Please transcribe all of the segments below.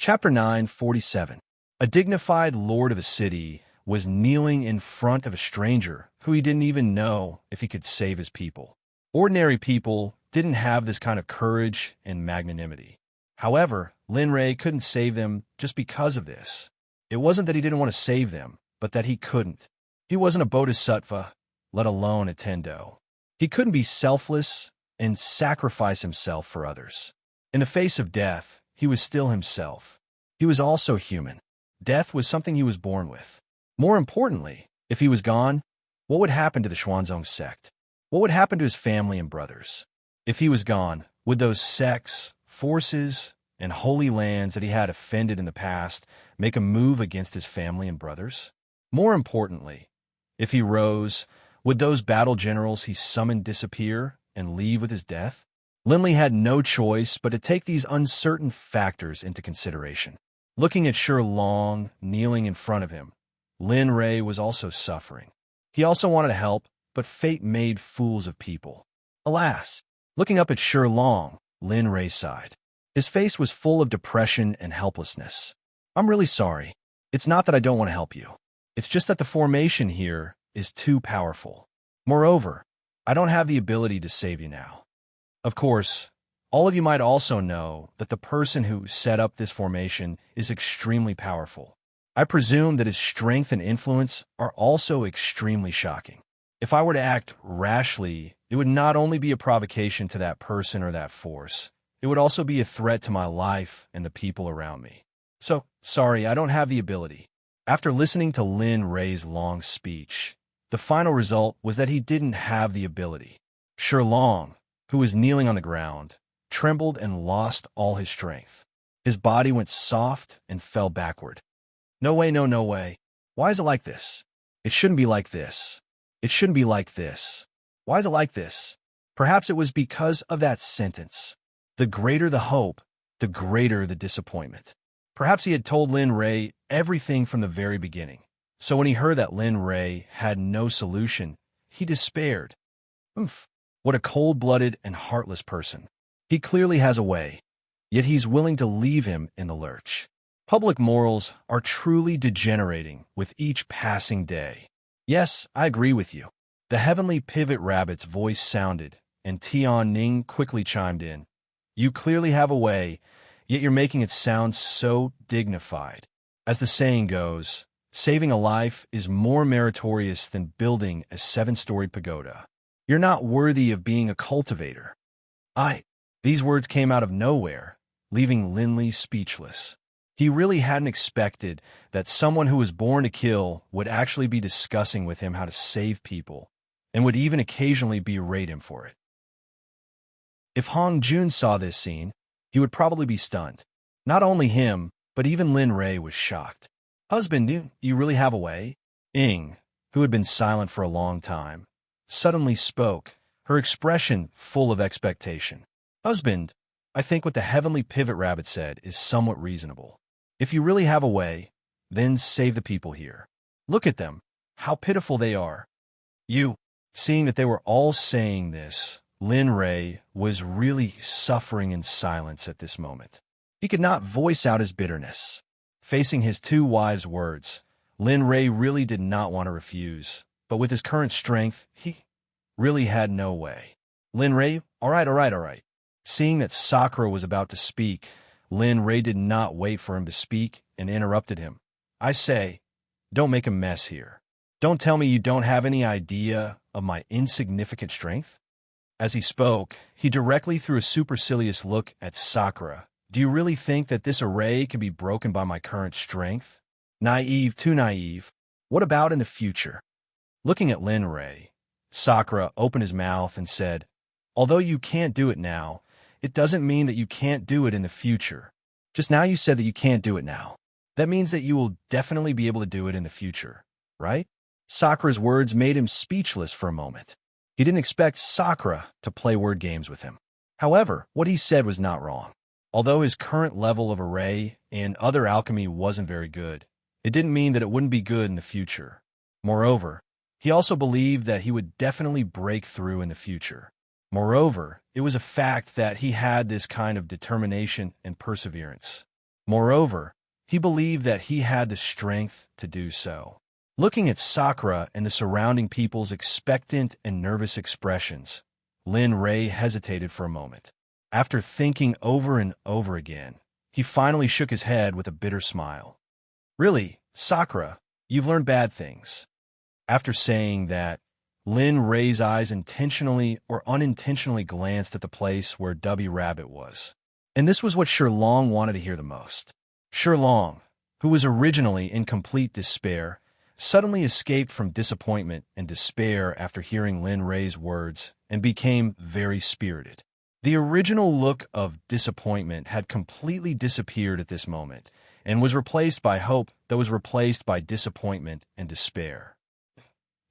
Chapter 947. A dignified lord of a city was kneeling in front of a stranger who he didn't even know if he could save his people. Ordinary people didn't have this kind of courage and magnanimity. However, Lin Rei couldn't save them just because of this. It wasn't that he didn't want to save them, but that he couldn't. He wasn't a bodhisattva, let alone a Tendo. He couldn't be selfless and sacrifice himself for others. In the face of death, he was still himself. He was also human. Death was something he was born with. More importantly, if he was gone, what would happen to the Xuanzong sect? What would happen to his family and brothers? If he was gone, would those sects, forces, and holy lands that he had offended in the past make a move against his family and brothers? More importantly, if he rose, would those battle generals he summoned disappear and leave with his death? Linley had no choice but to take these uncertain factors into consideration. Looking at Shi Long kneeling in front of him, Lin Rei was also suffering. He also wanted to help, but fate made fools of people. Alas, looking up at Shi Long, Lin Rei sighed. His face was full of depression and helplessness. I'm really sorry. It's not that I don't want to help you. It's just that the formation here is too powerful. Moreover, I don't have the ability to save you now. Of course, all of you might also know that the person who set up this formation is extremely powerful. I presume that his strength and influence are also extremely shocking. If I were to act rashly, it would not only be a provocation to that person or that force, it would also be a threat to my life and the people around me. So, sorry, I don't have the ability. After listening to Lin Rei's long speech, the final result was that he didn't have the ability. Shi Long, who was kneeling on the ground, trembled and lost all his strength. His body went soft and fell backward. No way, no, no way. Why is it like this? It shouldn't be like this. It shouldn't be like this. Why is it like this? Perhaps it was because of that sentence. The greater the hope, the greater the disappointment. Perhaps he had told Lin Rei everything from the very beginning. So when he heard that Lin Rei had no solution, he despaired. What a cold-blooded and heartless person. He clearly has a way, yet he's willing to leave him in the lurch. Public morals are truly degenerating with each passing day. Yes, I agree with you. The heavenly pivot rabbit's voice sounded, and Tian Ning quickly chimed in. You clearly have a way, yet you're making it sound so dignified. As the saying goes, saving a life is more meritorious than building a 7-story pagoda. You're not worthy of being a cultivator. These words came out of nowhere, leaving Linley speechless. He really hadn't expected that someone who was born to kill would actually be discussing with him how to save people, and would even occasionally berate him for it. If Hong Jun saw this scene, he would probably be stunned. Not only him, but even Lin Rei was shocked. Husband, do you really have a way? Ing, who had been silent for a long time, suddenly spoke, her expression full of expectation. Husband, I think what the heavenly pivot rabbit said is somewhat reasonable. If you really have a way, then save the people here. Look at them, how pitiful they are. Seeing that they were all saying this, Lin Rei was really suffering in silence at this moment. He could not voice out his bitterness. Facing his two wives' words, Lin Rei really did not want to refuse, but with his current strength, he really had no way. Lin Rei, all right. Seeing that Sakura was about to speak, Lin Rei did not wait for him to speak and interrupted him. I say, don't make a mess here. Don't tell me you don't have any idea of my insignificant strength. As he spoke, he directly threw a supercilious look at Sakura. Do you really think that this array can be broken by my current strength? Naive, too naive. What about in the future? Looking at Lin Rei, Sakura opened his mouth and said, although you can't do it now, it doesn't mean that you can't do it in the future. Just now you said that you can't do it now. That means that you will definitely be able to do it in the future, right? Sakura's words made him speechless for a moment. He didn't expect Sakura to play word games with him. However, what he said was not wrong. Although his current level of array and other alchemy wasn't very good, it didn't mean that it wouldn't be good in the future. Moreover, he also believed that he would definitely break through in the future. Moreover, it was a fact that he had this kind of determination and perseverance. Moreover, he believed that he had the strength to do so. Looking at Sakura and the surrounding people's expectant and nervous expressions, Lin Rei hesitated for a moment. After thinking over and over again, he finally shook his head with a bitter smile. Really, Sakura, you've learned bad things. After saying that, Lin Rei's eyes intentionally or unintentionally glanced at the place where Dubby Rabbit was. And this was what Shirlong wanted to hear the most. Shirlong, who was originally in complete despair, suddenly escaped from disappointment and despair after hearing Lin Rei's words and became very spirited. The original look of disappointment had completely disappeared at this moment and was replaced by hope that was replaced by disappointment and despair.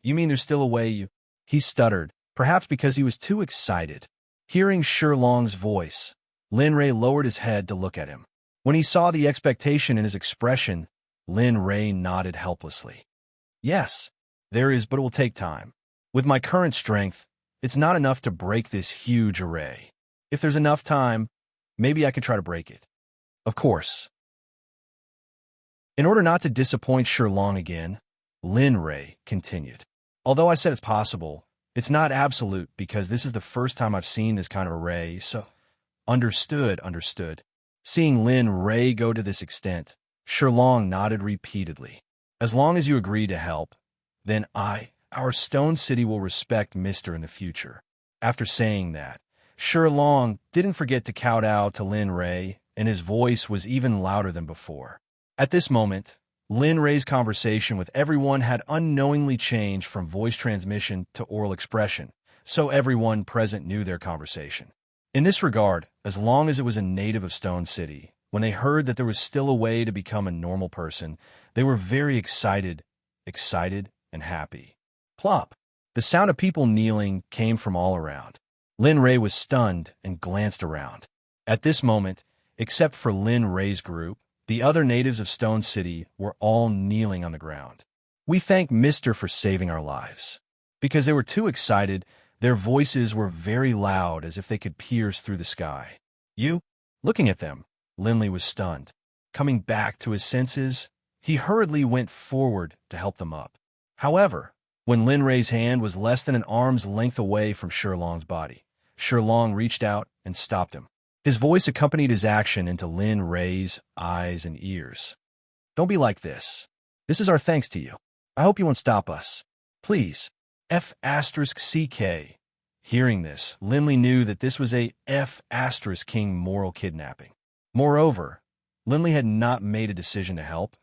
You mean there's still a way He stuttered, perhaps because he was too excited. Hearing Shirlong's voice, Lin Rei lowered his head to look at him. When he saw the expectation in his expression, Lin Rei nodded helplessly. Yes, there is, but it will take time. With my current strength, it's not enough to break this huge array. If there's enough time, maybe I could try to break it. Of course. In order not to disappoint Shirlong again, Lin Rei continued. Although I said it's possible, it's not absolute because this is the first time I've seen this kind of array, so... Understood. Seeing Lin Rei go to this extent, Shirlong nodded repeatedly. As long as you agree to help, then our Stone City will respect Mr. in the future. After saying that, Shirlong didn't forget to kowtow to Lin Rei, and his voice was even louder than before. At this moment, Lin Rei's conversation with everyone had unknowingly changed from voice transmission to oral expression, so everyone present knew their conversation. In this regard, as long as it was a native of Stone City, when they heard that there was still a way to become a normal person, they were very excited and happy. Plop! The sound of people kneeling came from all around. Lin Rei was stunned and glanced around. At this moment, except for Lin Rei's group, the other natives of Stone City were all kneeling on the ground. We thank Mr. for saving our lives. Because they were too excited, their voices were very loud as if they could pierce through the sky. You? Looking at them, Linley was stunned. Coming back to his senses, he hurriedly went forward to help them up. However, when Lin Rei's hand was less than an arm's length away from Shirlong's body, Shirlong reached out and stopped him. His voice accompanied his action into Lin Rei's eyes and ears. Don't be like this. This is our thanks to you. I hope you won't stop us. Please. F***CK. Hearing this, Linley knew that this was a F***king moral kidnapping. Moreover, Linley had not made a decision to help,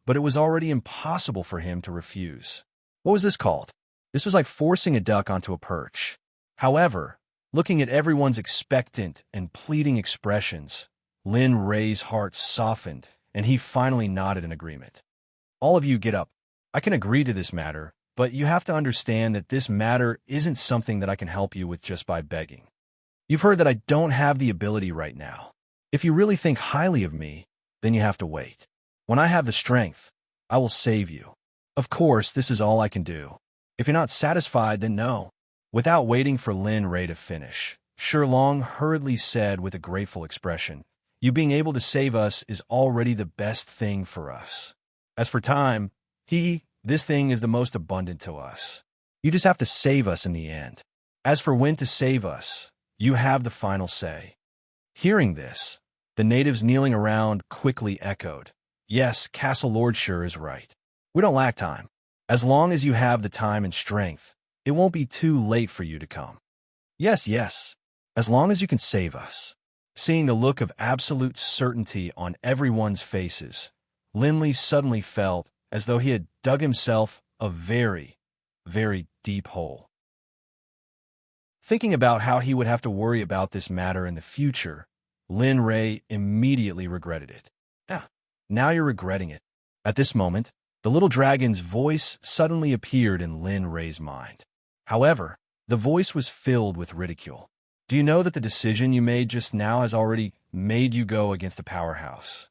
but it was already impossible for him to refuse. What was this called? This was like forcing a duck onto a perch. However, looking at everyone's expectant and pleading expressions, Lin Rei's heart softened, and he finally nodded in agreement. All of you get up. I can agree to this matter, but you have to understand that this matter isn't something that I can help you with just by begging. You've heard that I don't have the ability right now. If you really think highly of me, then you have to wait. When I have the strength, I will save you. Of course, this is all I can do. If you're not satisfied, then no. Without waiting for Lin Rei to finish, Shirlong hurriedly said with a grateful expression, You being able to save us is already the best thing for us. As for time, this thing is the most abundant to us. You just have to save us in the end. As for when to save us, you have the final say. Hearing this, the natives kneeling around quickly echoed, Yes, Castle Lord Sure is right. We don't lack time. As long as you have the time and strength, it won't be too late for you to come. Yes, as long as you can save us. Seeing the look of absolute certainty on everyone's faces, Linley suddenly felt as though he had dug himself a very, very deep hole. Thinking about how he would have to worry about this matter in the future, Lin Rei immediately regretted it. Now you're regretting it. At this moment, the little dragon's voice suddenly appeared in Lin Rei's mind. However, the voice was filled with ridicule. Do you know that the decision you made just now has already made you go against the powerhouse?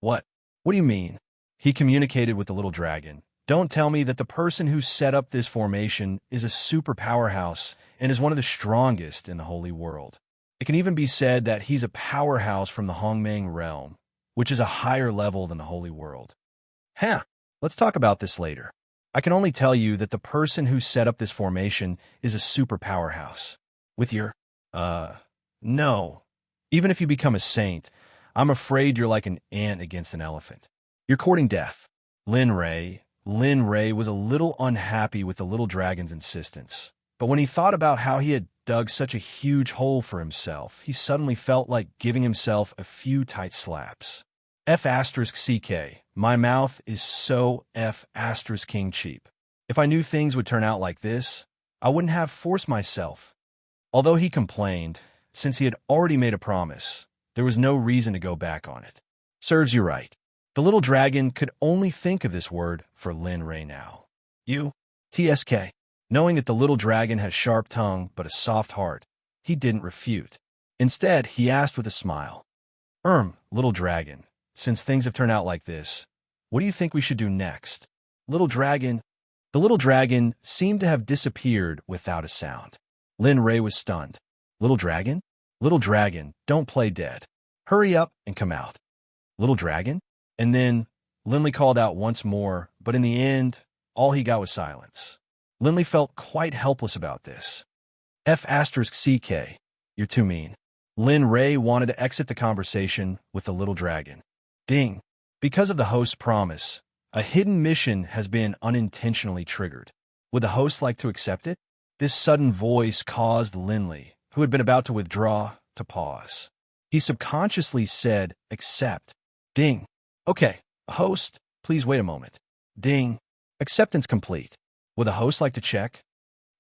What? What do you mean? He communicated with the little dragon. Don't tell me that the person who set up this formation is a super powerhouse and is one of the strongest in the holy world. It can even be said that he's a powerhouse from the Hongmeng realm. which is a higher level than the holy world. Huh, let's talk about this later. I can only tell you that the person who set up this formation is a super powerhouse. With your, no. Even if you become a saint, I'm afraid you're like an ant against an elephant. You're courting death. Lin Ray was a little unhappy with the little dragon's insistence. But when he thought about how he had dug such a huge hole for himself, he suddenly felt like giving himself a few tight slaps. F***CK, my mouth is so F***king cheap. If I knew things would turn out like this, I wouldn't have forced myself. Although he complained, since he had already made a promise, there was no reason to go back on it. Serves you right. The little dragon could only think of this word for Lin Ray now. You? TSK. Knowing that the little dragon had a sharp tongue but a soft heart, he didn't refute. Instead, he asked with a smile. Little dragon, since things have turned out like this, what do you think we should do next? The little dragon seemed to have disappeared without a sound. Lin Ray was stunned. Little dragon? Little dragon, don't play dead. Hurry up and come out. Little dragon? And then Linley called out once more, but in the end, all he got was silence. Linley felt quite helpless about this. F***CK, you're too mean. Lin Ray wanted to exit the conversation with the little dragon. Ding. Because of the host's promise, a hidden mission has been unintentionally triggered. Would the host like to accept it? This sudden voice caused Linley, who had been about to withdraw, to pause. He subconsciously said, accept. Ding. Okay, host, please wait a moment. Ding. Acceptance complete. Would the host like to check?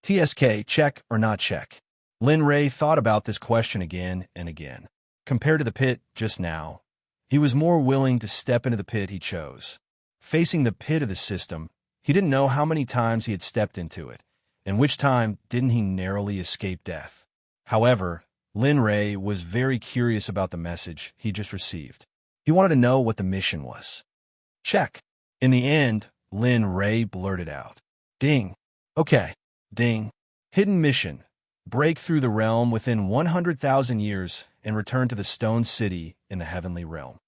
TSK, check or not check? Lin Ray thought about this question again and again. Compared to the pit just now, he was more willing to step into the pit he chose. Facing the pit of the system, he didn't know how many times he had stepped into it, and which time didn't he narrowly escape death. However, Lin Ray was very curious about the message he just received. He wanted to know what the mission was. Check. In the end, Lin Ray blurted out. Ding. Okay. Ding. Hidden mission. Break through the realm within 100,000 years and return to the Stone City in the Heavenly Realm.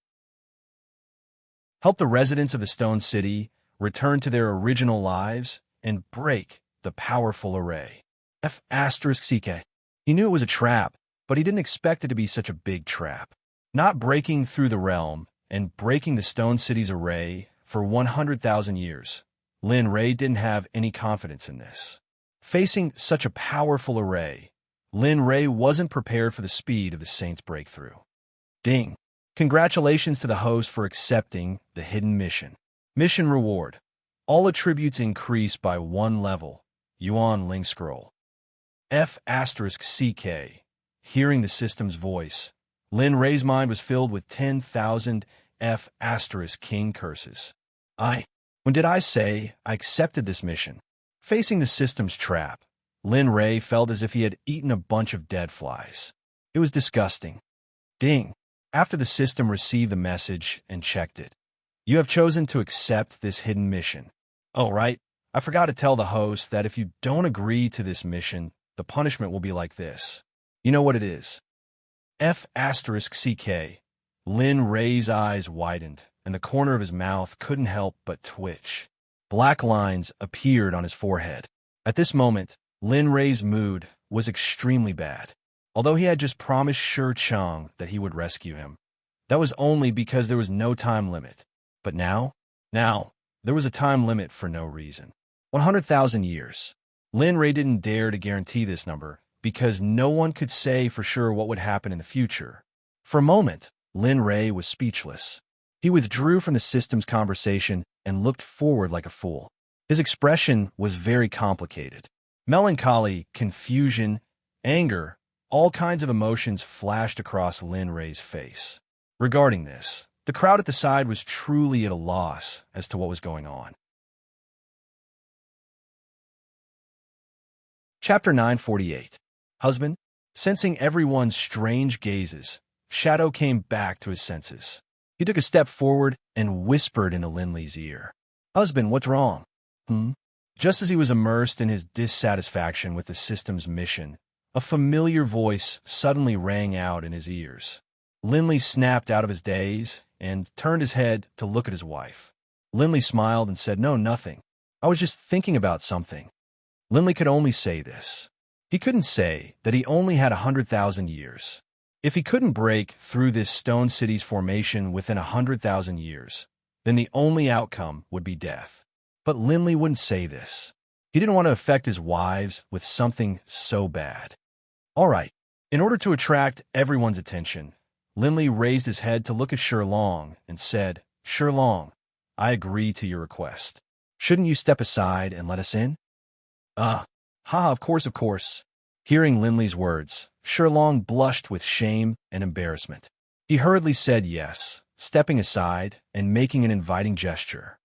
Help the residents of the Stone City return to their original lives and break the powerful array. F***CK. He knew it was a trap, but he didn't expect it to be such a big trap. Not breaking through the realm and breaking the Stone City's array for 100,000 years, Lin Ray didn't have any confidence in this. Facing such a powerful array, Lin Ray wasn't prepared for the speed of the Saint's breakthrough. Ding. Congratulations to the host for accepting the hidden mission. Mission reward. All attributes increase by 1 level. Yuan Ling Scroll. F***CK. Hearing the system's voice, Lin Ray's mind was filled with 10,000 F***king curses. When did I say I accepted this mission? Facing the system's trap, Lin Ray felt as if he had eaten a bunch of dead flies. It was disgusting. Ding. After the system received the message and checked it. You have chosen to accept this hidden mission. Oh, right. I forgot to tell the host that if you don't agree to this mission, the punishment will be like this. You know what it is. F***CK. Lin Ray's eyes widened, and the corner of his mouth couldn't help but twitch. Black lines appeared on his forehead. At this moment, Lin Ray's mood was extremely bad. Although he had just promised Shi Chang that he would rescue him, that was only because there was no time limit. But now, there was a time limit for no reason. 100,000 years. Lin Ray didn't dare to guarantee this number because no one could say for sure what would happen in the future. For a moment, Lin Ray was speechless. He withdrew from the system's conversation and looked forward like a fool. His expression was very complicated. Melancholy, confusion, anger, all kinds of emotions flashed across Lin Ray's face. Regarding this, the crowd at the side was truly at a loss as to what was going on. Chapter 948. Husband. Sensing everyone's strange gazes, Shadow came back to his senses. He took a step forward and whispered into Linley's ear. Husband, what's wrong? Just as he was immersed in his dissatisfaction with the system's mission, a familiar voice suddenly rang out in his ears. Linley snapped out of his daze and turned his head to look at his wife. Linley smiled and said, "No, nothing. I was just thinking about something." Linley could only say this. He couldn't say that he only had 100,000 years. If he couldn't break through this stone city's formation within 100,000 years, then the only outcome would be death. But Linley wouldn't say this. He didn't want to affect his wives with something so bad. All right. In order to attract everyone's attention, Linley raised his head to look at Sherlong and said, "Sherlong, I agree to your request. Shouldn't you step aside and let us in?" Of course, of course." Hearing Linley's words, Sherlong blushed with shame and embarrassment. He hurriedly said yes, stepping aside and making an inviting gesture.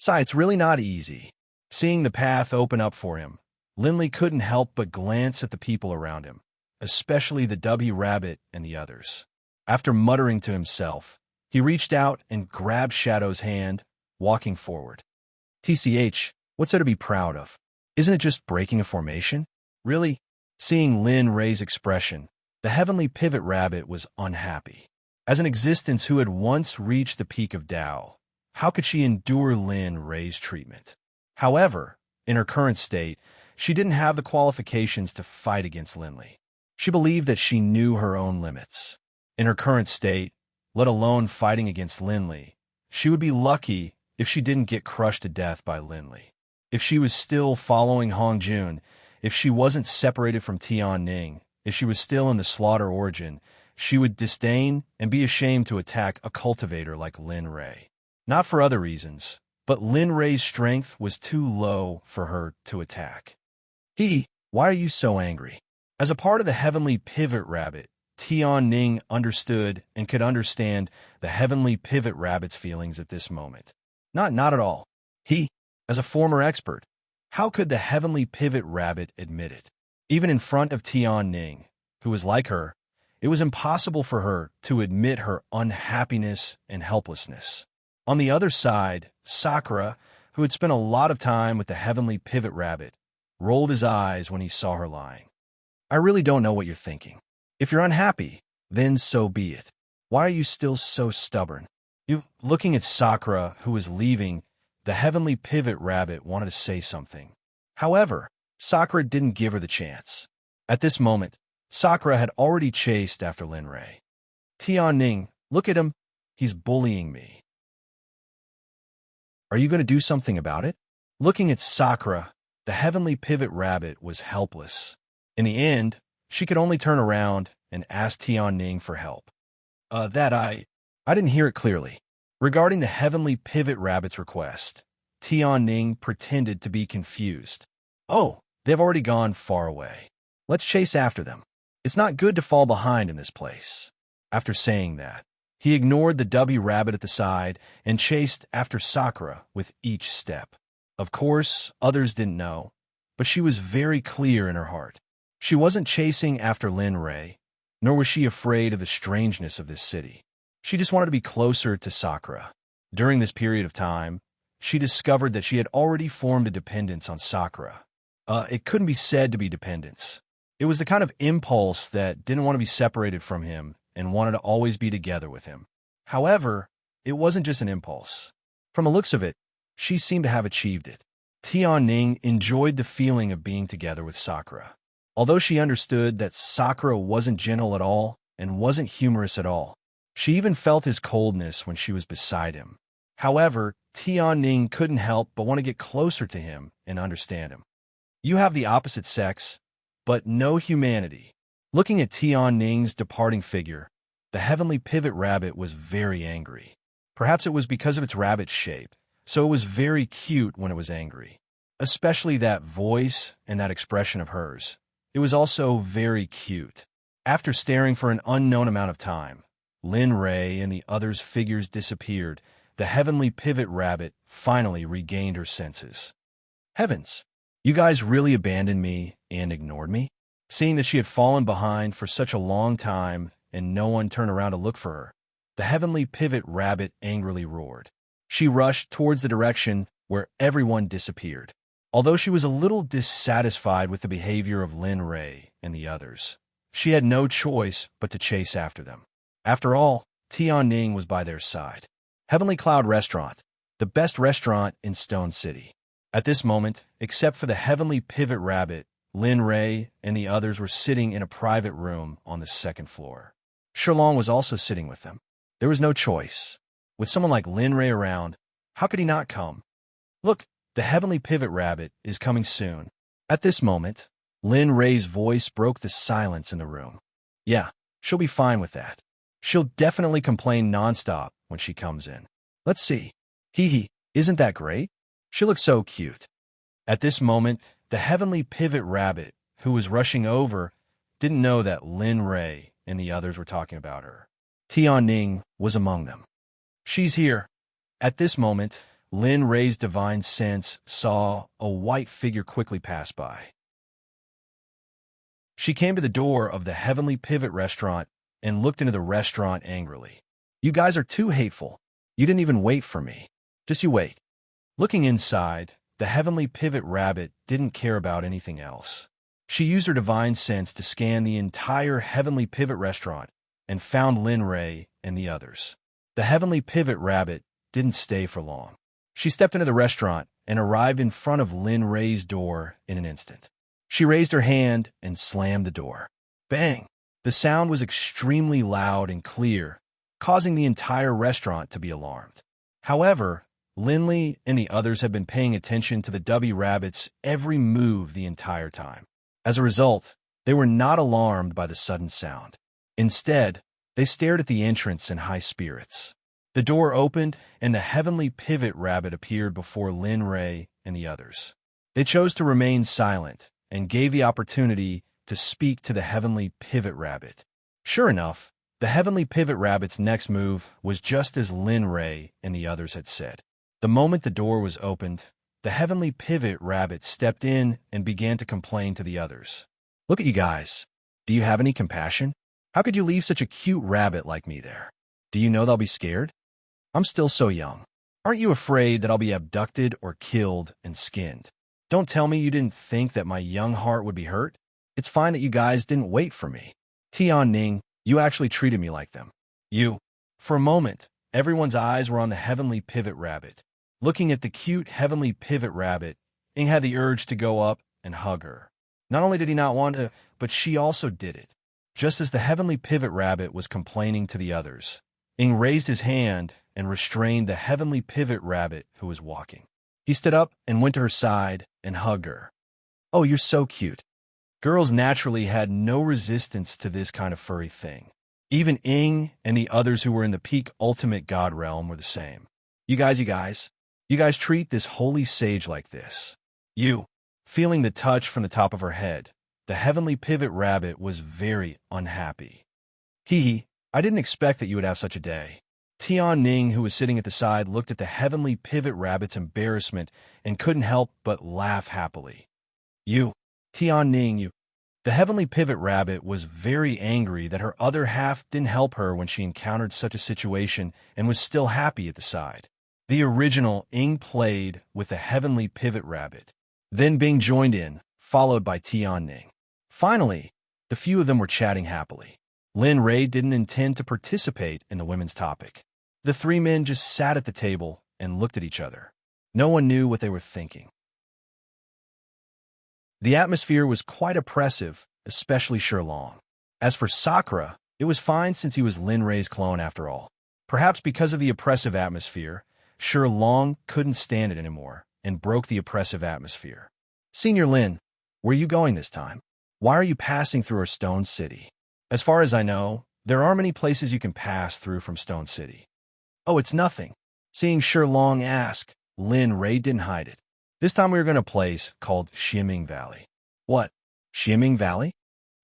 It's really not easy. Seeing the path open up for him, Linley couldn't help but glance at the people around him, especially the W Rabbit and the others. After muttering to himself, he reached out and grabbed Shadow's hand, walking forward. "TCH, what's there to be proud of? Isn't it just breaking a formation? Really?" Seeing Lin Ray's expression, the heavenly pivot rabbit was unhappy. As an existence who had once reached the peak of Tao, how could she endure Lin Ray's treatment? However, in her current state, she didn't have the qualifications to fight against Linley. She believed that she knew her own limits. In her current state, let alone fighting against Linley, she would be lucky if she didn't get crushed to death by Linley. If she was still following Hong Jun, if she wasn't separated from Tian Ning, if she was still in the slaughter origin, she would disdain and be ashamed to attack a cultivator like Lin Ray. Not for other reasons, but Lin Ray's strength was too low for her to attack. Why are you so angry?" As a part of the heavenly pivot rabbit, Tian Ning understood and could understand the heavenly pivot rabbit's feelings at this moment. Not at all. As a former expert, how could the heavenly pivot rabbit admit it? Even in front of Tian Ning, who was like her, it was impossible for her to admit her unhappiness and helplessness. On the other side, Sakura, who had spent a lot of time with the heavenly pivot rabbit, rolled his eyes when he saw her lying. "I really don't know what you're thinking. If you're unhappy, then so be it. Why are you still so stubborn?" Looking at Sakura, who was leaving, the heavenly pivot rabbit wanted to say something. However, Sakura didn't give her the chance. At this moment, Sakura had already chased after Lin Ray. "Tian Ning, look at him. He's bullying me. Are you going to do something about it?" Looking at Sakura, the heavenly pivot rabbit was helpless. In the end, she could only turn around and ask Tian Ning for help. I didn't hear it clearly." Regarding the heavenly pivot rabbit's request, Tian Ning pretended to be confused. "Oh, they've already gone far away. Let's chase after them. It's not good to fall behind in this place." After saying that, he ignored the W rabbit at the side and chased after Sakura with each step. Of course, others didn't know, but she was very clear in her heart. She wasn't chasing after Lin Ray, nor was she afraid of the strangeness of this city. She just wanted to be closer to Sakura. During this period of time, she discovered that she had already formed a dependence on Sakura. It couldn't be said to be dependence. It was the kind of impulse that didn't want to be separated from him and wanted to always be together with him. However, it wasn't just an impulse. From the looks of it, she seemed to have achieved it. Tian Ning enjoyed the feeling of being together with Sakura. Although she understood that Sakura wasn't gentle at all and wasn't humorous at all, she even felt his coldness when she was beside him. However, Tian Ning couldn't help but want to get closer to him and understand him. "You have the opposite sex, but no humanity." Looking at Tian Ning's departing figure, the heavenly pivot rabbit was very angry. Perhaps it was because of its rabbit shape, so it was very cute when it was angry. Especially that voice and that expression of hers. It was also very cute. After staring for an unknown amount of time, Lin Ray and the others' figures disappeared. The heavenly pivot rabbit finally regained her senses. "Heavens, you guys really abandoned me and ignored me?" Seeing that she had fallen behind for such a long time and no one turned around to look for her, the heavenly pivot rabbit angrily roared. She rushed towards the direction where everyone disappeared. Although she was a little dissatisfied with the behavior of Lin Ray and the others, she had no choice but to chase after them. After all, Tianning was by their side. Heavenly Cloud Restaurant, the best restaurant in Stone City. At this moment, except for the Heavenly Pivot Rabbit, Lin Ray and the others were sitting in a private room on the second floor. Shilong was also sitting with them. There was no choice. With someone like Lin Ray around, how could he not come? Look, the Heavenly Pivot Rabbit is coming soon. At this moment, Lin Ray's voice broke the silence in the room. Yeah, she'll be fine with that. She'll definitely complain nonstop when she comes in. Let's see. Hee hee, isn't that great? She looks so cute. At this moment, the Heavenly Pivot Rabbit, who was rushing over, didn't know that Lin Ray and the others were talking about her. Tianning was among them. She's here. At this moment, Lin Ray's divine sense saw a white figure quickly pass by. She came to the door of the Heavenly Pivot restaurant and looked into the restaurant angrily. You guys are too hateful. You didn't even wait for me. Just you wait. Looking inside, the Heavenly Pivot Rabbit didn't care about anything else. She used her divine sense to scan the entire Heavenly Pivot restaurant and found Lin Ray and the others. The Heavenly Pivot Rabbit didn't stay for long. She stepped into the restaurant and arrived in front of Lin Ray's door in an instant. She raised her hand and slammed the door. Bang! The sound was extremely loud and clear, causing the entire restaurant to be alarmed. However, Linley and the others had been paying attention to the W Rabbit's every move the entire time. As a result, they were not alarmed by the sudden sound. Instead, they stared at the entrance in high spirits. The door opened, and the Heavenly Pivot Rabbit appeared before Lin Ray and the others. They chose to remain silent and gave the opportunity to speak to the Heavenly Pivot Rabbit. Sure enough, the Heavenly Pivot Rabbit's next move was just as Lin Ray and the others had said. The moment the door was opened, the Heavenly Pivot Rabbit stepped in and began to complain to the others. Look at you guys. Do you have any compassion? How could you leave such a cute rabbit like me there? Do you know they'll be scared? I'm still so young. Aren't you afraid that I'll be abducted or killed and skinned? Don't tell me you didn't think that my young heart would be hurt. It's fine that you guys didn't wait for me. Tianning, you actually treated me like them. You. For a moment, everyone's eyes were on the Heavenly Pivot Rabbit. Looking at the cute Heavenly Pivot Rabbit, Ing had the urge to go up and hug her. Not only did he not want to, but she also did it. Just as the Heavenly Pivot Rabbit was complaining to the others, Ing raised his hand and restrained the Heavenly Pivot Rabbit who was walking. He stood up and went to her side and hugged her. Oh, you're so cute. Girls naturally had no resistance to this kind of furry thing. Even Ing and the others who were in the peak ultimate god realm were the same. You guys treat this holy sage like this. You. Feeling the touch from the top of her head, the Heavenly Pivot Rabbit was very unhappy. Hee hee, I didn't expect that you would have such a day. Tianning, who was sitting at the side, looked at the Heavenly Pivot Rabbit's embarrassment and couldn't help but laugh happily. You. Tianning, you. The Heavenly Pivot Rabbit was very angry that her other half didn't help her when she encountered such a situation and was still happy at the side. The original Ing played with the Heavenly Pivot Rabbit. Then Bing joined in, followed by Tianning. Finally, the few of them were chatting happily. Lin Ray didn't intend to participate in the women's topic. The three men just sat at the table and looked at each other. No one knew what they were thinking. The atmosphere was quite oppressive, especially Shilong. As for Sakura, it was fine since he was Lin Ray's clone after all. Perhaps because of the oppressive atmosphere, Shilong couldn't stand it anymore and broke the oppressive atmosphere. Senior Lin, where are you going this time? Why are you passing through our Stone City? As far as I know, there are many places you can pass through from Stone City. Oh, it's nothing. Seeing Shilong ask, Lin Ray didn't hide it. This time we were going to a place called Xianming Valley. What? Xianming Valley?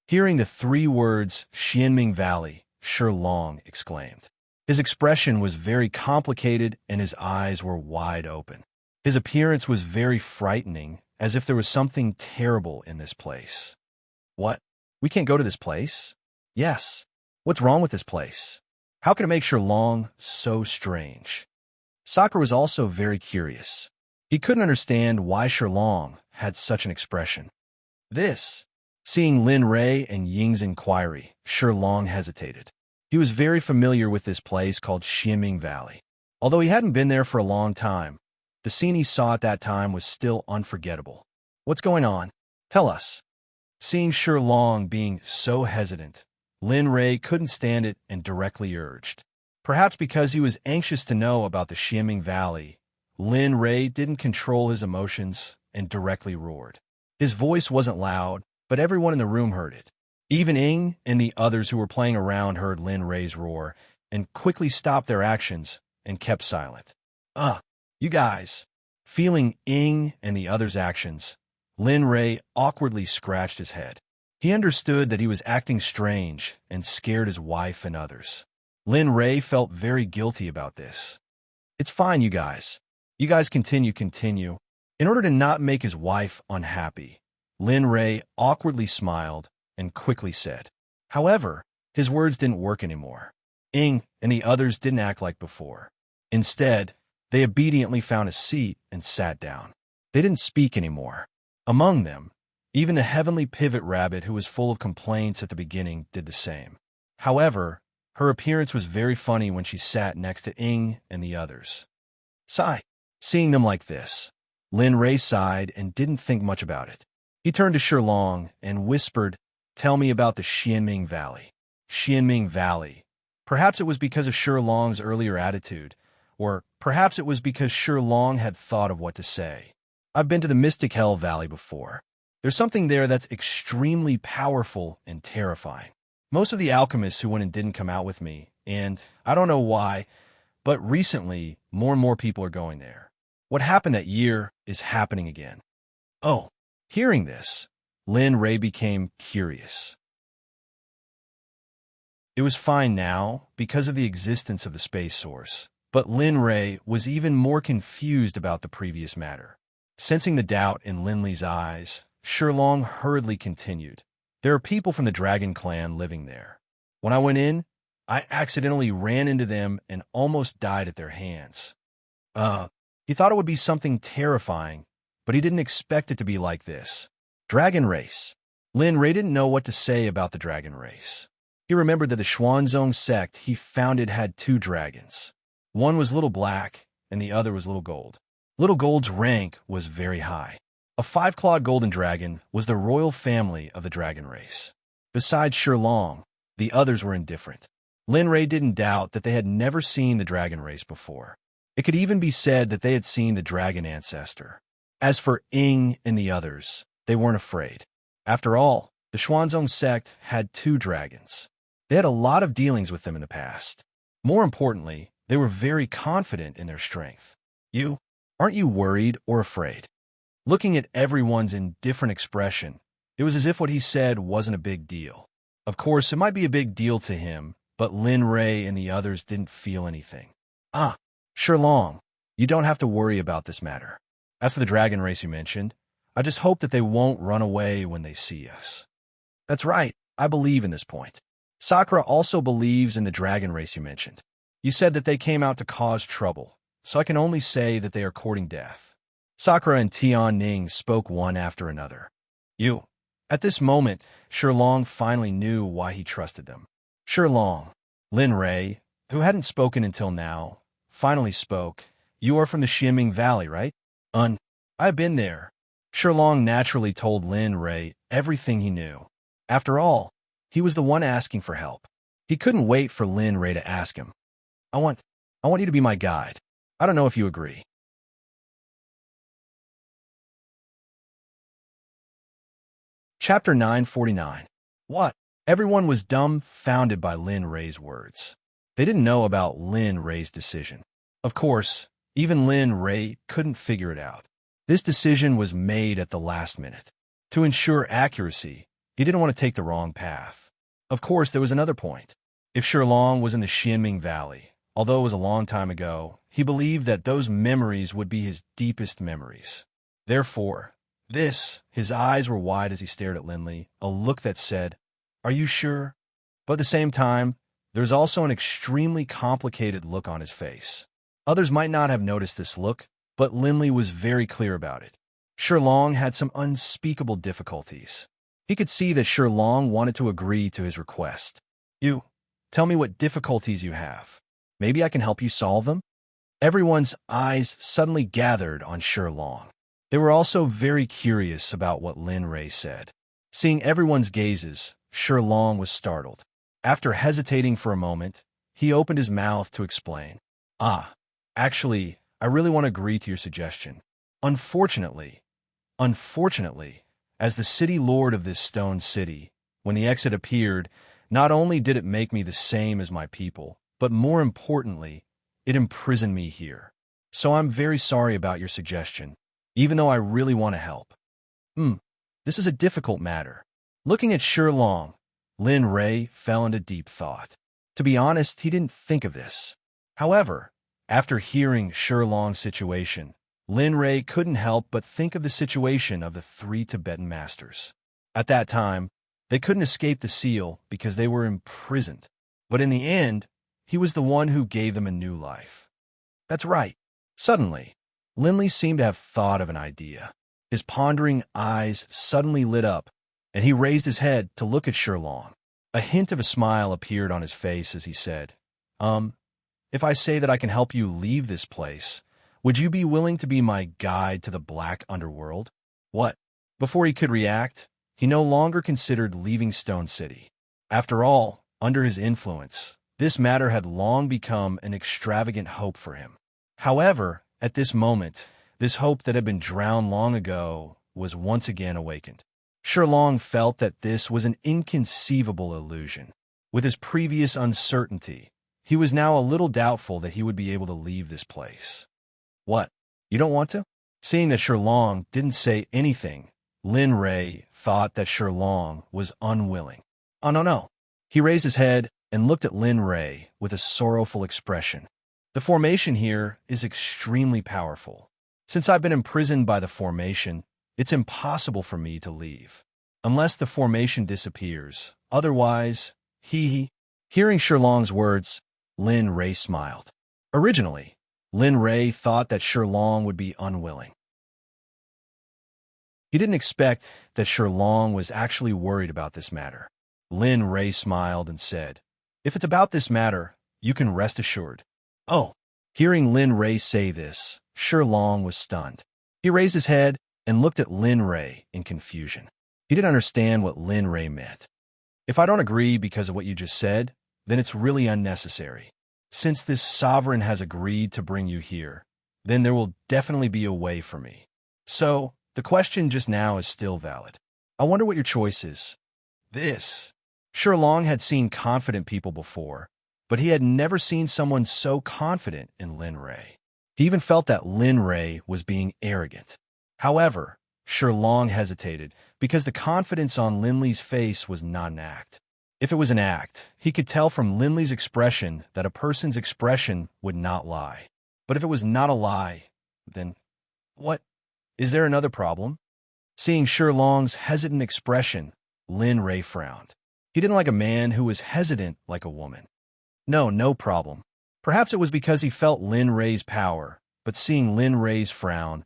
Hearing the three words Xianming Valley, Shilong exclaimed. His expression was very complicated and his eyes were wide open. His appearance was very frightening, as if there was something terrible in this place. What? We can't go to this place? Yes. What's wrong with this place? How can it make Shilong so strange? Sakura was also very curious. He couldn't understand why Shilong had such an expression. Seeing Lin Ray and Ying's inquiry, Shilong hesitated. He was very familiar with this place called Xianming Valley. Although he hadn't been there for a long time, the scene he saw at that time was still unforgettable. What's going on? Tell us. Seeing Long being so hesitant, Lin Rei couldn't stand it and directly urged. Perhaps because he was anxious to know about the Xianming Valley, Lin Rei didn't control his emotions and directly roared. His voice wasn't loud, but everyone in the room heard it. Even Ing and the others who were playing around heard Lin Rei's roar and quickly stopped their actions and kept silent. You guys. Feeling Ing and the others' actions, Lin Rei awkwardly scratched his head. He understood that he was acting strange and scared his wife and others. Lin Rei felt very guilty about this. It's fine, you guys. You guys continue. In order to not make his wife unhappy, Lin Rei awkwardly smiled and quickly said. However, his words didn't work anymore. Ing and the others didn't act like before. Instead, they obediently found a seat and sat down. They didn't speak anymore. Among them, even the heavenly pivot rabbit who was full of complaints at the beginning did the same. However, her appearance was very funny when she sat next to Ing and the others. Sigh. Seeing them like this, Lin Rei sighed and didn't think much about it. He turned to Long and whispered, "Tell me about the Xianming Valley." Xianming Valley. Perhaps it was because of Long's earlier attitude, or perhaps it was because Long had thought of what to say. I've been to the Mystic Hell Valley before. There's something there that's extremely powerful and terrifying. Most of the alchemists who went and didn't come out with me, and I don't know why, but recently, more and more people are going there. What happened that year is happening again. Oh, hearing this, Lin Rei became curious. It was fine now because of the existence of the space source, but Lin Rei was even more confused about the previous matter. Sensing the doubt in Lin Li's eyes, Long hurriedly continued. There are people from the Dragon Clan living there. When I went in, I accidentally ran into them and almost died at their hands. He thought it would be something terrifying, but he didn't expect it to be like this. Dragon race. Lin Rei didn't know what to say about the dragon race. He remembered that the Xuanzong sect he founded had 2 dragons. One was Little Black, and the other was Little Gold. Little Gold's rank was very high. A 5-clawed golden dragon was the royal family of the dragon race. Besides Long, the others were indifferent. Lin Rei didn't doubt that they had never seen the dragon race before. It could even be said that they had seen the dragon ancestor. As for Ing and the others, they weren't afraid. After all, the Xuanzong sect had 2 dragons. They had a lot of dealings with them in the past. More importantly, they were very confident in their strength. Aren't you worried or afraid? Looking at everyone's indifferent expression, it was as if what he said wasn't a big deal. Of course, it might be a big deal to him, but Lin Rei and the others didn't feel anything. Long, you don't have to worry about this matter. As for the dragon race you mentioned, I just hope that they won't run away when they see us. That's right, I believe in this point. Sakura also believes in the dragon race you mentioned. You said that they came out to cause trouble, so I can only say that they are courting death. Sakura and Tian Ning spoke one after another. At this moment, Long finally knew why he trusted them. Long, Lin Rei, who hadn't spoken until now, finally spoke. You are from the Xianming Valley, right? I've been there. Long naturally told Lin Rei everything he knew. After all, he was the one asking for help. He couldn't wait for Lin Rei to ask him. I want you to be my guide. I don't know if you agree. Chapter 949. What? Everyone was dumbfounded by Lin Rei's words. They didn't know about Lin Rei's decision. Of course, even Lin Rei couldn't figure it out. This decision was made at the last minute. To ensure accuracy, he didn't want to take the wrong path. Of course, there was another point. If Long was in the Xianming Valley, although it was a long time ago, he believed that those memories would be his deepest memories. Therefore, his eyes were wide as he stared at Lin Li, a look that said, "Are you sure?" But at the same time, there was also an extremely complicated look on his face. Others might not have noticed this look, but Lin Li was very clear about it. Long had some unspeakable difficulties. He could see that Long wanted to agree to his request. Tell me what difficulties you have. Maybe I can help you solve them." Everyone's eyes suddenly gathered on Long. They were also very curious about what Lin Ray said. Seeing everyone's gazes, Long was startled. After hesitating for a moment, he opened his mouth to explain. Actually, I really want to agree to your suggestion. Unfortunately, as the city lord of this stone city, when the exit appeared, not only did it make me the same as my people, but more importantly, it imprisoned me here. So I'm very sorry about your suggestion, even though I really want to help. This is a difficult matter. Looking at Long, Lin Ray fell into deep thought. To be honest, he didn't think of this. However, after hearing Long's situation, Lin Ray couldn't help but think of the situation of the 3 Tibetan masters. At that time, they couldn't escape the seal because they were imprisoned. But in the end, he was the one who gave them a new life. That's right. Suddenly, Linley seemed to have thought of an idea. His pondering eyes suddenly lit up, and he raised his head to look at Long. A hint of a smile appeared on his face as he said, if I say that I can help you leave this place, would you be willing to be my guide to the black underworld?" What? Before he could react, he no longer considered leaving Stone City. After all, under his influence, this matter had long become an extravagant hope for him. However, at this moment, this hope that had been drowned long ago was once again awakened. Long felt that this was an inconceivable illusion. With his previous uncertainty, he was now a little doubtful that he would be able to leave this place. What? You don't want to? Seeing that Long didn't say anything, Lin Ray thought that Long was unwilling. Oh, no. He raised his head and looked at Lin Ray with a sorrowful expression. The formation here is extremely powerful. Since I've been imprisoned by the formation, it's impossible for me to leave. Unless the formation disappears. Otherwise, Hearing Long's words, Lin Ray smiled. Originally, Lin Ray thought that Long would be unwilling. He didn't expect that Long was actually worried about this matter. Lin Ray smiled and said, "If it's about this matter, you can rest assured." Oh! Hearing Lin Ray say this, Long was stunned. He raised his head and looked at Lin Ray in confusion. He didn't understand what Lin Ray meant. "If I don't agree because of what you just said, then it's really unnecessary. Since this sovereign has agreed to bring you here, then there will definitely be a way for me. So, the question just now is still valid. I wonder what your choice is." This. Long had seen confident people before, but he had never seen someone so confident in Lin Ray. He even felt that Lin Ray was being arrogant. However, Long hesitated because the confidence on Linley's face was not an act. If it was an act, he could tell from Linley's expression that a person's expression would not lie. But if it was not a lie, then what? Is there another problem? Seeing Long's hesitant expression, Lin Ray frowned. He didn't like a man who was hesitant like a woman. No problem. Perhaps it was because he felt Lin Ray's power, but seeing Lin Ray's frown,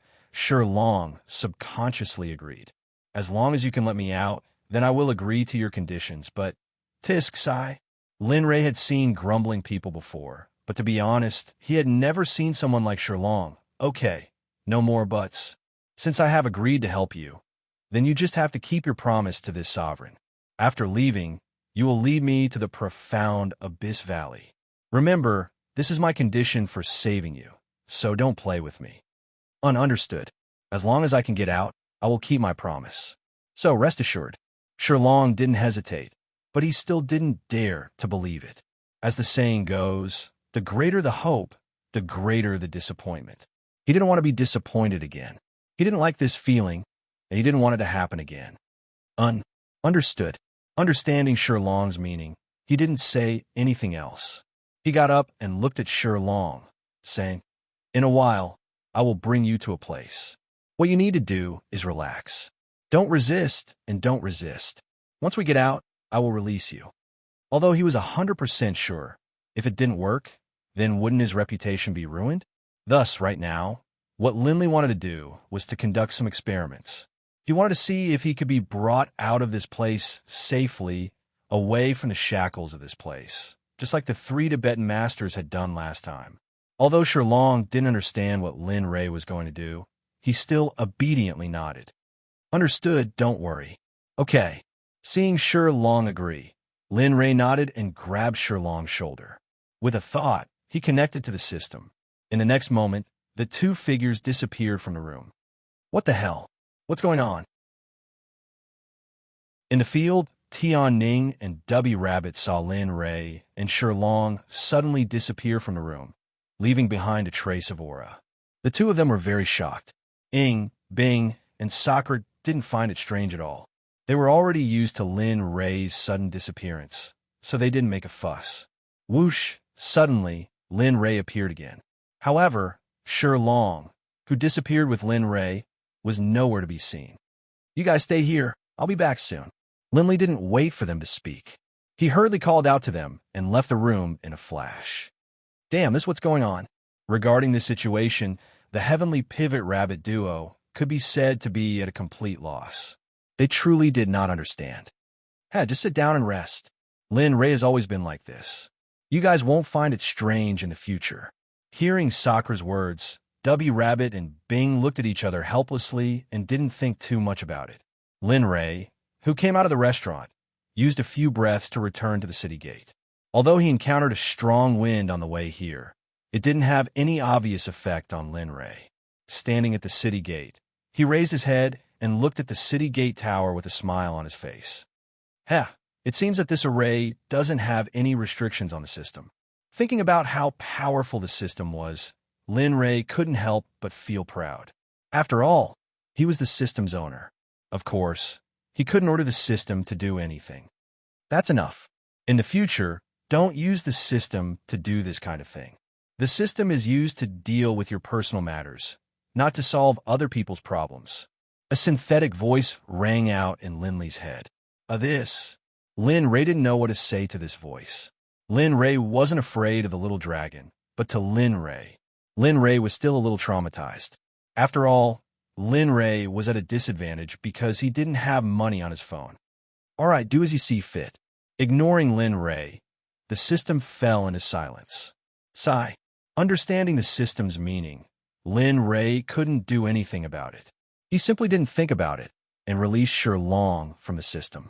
Long subconsciously agreed. "As long as you can let me out, then I will agree to your conditions, but tisk sigh." Lin Ray had seen grumbling people before, but to be honest, he had never seen someone like Long. "Okay, no more buts. Since I have agreed to help you, then you just have to keep your promise to this sovereign. After leaving, you will lead me to the profound Abyss Valley. Remember, this is my condition for saving you, so don't play with me." Understood. As long as I can get out, I will keep my promise. So rest assured. Long didn't hesitate, but he still didn't dare to believe it. As the saying goes, the greater the hope, the greater the disappointment. He didn't want to be disappointed again. He didn't like this feeling, and he didn't want it to happen again. Understood. Understanding Long's meaning, he didn't say anything else. He got up and looked at Long, saying, "In a while, I will bring you to a place. What you need to do is relax. Don't resist and don't resist. Once we get out, I will release you." Although he was 100% sure, if it didn't work, then wouldn't his reputation be ruined? Thus, right now, what Linley wanted to do was to conduct some experiments. He wanted to see if he could be brought out of this place safely, away from the shackles of this place, just like the 3 Tibetan masters had done last time. Although Shirlong didn't understand what Lin Rei was going to do, he still obediently nodded. Understood, don't worry. Okay. Seeing Shirlong agree, Lin Rei nodded and grabbed Shirlong's shoulder. With a thought, he connected to the system. In the next moment, the two figures disappeared from the room. What the hell? What's going on? In the field, Tian Ning and Dubby Rabbit saw Lin Rei and Shirlong suddenly disappear from the room, leaving behind a trace of aura. The two of them were very shocked. Ing, Bing, and Sakura didn't find it strange at all. They were already used to Lin Rei's sudden disappearance, so they didn't make a fuss. Whoosh! Suddenly, Lin Rei appeared again. However, Shirlong, who disappeared with Lin Rei, was nowhere to be seen. You guys stay here. I'll be back soon. Linley didn't wait for them to speak. He hurriedly called out to them and left the room in a flash. Damn, this is what's going on. Regarding this situation, the Heavenly Pivot Rabbit duo could be said to be at a complete loss. They truly did not understand. Hey, just sit down and rest. Lin Rei has always been like this. You guys won't find it strange in the future. Hearing Sakura's words, Dubby Rabbit and Bing looked at each other helplessly and didn't think too much about it. Lin Rei, who came out of the restaurant, used a few breaths to return to the city gate. Although he encountered a strong wind on the way here, it didn't have any obvious effect on Lin Rei. Standing at the city gate, he raised his head and looked at the city gate tower with a smile on his face. It seems that this array doesn't have any restrictions on the system. Thinking about how powerful the system was, Lin Rei couldn't help but feel proud. After all, he was the system's owner. Of course, he couldn't order the system to do anything. That's enough. In the future, don't use the system to do this kind of thing. The system is used to deal with your personal matters, not to solve other people's problems. A synthetic voice rang out in Linley's head. Lin Rei didn't know what to say to this voice. Lin Rei wasn't afraid of the little dragon, but to Lin Rei was still a little traumatized. After all, Lin Rei was at a disadvantage because he didn't have money on his phone. All right, do as you see fit. Ignoring Lin Rei, the system fell into silence. Sigh. Understanding the system's meaning, Lin Rei couldn't do anything about it. He simply didn't think about it and released Shirlong from the system.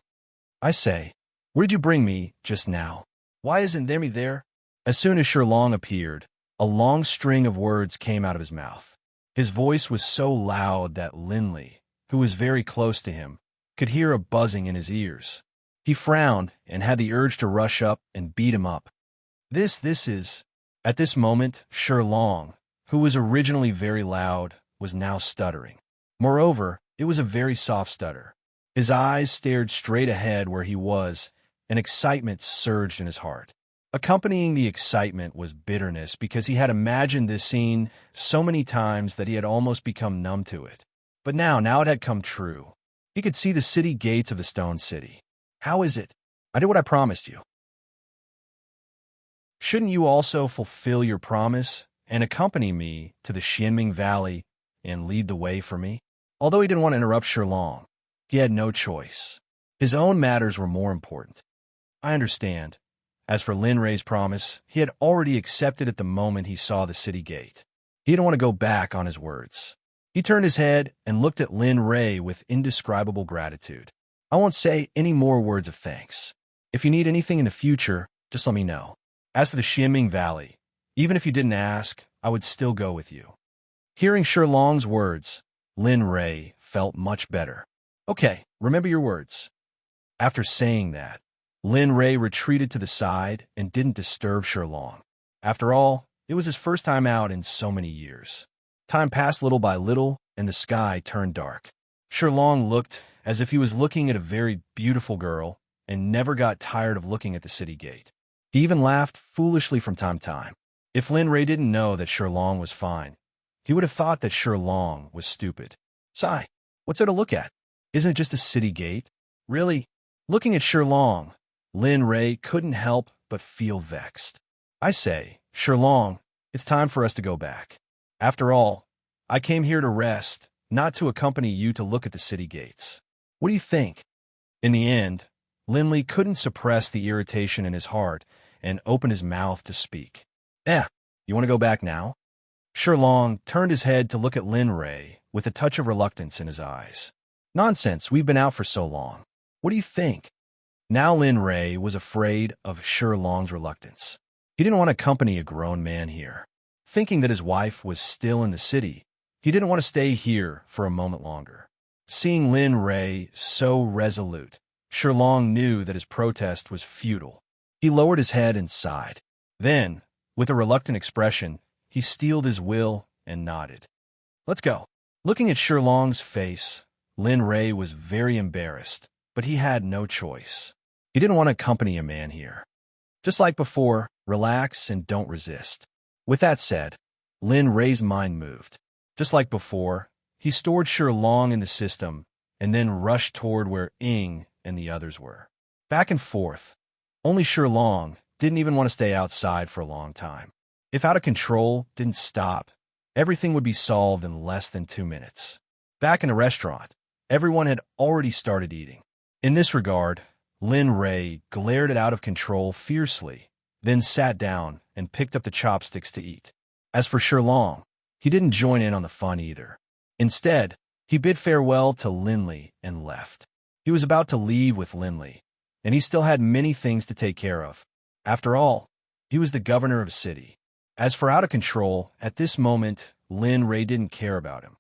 I say, where did you bring me just now? Why isn't there me there? As soon as Shirlong appeared, a long string of words came out of his mouth. His voice was so loud that Linley, who was very close to him, could hear a buzzing in his ears. He frowned and had the urge to rush up and beat him up. This is... At this moment, Shirlong, who was originally very loud, was now stuttering. Moreover, it was a very soft stutter. His eyes stared straight ahead where he was, and excitement surged in his heart. Accompanying the excitement was bitterness because he had imagined this scene so many times that he had almost become numb to it. But now it had come true. He could see the city gates of the Stone City. How is it? I did what I promised you. Shouldn't you also fulfill your promise and accompany me to the Xianming Valley and lead the way for me? Although he didn't want to interrupt Shirlong, he had no choice. His own matters were more important. I understand. As for Lin Rei's promise, he had already accepted at the moment he saw the city gate. He didn't want to go back on his words. He turned his head and looked at Lin Rei with indescribable gratitude. I won't say any more words of thanks. If you need anything in the future, just let me know. As for the Xianming Valley, even if you didn't ask, I would still go with you. Hearing Shirlong's words, Lin Rei felt much better. Okay, remember your words. After saying that, Lin Rei retreated to the side and didn't disturb Shirlong. After all, it was his first time out in so many years. Time passed little by little, and the sky turned dark. Shirlong looked as if he was looking at a very beautiful girl and never got tired of looking at the city gate. He even laughed foolishly from time to time. If Lin Rei didn't know that Shirlong was fine, he would have thought that Shirlong was stupid. Sigh, what's there to look at? Isn't it just a city gate? Really? Looking at Shirlong, Lin Rei couldn't help but feel vexed. I say, Shirlong, it's time for us to go back. After all, I came here to rest, not to accompany you to look at the city gates. What do you think? In the end, Linley couldn't suppress the irritation in his heart and opened his mouth to speak. You want to go back now? Sherlong turned his head to look at Lin Ray with a touch of reluctance in his eyes. Nonsense, we've been out for so long. What do you think? Now Lin Ray was afraid of Sherlong's reluctance. He didn't want to accompany a grown man here. Thinking that his wife was still in the city, he didn't want to stay here for a moment longer. Seeing Lin Ray so resolute, Sherlong knew that his protest was futile. He lowered his head and sighed. Then, with a reluctant expression, he steeled his will and nodded. Let's go. Looking at Sherlong's face, Lin Ray was very embarrassed, but he had no choice. He didn't want to accompany a man here. Just like before, relax and don't resist. With that said, Lin Ray's mind moved. Just like before, he stored Sherlong in the system and then rushed toward where Ying and the others were. Back and forth. Only Sherlong didn't even want to stay outside for a long time. If out of control didn't stop, everything would be solved in less than 2 minutes. Back in the restaurant, everyone had already started eating. In this regard, Lin Ray glared at out of control fiercely, then sat down and picked up the chopsticks to eat. As for Sherlong, he didn't join in on the fun either. Instead, he bid farewell to Linley and left. He was about to leave with Linley, and he still had many things to take care of. After all, he was the governor of a city. As for out of control, at this moment, Lin Ray didn't care about him.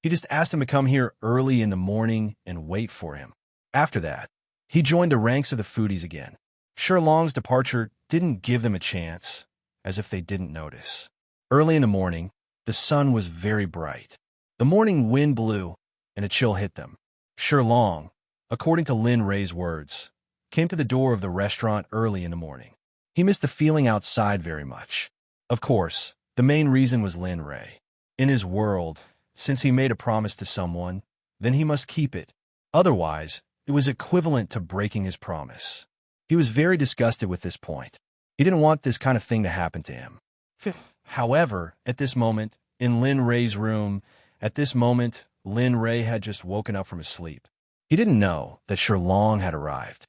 He just asked him to come here early in the morning and wait for him. After that, he joined the ranks of the foodies again. Sherlong's departure didn't give them a chance, as if they didn't notice. Early in the morning, the sun was very bright. The morning wind blew, and a chill hit them. Sherlong, according to Lin Ray's words, came to the door of the restaurant early in the morning. He missed the feeling outside very much. Of course, the main reason was Lin Ray. In his world, since he made a promise to someone, then he must keep it. Otherwise, it was equivalent to breaking his promise. He was very disgusted with this point. He didn't want this kind of thing to happen to him. However, at this moment, in Lin Ray's room, Lin Ray had just woken up from his sleep. He didn't know that Sherlong had arrived.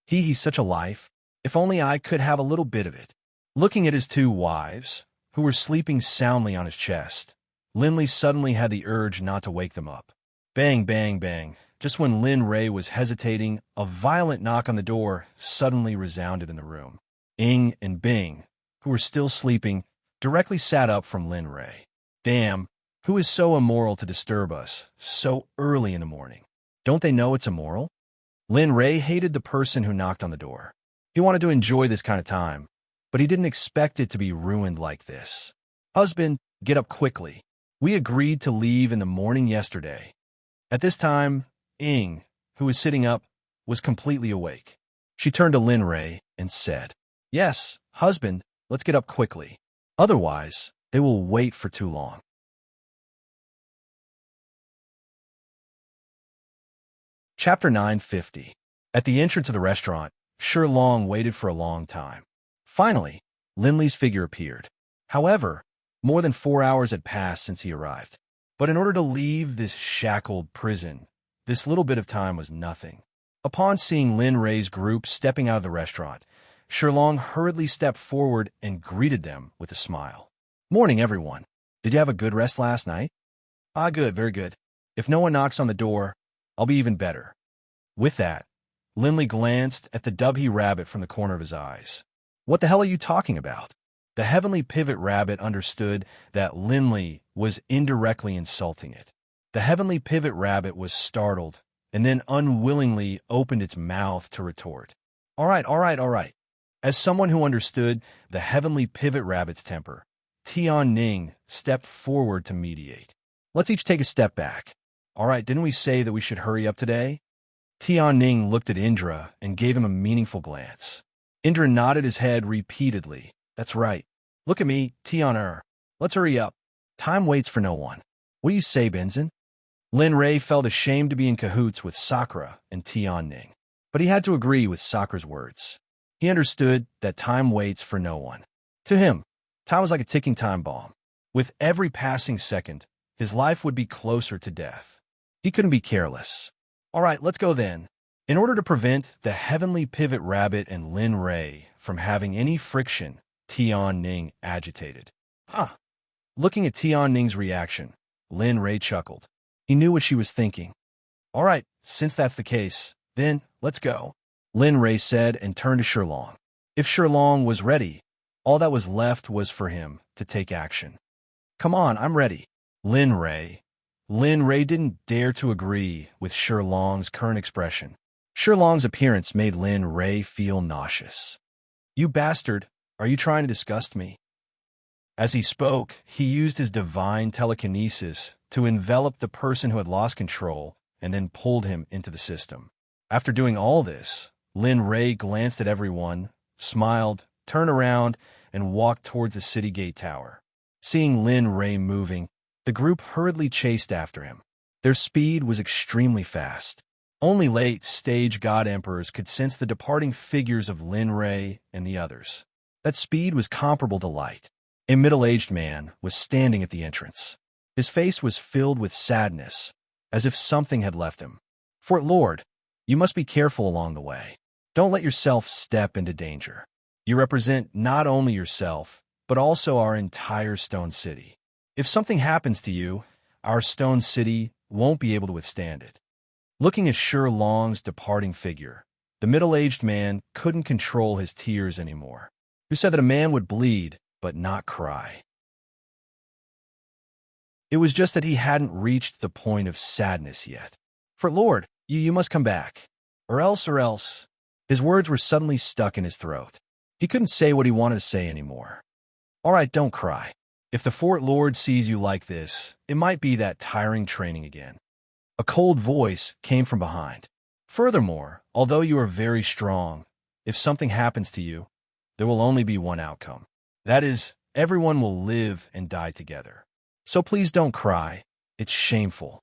He's such a life. If only I could have a little bit of it. Looking at his 2 wives, who were sleeping soundly on his chest, Linley suddenly had the urge not to wake them up. Bang, bang, bang. Just when Lin Ray was hesitating, a violent knock on the door suddenly resounded in the room. Ying and Bing, who were still sleeping, directly sat up from Lin Ray. Damn, who is so immoral to disturb us so early in the morning? Don't they know it's immoral? Lin Ray hated the person who knocked on the door. He wanted to enjoy this kind of time, but he didn't expect it to be ruined like this. Husband, get up quickly. We agreed to leave in the morning yesterday. At this time, Ying, who was sitting up, was completely awake. She turned to Lin Ray and said, Yes, husband, let's get up quickly. Otherwise, they will wait for too long. Chapter 950. At the entrance of the restaurant, Sherlong waited for a long time. Finally, Linley's figure appeared. However, more than 4 hours had passed since he arrived. But in order to leave this shackled prison, this little bit of time was nothing. Upon seeing Lin Ray's group stepping out of the restaurant, Sherlong hurriedly stepped forward and greeted them with a smile. Morning, everyone. Did you have a good rest last night? Good, very good. If no one knocks on the door, I'll be even better. With that, Linley glanced at the Dubhy rabbit from the corner of his eyes. What the hell are you talking about? The heavenly pivot rabbit understood that Linley was indirectly insulting it. The heavenly pivot rabbit was startled and then unwillingly opened its mouth to retort. All right. As someone who understood the heavenly pivot rabbit's temper, Tian Ning stepped forward to mediate. Let's each take a step back. All right, didn't we say that we should hurry up today? Tian Ning looked at Indra and gave him a meaningful glance. Indra nodded his head repeatedly. That's right. Look at me, Tian. Let's hurry up. Time waits for no one. What do you say, Benzin? Lin Ray felt ashamed to be in cahoots with Sakura and Tian Ning, but he had to agree with Sakura's words. He understood that time waits for no one. To him, time was like a ticking time bomb. With every passing second, his life would be closer to death. He couldn't be careless. All right, let's go then. In order to prevent the heavenly pivot rabbit and Lin Ray from having any friction, Tian Ning agitated. Huh. Looking at Tian Ning's reaction, Lin Ray chuckled. He knew what she was thinking. All right, since that's the case, then let's go, Lin Ray said and turned to Shilong. If Shilong was ready, all that was left was for him to take action. Come on, I'm ready, Lin Ray. Lin Ray didn't dare to agree with Shilong's current expression. Shilong's appearance made Lin Ray feel nauseous. You bastard, are you trying to disgust me? As he spoke, he used his divine telekinesis to envelop the person who had lost control and then pulled him into the system. After doing all this, Lin Ray glanced at everyone, smiled, turned around, and walked towards the city gate tower. Seeing Lin Ray moving, the group hurriedly chased after him. Their speed was extremely fast. Only late-stage God Emperors could sense the departing figures of Lin Ray and the others. That speed was comparable to light. A middle-aged man was standing at the entrance. His face was filled with sadness, as if something had left him. Fort Lord, you must be careful along the way. Don't let yourself step into danger. You represent not only yourself, but also our entire Stone City. If something happens to you, our Stone City won't be able to withstand it. Looking at Shilong's departing figure, the middle-aged man couldn't control his tears anymore. Who said that a man would bleed, but not cry? It was just that he hadn't reached the point of sadness yet. For Lord, you must come back. Or else. His words were suddenly stuck in his throat. He couldn't say what he wanted to say anymore. All right, don't cry. If the Fort Lord sees you like this, it might be that tiring training again. A cold voice came from behind. Furthermore, although you are very strong, if something happens to you, there will only be one outcome. That is, everyone will live and die together. So please don't cry. It's shameful.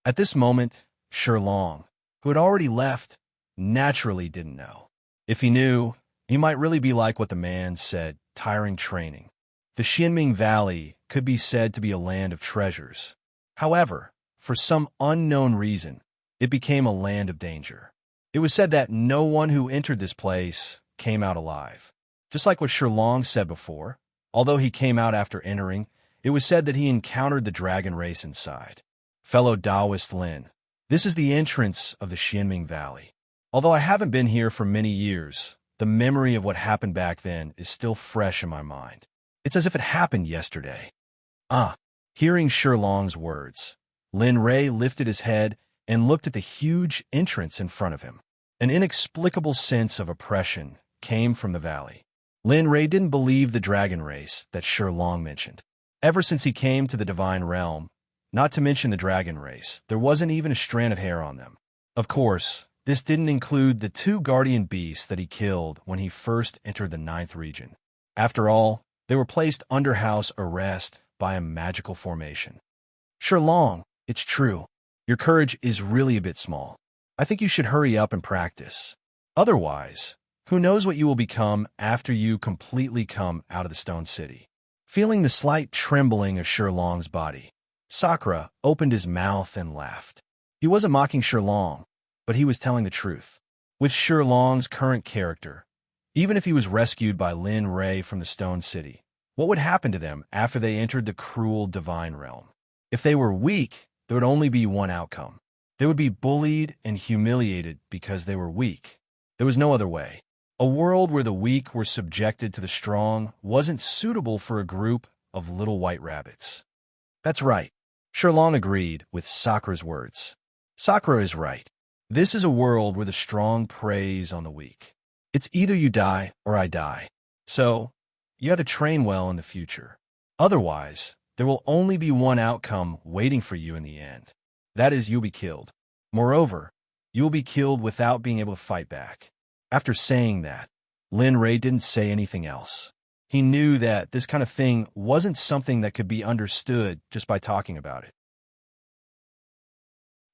At this moment, Shilong, who had already left, naturally didn't know. If he knew, he might really be like what the man said, tiring training. The Xianming Valley could be said to be a land of treasures. However, for some unknown reason, it became a land of danger. It was said that no one who entered this place came out alive. Just like what Shilong said before, although he came out after entering, it was said that he encountered the dragon race inside. Fellow Taoist Lin, this is the entrance of the Xianming Valley. Although I haven't been here for many years, the memory of what happened back then is still fresh in my mind. It's as if it happened yesterday. Hearing Shilong's words, Lin Ray lifted his head and looked at the huge entrance in front of him. An inexplicable sense of oppression came from the valley. Lin Ray didn't believe the dragon race that Shilong mentioned. Ever since he came to the divine realm, not to mention the dragon race, there wasn't even a strand of hair on them. Of course, this didn't include the 2 guardian beasts that he killed when he first entered the 9th region. After all, they were placed under house arrest by a magical formation. Shilong, it's true. Your courage is really a bit small. I think you should hurry up and practice. Otherwise, who knows what you will become after you completely come out of the Stone City. Feeling the slight trembling of Shilong's body, Sakura opened his mouth and laughed. He wasn't mocking Shilong, but he was telling the truth. With Shilong's current character, even if he was rescued by Lin Ray from the Stone City, what would happen to them after they entered the cruel divine realm? If they were weak, there would only be one outcome. They would be bullied and humiliated because they were weak. There was no other way. A world where the weak were subjected to the strong wasn't suitable for a group of little white rabbits. That's right. Shilong agreed with Sakura's words. Sakura is right. This is a world where the strong preys on the weak. It's either you die or I die. So, you have to train well in the future. Otherwise, there will only be one outcome waiting for you in the end. That is, you'll be killed. Moreover, you will be killed without being able to fight back. After saying that, Lin Ray didn't say anything else. He knew that this kind of thing wasn't something that could be understood just by talking about it.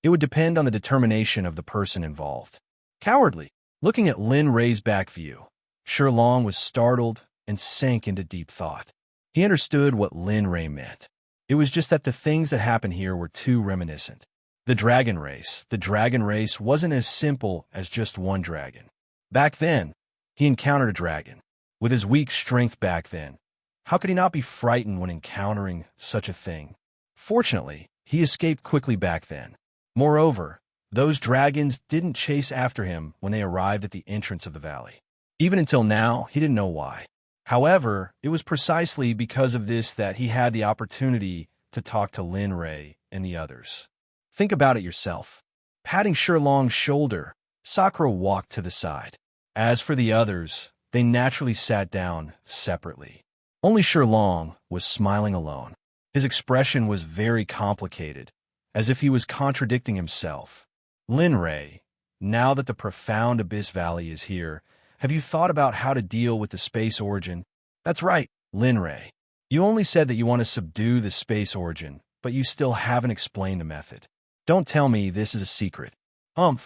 It would depend on the determination of the person involved. Cowardly. Looking at Lin Ray's back view, Shilong was startled and sank into deep thought. He understood what Lin Ray meant. It was just that the things that happened here were too reminiscent. The dragon race. The dragon race wasn't as simple as just one dragon. Back then, he encountered a dragon. With his weak strength back then, how could he not be frightened when encountering such a thing? Fortunately, he escaped quickly back then. Moreover, those dragons didn't chase after him when they arrived at the entrance of the valley. Even until now, he didn't know why. However, it was precisely because of this that he had the opportunity to talk to Lin Ray and the others. Think about it yourself. Patting Shilong's shoulder, Sakura walked to the side. As for the others, they naturally sat down separately. Only Shilong was smiling alone. His expression was very complicated, as if he was contradicting himself. Lin Ray, now that the profound Abyss Valley is here, have you thought about how to deal with the space origin? That's right, Lin Ray. You only said that you want to subdue the space origin, but you still haven't explained the method. Don't tell me this is a secret. I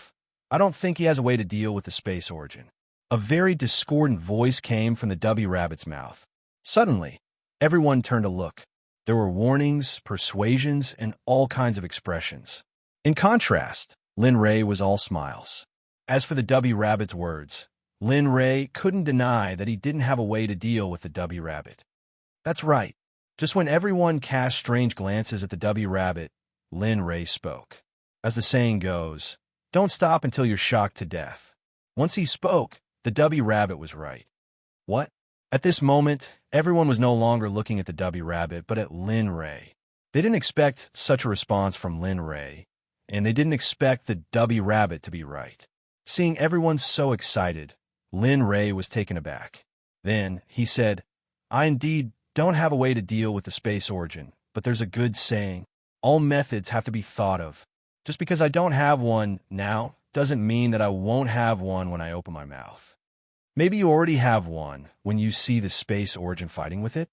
don't think he has a way to deal with the space origin. A very discordant voice came from the W Rabbit's mouth. Suddenly, everyone turned to look. There were warnings, persuasions, and all kinds of expressions. In contrast, Lin Ray was all smiles. As for the W Rabbit's words, Lin Ray couldn't deny that he didn't have a way to deal with the W Rabbit. That's right. Just when everyone cast strange glances at the W Rabbit, Lin Ray spoke. As the saying goes, don't stop until you're shocked to death. Once he spoke, the W Rabbit was right. What? At this moment, everyone was no longer looking at the W Rabbit, but at Lin Ray. They didn't expect such a response from Lin Ray, and they didn't expect the W Rabbit to be right. Seeing everyone so excited, Lin Ray was taken aback. Then he said, I indeed don't have a way to deal with the space origin, but there's a good saying. All methods have to be thought of. Just because I don't have one now doesn't mean that I won't have one when I open my mouth. Maybe you already have one when you see the space origin fighting with it?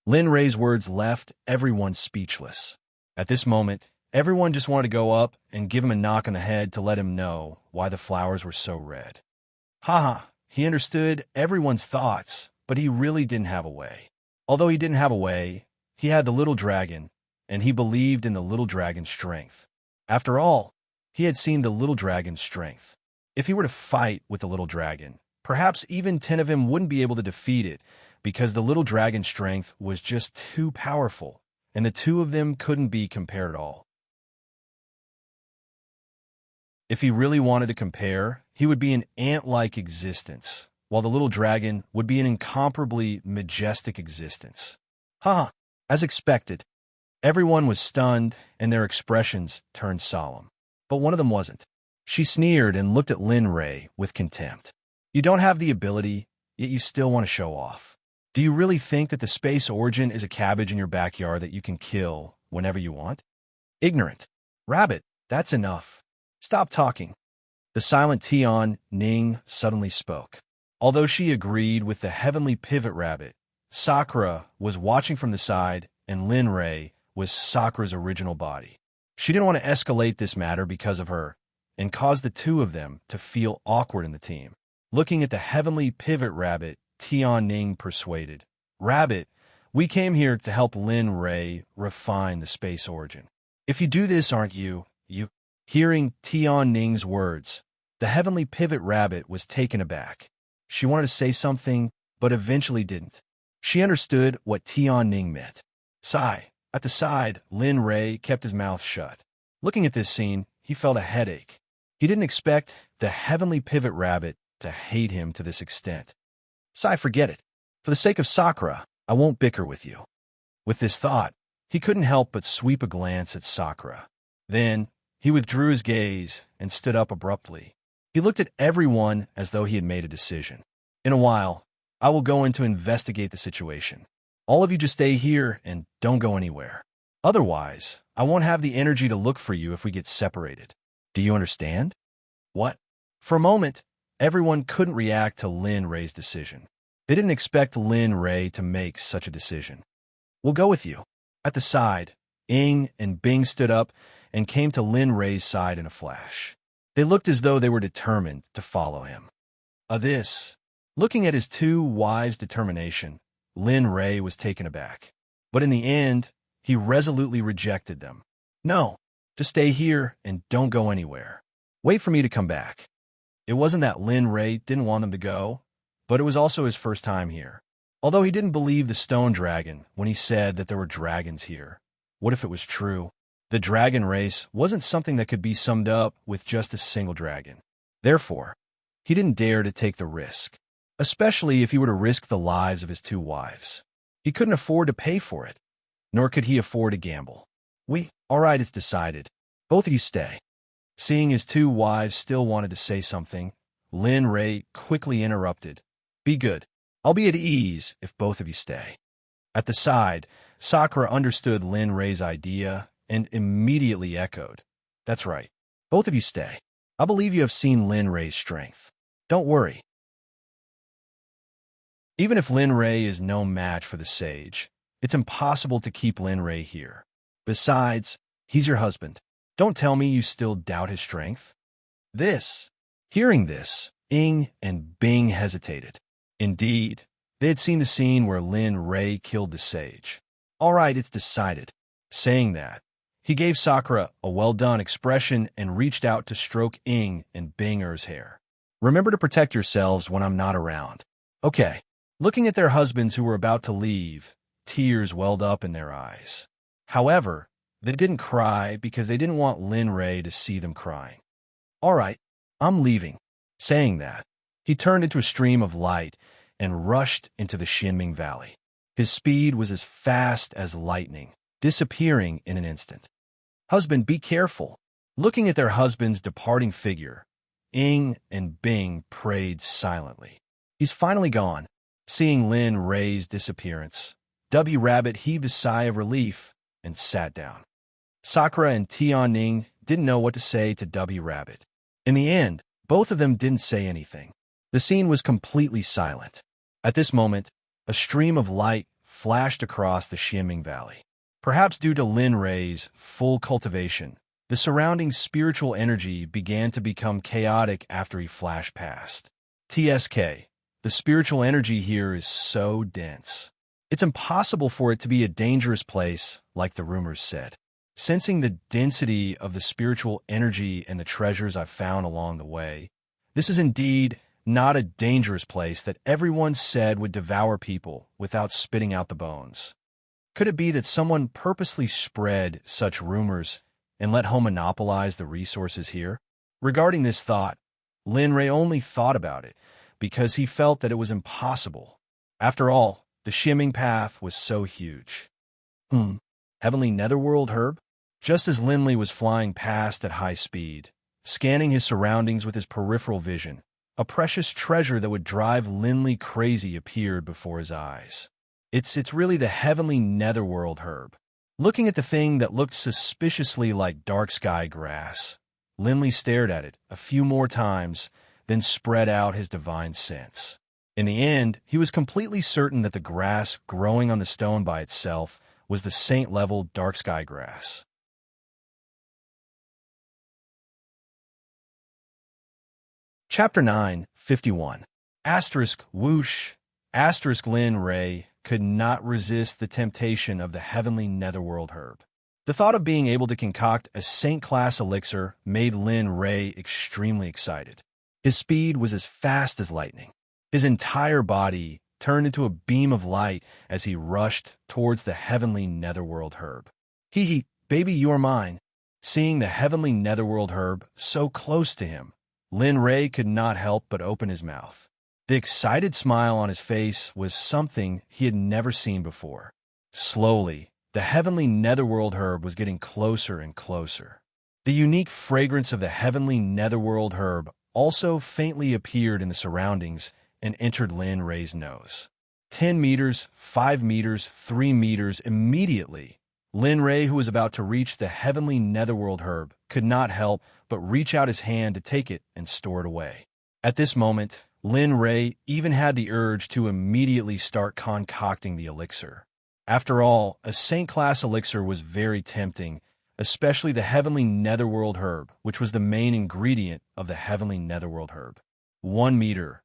Lin Ray's words left everyone speechless. At this moment, everyone just wanted to go up and give him a knock on the head to let him know why the flowers were so red. Haha, he understood everyone's thoughts, but he really didn't have a way. Although he didn't have a way, he had the little dragon, and he believed in the little dragon's strength. After all, he had seen the little dragon's strength. If he were to fight with the little dragon, perhaps even 10 of them wouldn't be able to defeat it because the little dragon's strength was just too powerful, and the two of them couldn't be compared at all. If he really wanted to compare, he would be an ant-like existence, while the little dragon would be an incomparably majestic existence. As expected. Everyone was stunned, and their expressions turned solemn. But one of them wasn't. She sneered and looked at Lin Ray with contempt. You don't have the ability, yet you still want to show off. Do you really think that the space origin is a cabbage in your backyard that you can kill whenever you want? Ignorant. Rabbit, that's enough. Stop talking. The silent Tian Ning suddenly spoke. Although she agreed with the heavenly pivot rabbit, Sakura was watching from the side, and Lin Ray was Sakura's original body. She didn't want to escalate this matter because of her, and cause the two of them to feel awkward in the team. Looking at the heavenly pivot rabbit, Tian Ning persuaded, Rabbit, we came here to help Lin Ray refine the space origin. If you do this, aren't you? Hearing Tian Ning's words, the heavenly pivot rabbit was taken aback. She wanted to say something, but eventually didn't. She understood what Tian Ning meant. Sigh. At the side, Lin Ray kept his mouth shut. Looking at this scene, he felt a headache. He didn't expect the heavenly pivot rabbit to hate him to this extent. Sigh, forget it. For the sake of Sakura, I won't bicker with you. With this thought, he couldn't help but sweep a glance at Sakura. Then, he withdrew his gaze and stood up abruptly. He looked at everyone as though he had made a decision. In a while, I will go in to investigate the situation. All of you just stay here and don't go anywhere. Otherwise, I won't have the energy to look for you if we get separated. Do you understand? What? For a moment, everyone couldn't react to Lin Ray's decision. They didn't expect Lin Ray to make such a decision. We'll go with you. At the side, Ing and Bing stood up and came to Lin Ray's side in a flash. They looked as though they were determined to follow him. Looking at his two wives' determination, Lin Ray was taken aback. But in the end, he resolutely rejected them. No, Just stay here and don't go anywhere. Wait for me to come back. It wasn't that Lin Ray didn't want them to go, but it was also his first time here. Although he didn't believe the stone dragon when he said that there were dragons here. What if it was true? The dragon race wasn't something that could be summed up with just a single dragon. Therefore, he didn't dare to take the risk, especially if he were to risk the lives of his two wives. He couldn't afford to pay for it, nor could he afford to gamble. All right, it's decided. Both of you stay. Seeing his two wives still wanted to say something, Lin Ray quickly interrupted. Be good. I'll be at ease if both of you stay. At the side, Sakura understood Lin Ray's idea and immediately echoed. That's right. Both of you stay. I believe you have seen Lin Ray's strength. Don't worry. Even if Lin Ray is no match for the sage, it's impossible to keep Lin Ray here. Besides, he's your husband. Don't tell me you still doubt his strength. Hearing this, Ing and Bing hesitated. Indeed, they had seen the scene where Lin Ray killed the sage. All right, it's decided. Saying that, he gave Sakura a well-done expression and reached out to stroke Ing and Binger's hair. Remember to protect yourselves when I'm not around. Okay. Looking at their husbands who were about to leave, tears welled up in their eyes. However, they didn't cry because they didn't want Lin Ray to see them crying. All right, I'm leaving. Saying that, he turned into a stream of light and rushed into the Xinming Valley. His speed was as fast as lightning, disappearing in an instant. Husband, be careful. Looking at their husband's departing figure, Ing and Bing prayed silently. He's finally gone. Seeing Lin Ray's disappearance, W. Rabbit heaved a sigh of relief and sat down. Sakura and Tianning didn't know what to say to W. Rabbit. In the end, both of them didn't say anything. The scene was completely silent. At this moment, a stream of light flashed across the Xinming Valley. Perhaps due to Lin Ray's full cultivation, the surrounding spiritual energy began to become chaotic after he flashed past. TSK, the spiritual energy here is so dense. It's impossible for it to be a dangerous place, like the rumors said. Sensing the density of the spiritual energy and the treasures I've found along the way, this is indeed not a dangerous place that everyone said would devour people without spitting out the bones. Could it be that someone purposely spread such rumors and let home monopolize the resources here? Regarding this thought, Lin Ray only thought about it because he felt that it was impossible. After all, the Xinming path was so huge. Heavenly Netherworld herb? Just as Linley was flying past at high speed, scanning his surroundings with his peripheral vision, a precious treasure that would drive Linley crazy appeared before his eyes. It's really the Heavenly Netherworld herb. Looking at the thing that looked suspiciously like dark sky grass, Linley stared at it a few more times, then spread out his divine sense. In the end, he was completely certain that the grass growing on the stone by itself was the saint-level dark sky grass. Chapter 9, 51. Asterisk whoosh. Asterisk Lin Ray could not resist the temptation of the Heavenly Netherworld herb. The thought of being able to concoct a saint-class elixir made Lin Ray extremely excited. His speed was as fast as lightning. His entire body turned into a beam of light as he rushed towards the Heavenly Netherworld herb. Hee, baby, you are mine. Seeing the Heavenly Netherworld herb so close to him, Lin Ray could not help but open his mouth. The excited smile on his face was something he had never seen before. Slowly, the Heavenly Netherworld herb was getting closer and closer. The unique fragrance of the Heavenly Netherworld herb also faintly appeared in the surroundings and entered Lin Ray's nose. 10 meters, 5 meters, 3 meters, immediately, Lin Ray, who was about to reach the Heavenly Netherworld herb, could not help but reach out his hand to take it and store it away. At this moment, Lin Ray even had the urge to immediately start concocting the elixir. After all, a saint-class elixir was very tempting, especially the Heavenly Netherworld herb, which was the main ingredient of the Heavenly Netherworld herb. 1 meter.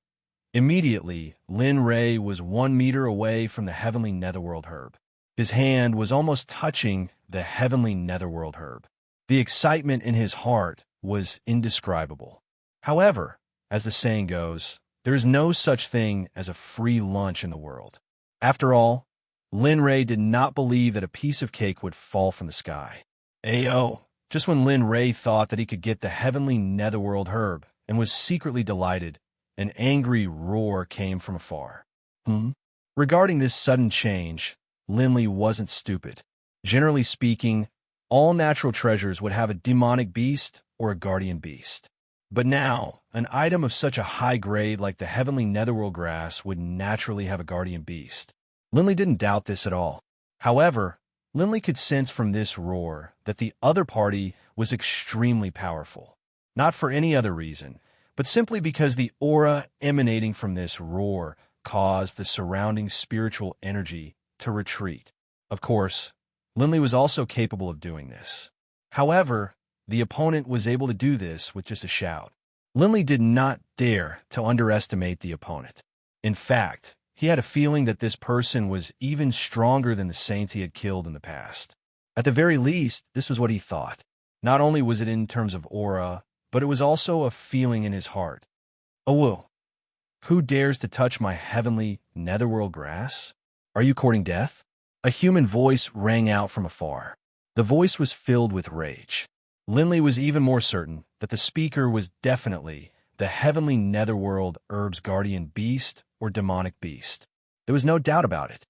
Immediately, Lin Ray was 1 meter away from the Heavenly Netherworld herb. His hand was almost touching the Heavenly Netherworld herb. The excitement in his heart was indescribable. However, as the saying goes, there is no such thing as a free lunch in the world. After all, Lin Ray did not believe that a piece of cake would fall from the sky. Ayo! Just when Lin Ray thought that he could get the heavenly netherworld herb and was secretly delighted, an angry roar came from afar. Regarding this sudden change, Linley wasn't stupid. Generally speaking, all natural treasures would have a demonic beast or a guardian beast. But now, an item of such a high grade like the heavenly netherworld grass would naturally have a guardian beast. Linley didn't doubt this at all. However, Linley could sense from this roar that the other party was extremely powerful. Not for any other reason, but simply because the aura emanating from this roar caused the surrounding spiritual energy to retreat. Of course, Linley was also capable of doing this. However, the opponent was able to do this with just a shout. Linley did not dare to underestimate the opponent. In fact, he had a feeling that this person was even stronger than the saints he had killed in the past. At the very least, this was what he thought. Not only was it in terms of aura, but it was also a feeling in his heart. Oh, who dares to touch my heavenly netherworld grass? Are you courting death? A human voice rang out from afar. The voice was filled with rage. Linley was even more certain that the speaker was definitely the heavenly netherworld herb's guardian beast or demonic beast. There was no doubt about it.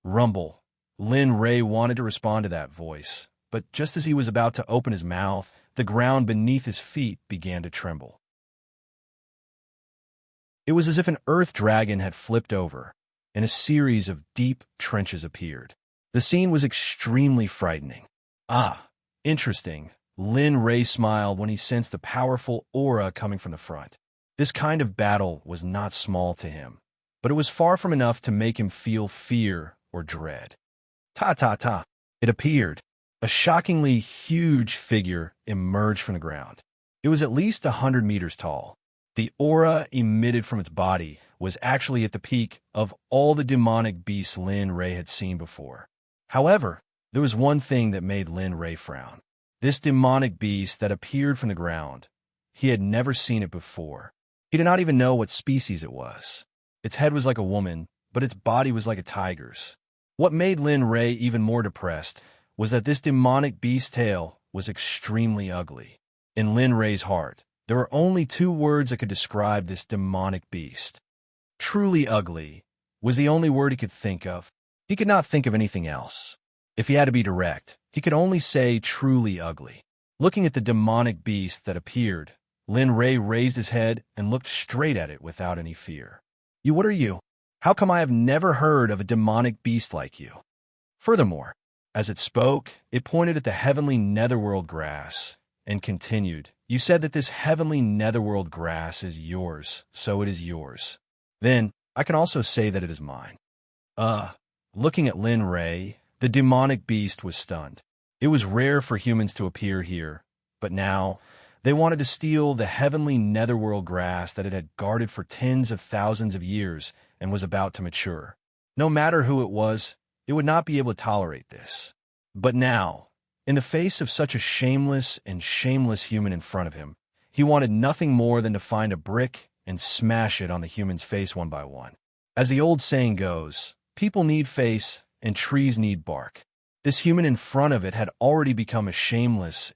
Rumble. Lin Ray wanted to respond to that voice, but just as he was about to open his mouth, the ground beneath his feet began to tremble. It was as if an earth dragon had flipped over, and a series of deep trenches appeared. The scene was extremely frightening. Ah, interesting. Lin Ray smiled when he sensed the powerful aura coming from the front. This kind of battle was not small to him, but it was far from enough to make him feel fear or dread. Ta-ta-ta. It appeared. A shockingly huge figure emerged from the ground. It was at least 100 meters tall. The aura emitted from its body was actually at the peak of all the demonic beasts Lin Ray had seen before. However, there was one thing that made Lin Ray frown. This demonic beast that appeared from the ground. He had never seen it before. He did not even know what species it was. Its head was like a woman, but its body was like a tiger's. What made Lin Ray even more depressed was that this demonic beast's tail was extremely ugly. In Lin Ray's heart, there were only two words that could describe this demonic beast. Truly ugly was the only word he could think of. He could not think of anything else. If he had to be direct, he could only say truly ugly. Looking at the demonic beast that appeared, Lin Ray raised his head and looked straight at it without any fear. What are you? How come I have never heard of a demonic beast like you? Furthermore, as it spoke, it pointed at the heavenly netherworld grass and continued, You said that this heavenly netherworld grass is yours, so it is yours. Then, I can also say that it is mine. Looking at Lin Ray, the demonic beast was stunned. It was rare for humans to appear here, but now they wanted to steal the heavenly netherworld grass that it had guarded for tens of thousands of years and was about to mature. No matter who it would not be able to tolerate this. But now, in the face of such a shameless human in front of him, he wanted nothing more than to find a brick and smash it on the human's face one by one. As the old saying goes, people need face and trees need bark. This human in front of it had already become a shameless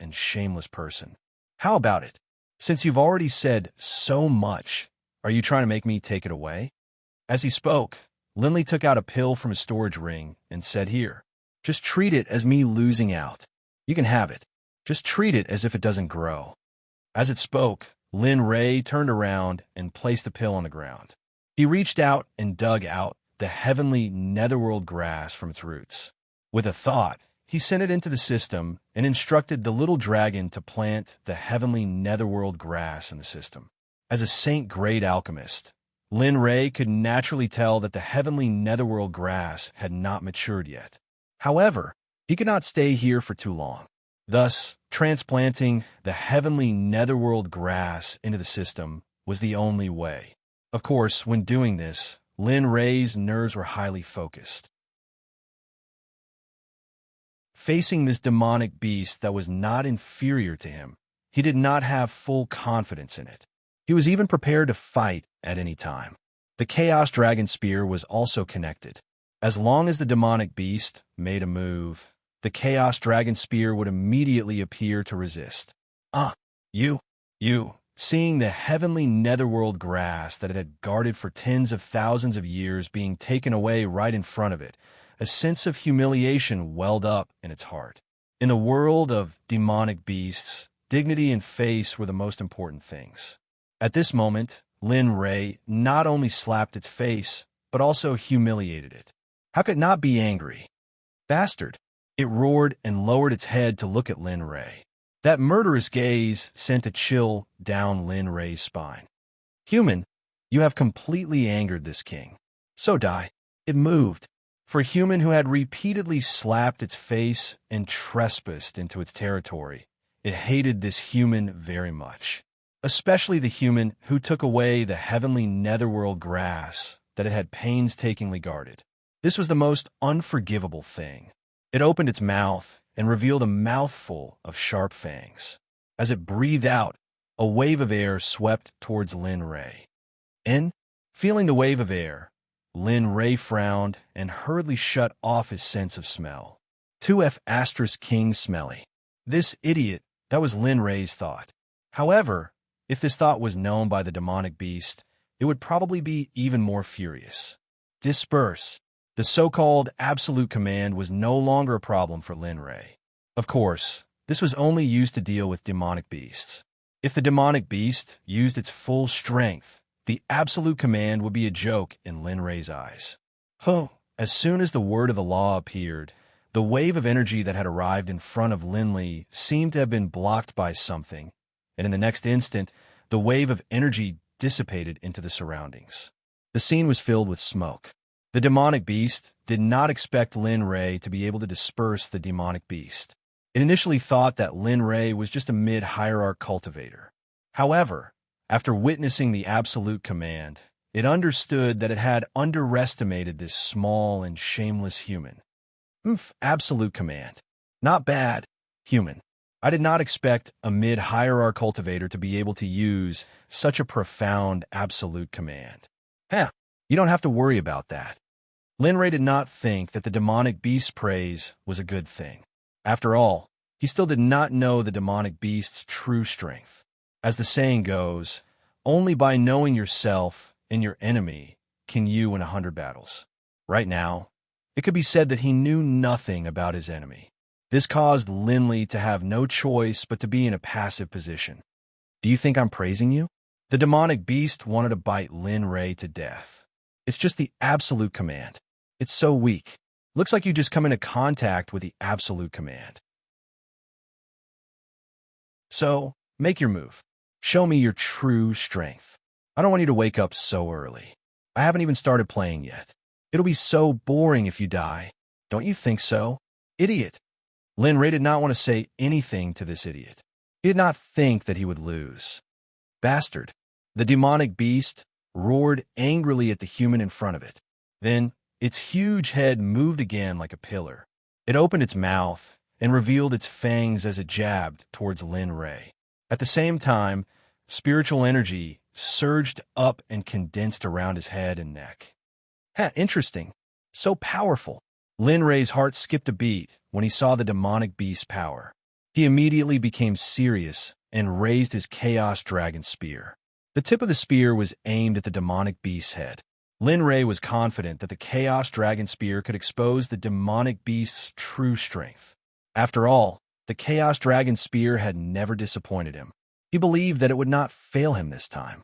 person. How about it? Since you've already said so much, are you trying to make me take it away? As he spoke, Linley took out a pill from his storage ring and said, Here, just treat it as me losing out. You can have it. Just treat it as if it doesn't grow. As it spoke, Lin Ray turned around and placed the pill on the ground. He reached out and dug out the heavenly netherworld grass from its roots. With a thought, he sent it into the system and instructed the little dragon to plant the heavenly netherworld grass in the system. As a saint-grade alchemist, Lin Ray could naturally tell that the heavenly netherworld grass had not matured yet. However, he could not stay here for too long. Thus, transplanting the heavenly netherworld grass into the system was the only way. Of course, when doing this, Lin Ray's nerves were highly focused. Facing this demonic beast that was not inferior to him, he did not have full confidence in it. He was even prepared to fight at any time. The Chaos Dragon Spear was also connected. As long as the demonic beast made a move, the Chaos Dragon Spear would immediately appear to resist. You. Seeing the heavenly netherworld grass that it had guarded for tens of thousands of years being taken away right in front of it, a sense of humiliation welled up in its heart. In the world of demonic beasts, dignity and face were the most important things. At this moment, Lin Ray not only slapped its face, but also humiliated it. How could it not be angry? Bastard! It roared and lowered its head to look at Lin Ray. That murderous gaze sent a chill down Lin Ray's spine. Human, you have completely angered this king. So die. It moved. For a human who had repeatedly slapped its face and trespassed into its territory, it hated this human very much. Especially the human who took away the heavenly netherworld grass that it had painstakingly guarded. This was the most unforgivable thing. It opened its mouth and revealed a mouthful of sharp fangs. As it breathed out, a wave of air swept towards Lin Ray. Feeling the wave of air, Lin Ray frowned and hurriedly shut off his sense of smell. 2F** King Smelly. This idiot, that was Lin Ray's thought. However, if this thought was known by the demonic beast, it would probably be even more furious. Disperse. The so-called absolute command was no longer a problem for Lin Ray. Of course, this was only used to deal with demonic beasts. If the demonic beast used its full strength, the absolute command would be a joke in Lin Ray's eyes. As soon as the word of the law appeared, the wave of energy that had arrived in front of Lin Li seemed to have been blocked by something, and in the next instant, the wave of energy dissipated into the surroundings. The scene was filled with smoke. The demonic beast did not expect Lin Ray to be able to disperse the demonic beast. It initially thought that Lin Ray was just a mid-hierarch cultivator. However, after witnessing the absolute command, it understood that it had underestimated this small and shameless human. Absolute command. Not bad. Human. I did not expect a mid-hierarch cultivator to be able to use such a profound absolute command. You don't have to worry about that. Lin Ray did not think that the demonic beast's praise was a good thing. After all, he still did not know the demonic beast's true strength. As the saying goes, only by knowing yourself and your enemy can you win 100 battles. Right now, it could be said that he knew nothing about his enemy. This caused Lin Li to have no choice but to be in a passive position. Do you think I'm praising you? The demonic beast wanted to bite Lin Ray to death. It's just the absolute command. It's so weak. Looks like you just come into contact with the absolute command. So, make your move. Show me your true strength. I don't want you to wake up so early. I haven't even started playing yet. It'll be so boring if you die. Don't you think so? Idiot. Lin Ray did not want to say anything to this idiot. He did not think that he would lose. Bastard. The demonic beast roared angrily at the human in front of it. Then, its huge head moved again like a pillar. It opened its mouth and revealed its fangs as it jabbed towards Lin Ray. At the same time, spiritual energy surged up and condensed around his head and neck. Interesting. So powerful. Lin Ray's heart skipped a beat when he saw the demonic beast's power. He immediately became serious and raised his Chaos Dragon Spear. The tip of the spear was aimed at the demonic beast's head. Lin Ray was confident that the Chaos Dragon Spear could expose the demonic beast's true strength. After all, the Chaos Dragon Spear had never disappointed him. He believed that it would not fail him this time.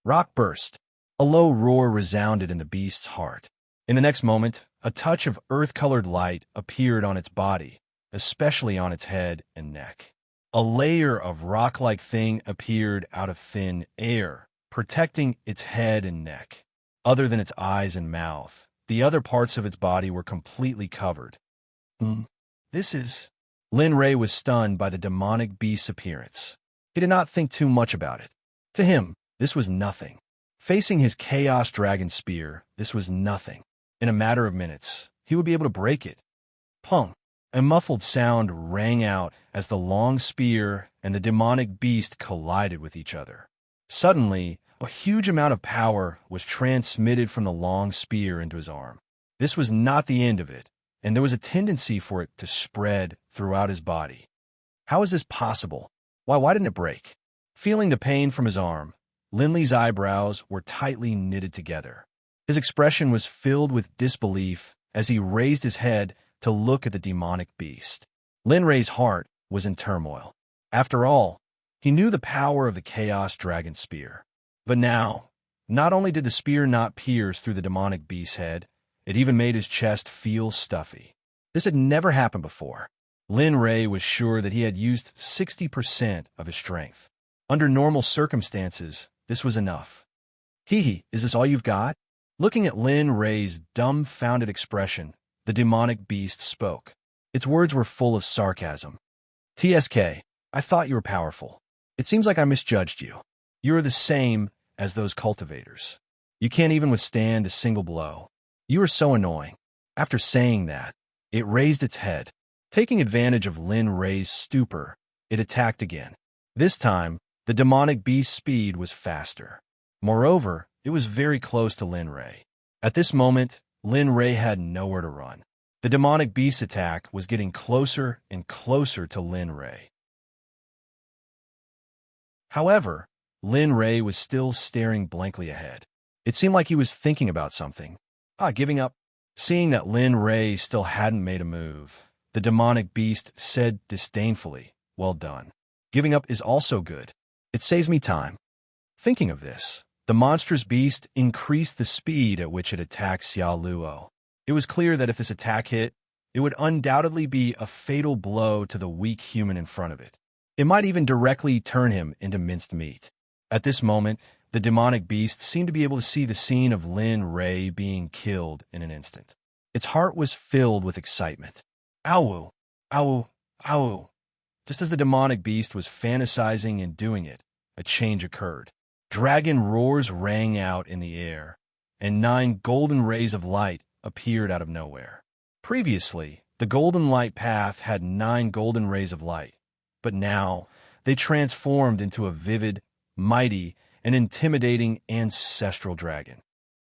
Rock burst. A low roar resounded in the beast's heart. In the next moment, a touch of earth-colored light appeared on its body, especially on its head and neck. A layer of rock-like thing appeared out of thin air, protecting its head and neck. Other than its eyes and mouth, the other parts of its body were completely covered. This is... Lin Ray was stunned by the demonic beast's appearance. He did not think too much about it. To him, this was nothing. Facing his Chaos Dragon Spear, this was nothing. In a matter of minutes, he would be able to break it. Pong! A muffled sound rang out as the long spear and the demonic beast collided with each other. Suddenly, a huge amount of power was transmitted from the long spear into his arm. This was not the end of it, and there was a tendency for it to spread throughout his body. How is this possible? Why didn't it break? Feeling the pain from his arm, Linley's eyebrows were tightly knitted together. His expression was filled with disbelief as he raised his head to look at the demonic beast. Linray's heart was in turmoil. After all, he knew the power of the Chaos Dragon Spear. But now, not only did the spear not pierce through the demonic beast's head, it even made his chest feel stuffy. This had never happened before. Linray was sure that he had used 60% of his strength. Under normal circumstances, this was enough. Hee, is this all you've got? Looking at Linray's dumbfounded expression, the demonic beast spoke. Its words were full of sarcasm. TSK, I thought you were powerful. It seems like I misjudged you. You are the same as those cultivators. You can't even withstand a single blow. You are so annoying. After saying that, it raised its head. Taking advantage of Linray's stupor, it attacked again. This time, the demonic beast's speed was faster. Moreover, it was very close to Linray. At this moment, Linray had nowhere to run. The demonic beast's attack was getting closer and closer to Linray. However, Linray was still staring blankly ahead. It seemed like he was thinking about something. Giving up. Seeing that Linray still hadn't made a move, the demonic beast said disdainfully, "Well done. Giving up is also good. It saves me time." Thinking of this, the monstrous beast increased the speed at which it attacked Xiao Luo. It was clear that if this attack hit, it would undoubtedly be a fatal blow to the weak human in front of it. It might even directly turn him into minced meat. At this moment, the demonic beast seemed to be able to see the scene of Linray being killed in an instant. Its heart was filled with excitement. Ow! Ow! Ow! Just as the demonic beast was fantasizing and doing it, a change occurred. Dragon roars rang out in the air, and 9 golden rays of light appeared out of nowhere. Previously, the golden light path had 9 golden rays of light, but now they transformed into a vivid, mighty, and intimidating ancestral dragon.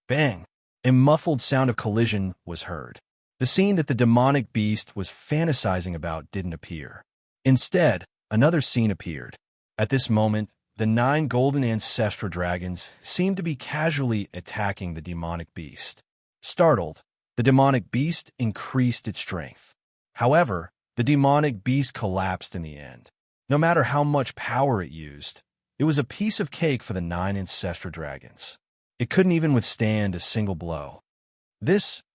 Bang! A muffled sound of collision was heard. The scene that the demonic beast was fantasizing about didn't appear. Instead, another scene appeared. At this moment, the 9 golden ancestral dragons seemed to be casually attacking the demonic beast. Startled, the demonic beast increased its strength. However, the demonic beast collapsed in the end. No matter how much power it used, it was a piece of cake for the 9 ancestral dragons. It couldn't even withstand a single blow.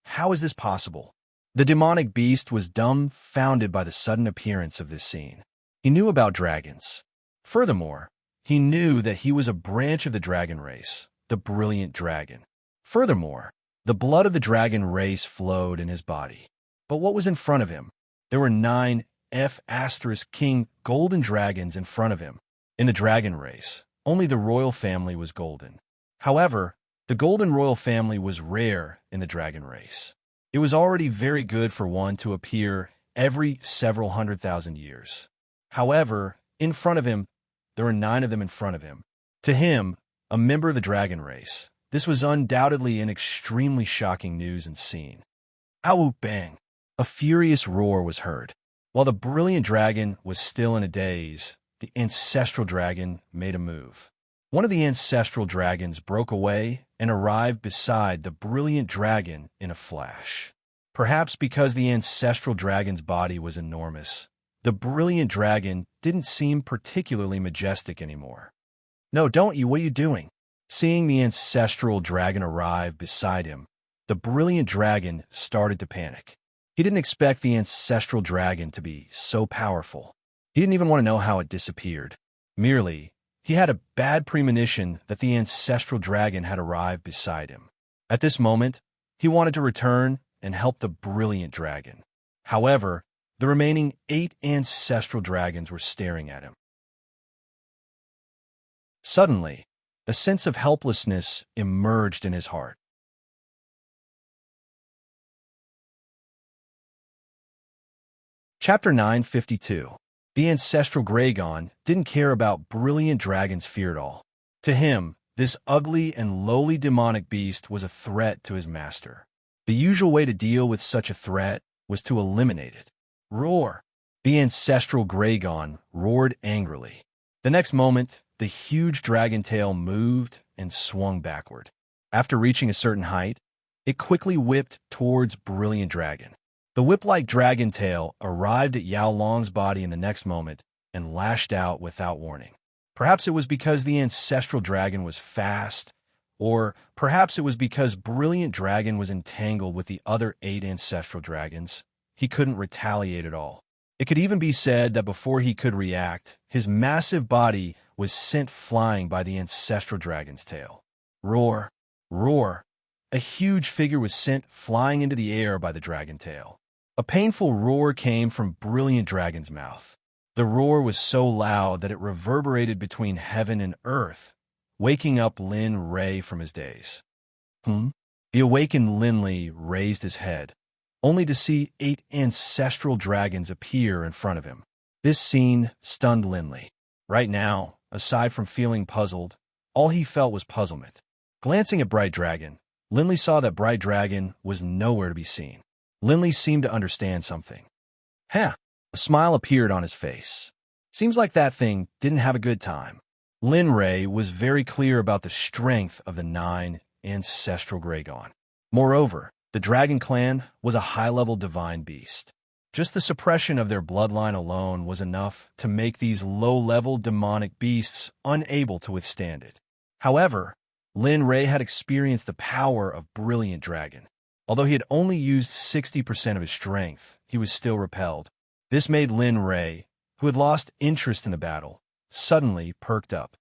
How is this possible? The demonic beast was dumbfounded by the sudden appearance of this scene. He knew about dragons. Furthermore, he knew that he was a branch of the dragon race, the brilliant dragon. Furthermore, the blood of the dragon race flowed in his body. But what was in front of him? There were 9 King golden dragons in front of him. In the dragon race, only the royal family was golden. However, the golden royal family was rare in the dragon race. It was already very good for one to appear every several 100,000 years. However, in front of him, there were 9 of them in front of him. To him, a member of the dragon race, this was undoubtedly an extremely shocking news and scene. Ow, bang! A furious roar was heard. While the brilliant dragon was still in a daze, the ancestral dragon made a move. One of the ancestral dragons broke away and arrived beside the brilliant dragon in a flash. Perhaps because the ancestral dragon's body was enormous, the brilliant dragon didn't seem particularly majestic anymore. "No, don't you! What are you doing?" Seeing the ancestral dragon arrive beside him, the brilliant dragon started to panic. He didn't expect the ancestral dragon to be so powerful. He didn't even want to know how it disappeared. Merely, he had a bad premonition that the ancestral dragon had arrived beside him. At this moment, he wanted to return and help the brilliant dragon. However, the remaining 8 ancestral dragons were staring at him. Suddenly, a sense of helplessness emerged in his heart. Chapter 952. The ancestral Gragon didn't care about brilliant dragon's fear at all. To him, this ugly and lowly demonic beast was a threat to his master. The usual way to deal with such a threat was to eliminate it. Roar! The ancestral Gragon roared angrily. The next moment, the huge dragon tail moved and swung backward. After reaching a certain height, it quickly whipped towards Brilliant Dragon. The whip-like dragon tail arrived at Yao Long's body in the next moment and lashed out without warning. Perhaps it was because the ancestral dragon was fast, or perhaps it was because Brilliant Dragon was entangled with the other 8 ancestral dragons. He couldn't retaliate at all. It could even be said that before he could react, his massive body was sent flying by the ancestral dragon's tail. Roar! Roar! A huge figure was sent flying into the air by the dragon tail. A painful roar came from Brilliant Dragon's mouth. The roar was so loud that it reverberated between heaven and earth, waking up Lin Ray from his daze. The awakened Lin Li raised his head, only to see 8 ancestral dragons appear in front of him. This scene stunned Lin Li. Right now, aside from feeling puzzled, all he felt was puzzlement. Glancing at Bright Dragon, Lin Li saw that Bright Dragon was nowhere to be seen. Lin Li seemed to understand something. A smile appeared on his face. Seems like that thing didn't have a good time. Lin Ray was very clear about the strength of the 9 ancestral Gragon. Moreover, the Dragon Clan was a high-level divine beast. Just the suppression of their bloodline alone was enough to make these low-level demonic beasts unable to withstand it. However, Lin Ray had experienced the power of Brilliant Dragon. Although he had only used 60% of his strength, he was still repelled. This made Lin Ray, who had lost interest in the battle, suddenly perked up.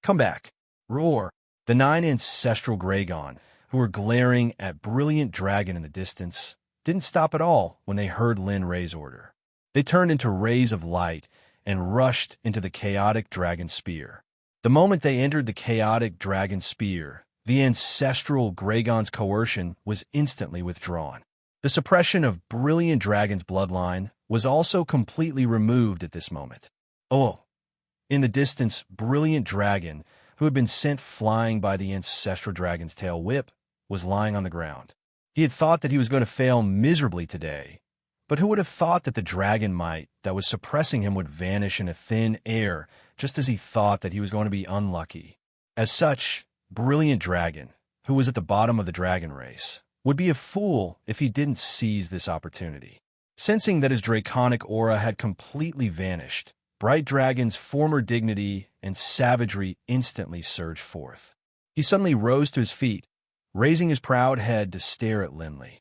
Come back! Roar! The 9 ancestral Gragon, who were glaring at Brilliant Dragon in the distance, didn't stop at all when they heard Lin Ray's order. They turned into rays of light and rushed into the chaotic dragon spear. The moment they entered the chaotic dragon spear, the ancestral Gragon's coercion was instantly withdrawn. The suppression of Brilliant Dragon's bloodline was also completely removed at this moment. In the distance, Brilliant Dragon, who had been sent flying by the ancestral dragon's tail whip, was lying on the ground. He had thought that he was going to fail miserably today, but who would have thought that the dragon might that was suppressing him would vanish in a thin air just as he thought that he was going to be unlucky? As such, Brilliant Dragon, who was at the bottom of the dragon race, would be a fool if he didn't seize this opportunity. Sensing that his draconic aura had completely vanished, Bright Dragon's former dignity and savagery instantly surged forth. He suddenly rose to his feet, raising his proud head to stare at Lin Li.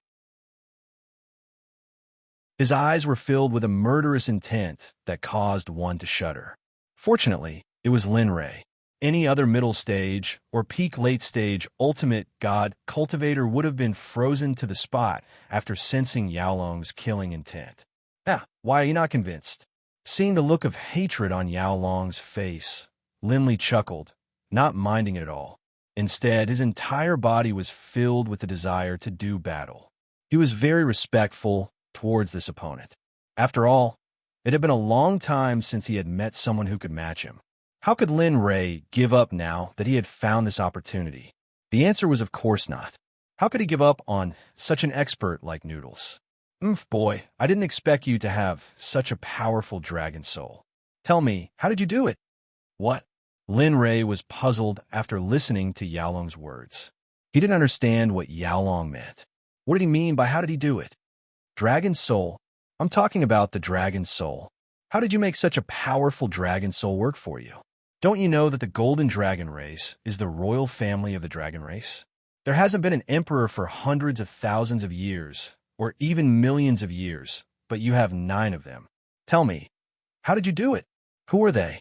His eyes were filled with a murderous intent that caused one to shudder. Fortunately, it was Lin Ray. Any other middle stage or peak late stage ultimate god cultivator would have been frozen to the spot after sensing Yaolong's killing intent. Why are you not convinced? Seeing the look of hatred on Yaolong's face, Lin Li chuckled, not minding it at all. Instead, his entire body was filled with the desire to do battle. He was very respectful towards this opponent. After all, it had been a long time since he had met someone who could match him. How could Lin Ray give up now that he had found this opportunity? The answer was of course not. How could he give up on such an expert like Noodles? Boy, I didn't expect you to have such a powerful dragon soul. Tell me, how did you do it? What? Lin Ray was puzzled after listening to Yaolong's words. He didn't understand what Yaolong meant. What did he mean by how did he do it? Dragon soul? I'm talking about the dragon soul. How did you make such a powerful dragon soul work for you? Don't you know that the golden dragon race is the royal family of the dragon race? There hasn't been an emperor for hundreds of thousands of years, or even millions of years, but you have 9 of them. Tell me, how did you do it? Who are they?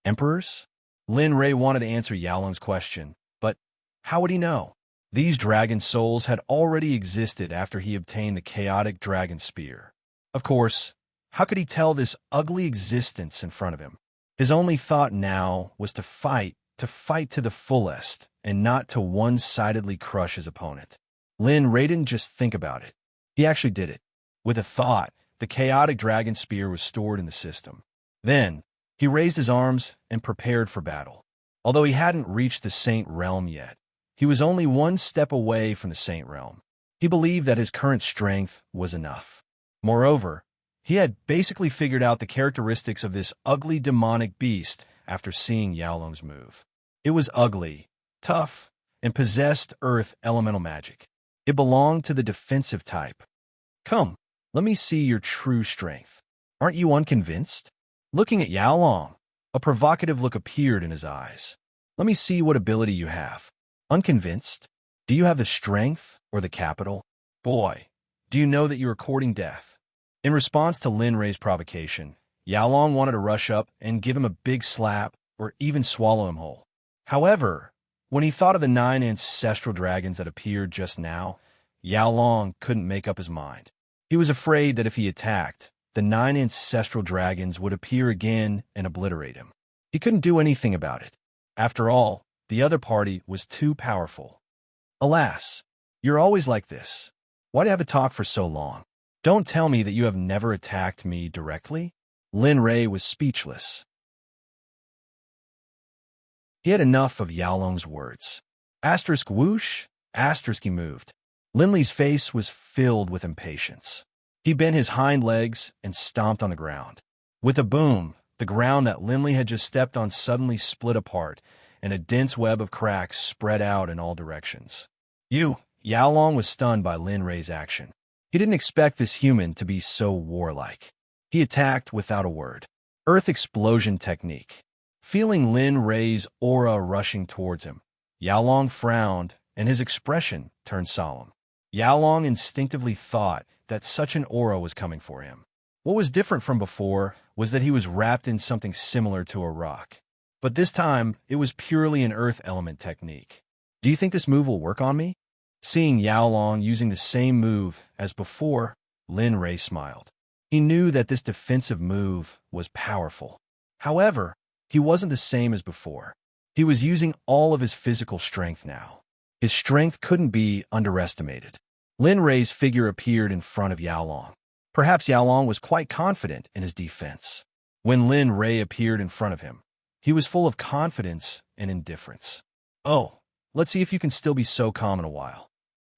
Emperors? Lin Ray wanted to answer Yaolong's question, but how would he know? These dragon souls had already existed after he obtained the chaotic dragon spear. Of course, how could he tell this ugly existence in front of him? His only thought now was to fight to the fullest, and not to one-sidedly crush his opponent. Lin Ray didn't just think about it. He actually did it. With a thought the chaotic dragon spear was stored in the system. Then, he raised his arms and prepared for battle. Although he hadn't reached the Saint Realm yet, he was only one step away from the Saint Realm. He believed that his current strength was enough. Moreover, he had basically figured out the characteristics of this ugly demonic beast after seeing Yaolong's move. It was ugly, tough, and possessed earth elemental magic. It belonged to the defensive type. Come, let me see your true strength. Aren't you unconvinced? Looking at Yaolong, a provocative look appeared in his eyes. Let me see what ability you have. Unconvinced? Do you have the strength or the capital? Boy, do you know that you are courting death? In response to Lin Rei's provocation, Yaolong wanted to rush up and give him a big slap or even swallow him whole. However, when he thought of the 9 ancestral dragons that appeared just now, Yaolong couldn't make up his mind. He was afraid that if he attacked, the 9 ancestral dragons would appear again and obliterate him. He couldn't do anything about it. After all, the other party was too powerful. Alas, you're always like this. Why do you have to talk for so long? Don't tell me that you have never attacked me directly? Lin Rei was speechless. He had enough of Yaolong's words. Asterisk whoosh, asterisk he moved. Lin Li's face was filled with impatience. He bent his hind legs and stomped on the ground. With a boom, the ground that Lin Li had just stepped on suddenly split apart, and a dense web of cracks spread out in all directions. Yaolong was stunned by Lin Rei's action. He didn't expect this human to be so warlike. He attacked without a word. Earth explosion technique. Feeling Lin Rei's aura rushing towards him, Yaolong frowned, and his expression turned solemn. Yaolong instinctively thought that such an aura was coming for him. What was different from before was that he was wrapped in something similar to a rock. But this time, it was purely an earth element technique. Do you think this move will work on me? Seeing Yaolong using the same move as before, Lin Rei smiled. He knew that this defensive move was powerful. However, he wasn't the same as before. He was using all of his physical strength now. His strength couldn't be underestimated. Lin Rei's figure appeared in front of Yaolong. Perhaps Yaolong was quite confident in his defense. When Lin Rei appeared in front of him, he was full of confidence and indifference. Oh, let's see if you can still be so calm in a while.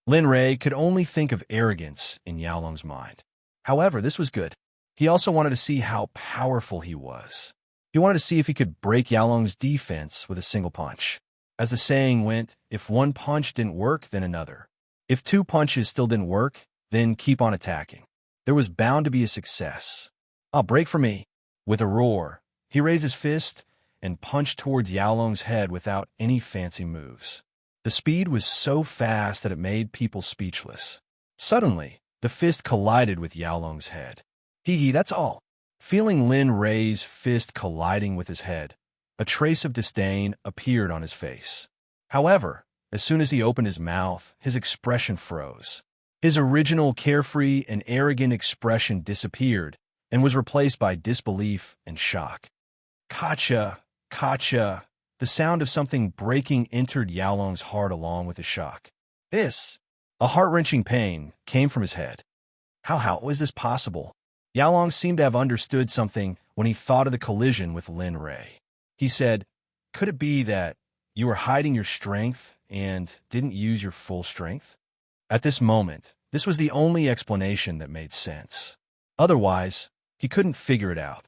Lin Rei could only think of arrogance in Yaolong's mind. However, this was good. He also wanted to see how powerful he was. He wanted to see if he could break Yaolong's defense with a single punch. As the saying went, if one punch didn't work, then another. If 2 punches still didn't work, then keep on attacking. There was bound to be a success. I'll break for me. With a roar, he raised his fist and punched towards Yaolong's head without any fancy moves. The speed was so fast that it made people speechless. Suddenly, the fist collided with Yaolong's head. Hee, that's all. Feeling Lin Rei's fist colliding with his head, a trace of disdain appeared on his face. However, as soon as he opened his mouth, his expression froze. His original carefree and arrogant expression disappeared and was replaced by disbelief and shock. Kacha, kacha. The sound of something breaking entered Yaolong's heart along with the shock. A heart-wrenching pain, came from his head. How was this possible? Yaolong seemed to have understood something when he thought of the collision with Lin Rei. He said, could it be that you were hiding your strength and didn't use your full strength? At this moment, this was the only explanation that made sense. Otherwise, he couldn't figure it out.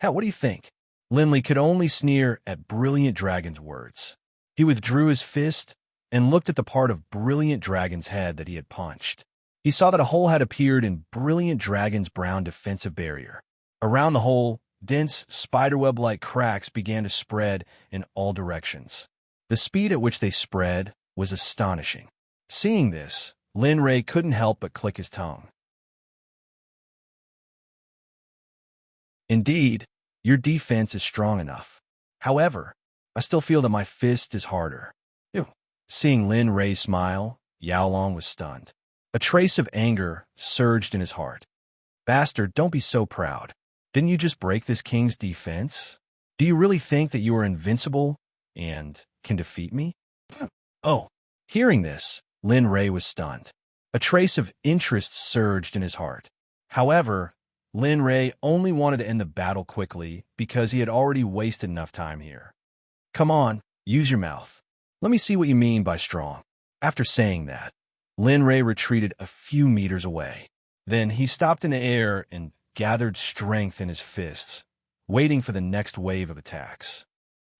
Hell, what do you think? Lin Li could only sneer at Brilliant Dragon's words. He withdrew his fist and looked at the part of Brilliant Dragon's head that he had punched. He saw that a hole had appeared in Brilliant Dragon's brown defensive barrier. Around the hole, dense, spiderweb-like cracks began to spread in all directions. The speed at which they spread was astonishing. Seeing this, Lin Rei couldn't help but click his tongue. Indeed, your defense is strong enough. However, I still feel that my fist is harder. Ew. Seeing Lin Rei smile, Yaolong was stunned. A trace of anger surged in his heart. Bastard, don't be so proud. Didn't you just break this king's defense? Do you really think that you are invincible and can defeat me? Oh. Hearing this, Lin Rei was stunned. A trace of interest surged in his heart. However, Lin Rei only wanted to end the battle quickly because he had already wasted enough time here. Come on, use your mouth. Let me see what you mean by strong. After saying that, Lin Rei retreated a few meters away. Then he stopped in the air and gathered strength in his fists, waiting for the next wave of attacks.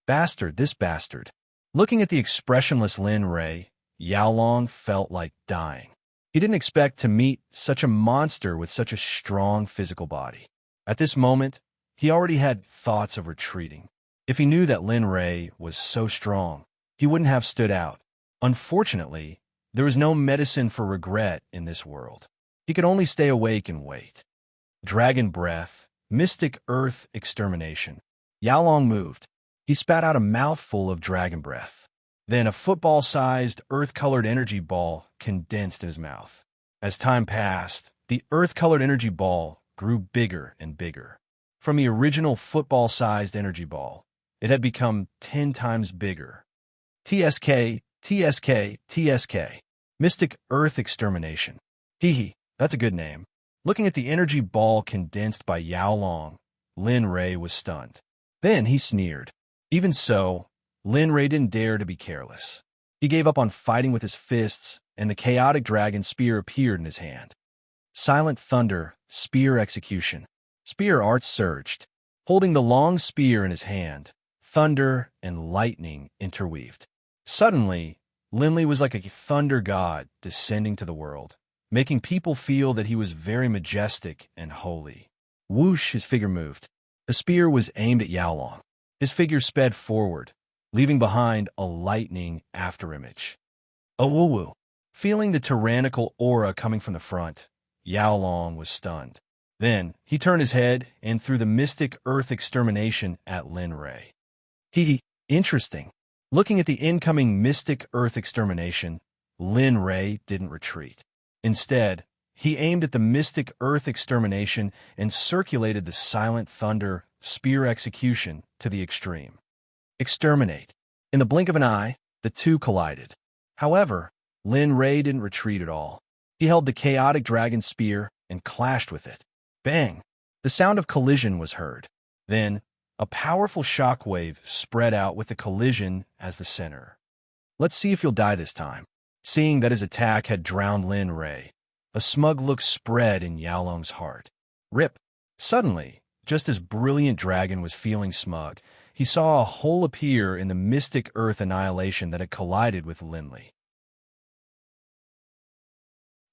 Bastard, this bastard. Looking at the expressionless Lin Rei, Yaolong felt like dying. He didn't expect to meet such a monster with such a strong physical body. At this moment, he already had thoughts of retreating. If he knew that Lin Rei was so strong, he wouldn't have stood out. Unfortunately, there was no medicine for regret in this world. He could only stay awake and wait. Dragon breath, mystic earth extermination. Yaolong moved. He spat out a mouthful of dragon breath. Then a football-sized, earth-colored energy ball condensed in his mouth. As time passed, the earth-colored energy ball grew bigger and bigger. From the original football-sized energy ball, it had become 10 times bigger. TSK, TSK, TSK. Mystic Earth Extermination. Hee, that's a good name. Looking at the energy ball condensed by Yaolong, Lin Rei was stunned. Then he sneered. Even so, Lin Rei didn't dare to be careless. He gave up on fighting with his fists, and the chaotic dragon spear appeared in his hand. Silent thunder, spear execution. Spear arts surged. Holding the long spear in his hand, thunder and lightning interweaved. Suddenly, Linley was like a thunder god descending to the world, making people feel that he was very majestic and holy. Whoosh, his figure moved. The spear was aimed at Yaolong. His figure sped forward, leaving behind a lightning afterimage. Woo-woo. Feeling the tyrannical aura coming from the front, Yaolong was stunned. Then, he turned his head and threw the mystic earth extermination at Lin Rei. Interesting. Looking at the incoming mystic earth extermination, Lin Rei didn't retreat. Instead, he aimed at the mystic earth extermination and circulated the silent thunder spear execution to the extreme. Exterminate. In the blink of an eye, the two collided. However, Lin Rei didn't retreat at all. He held the chaotic dragon spear and clashed with it. Bang! The sound of collision was heard. Then, a powerful shockwave spread out with the collision as the center. Let's see if you'll die this time. Seeing that his attack had drowned Lin Rei, a smug look spread in Yaolong's heart. Rip! Suddenly, just as brilliant dragon was feeling smug, he saw a hole appear in the mystic earth annihilation that had collided with Linley.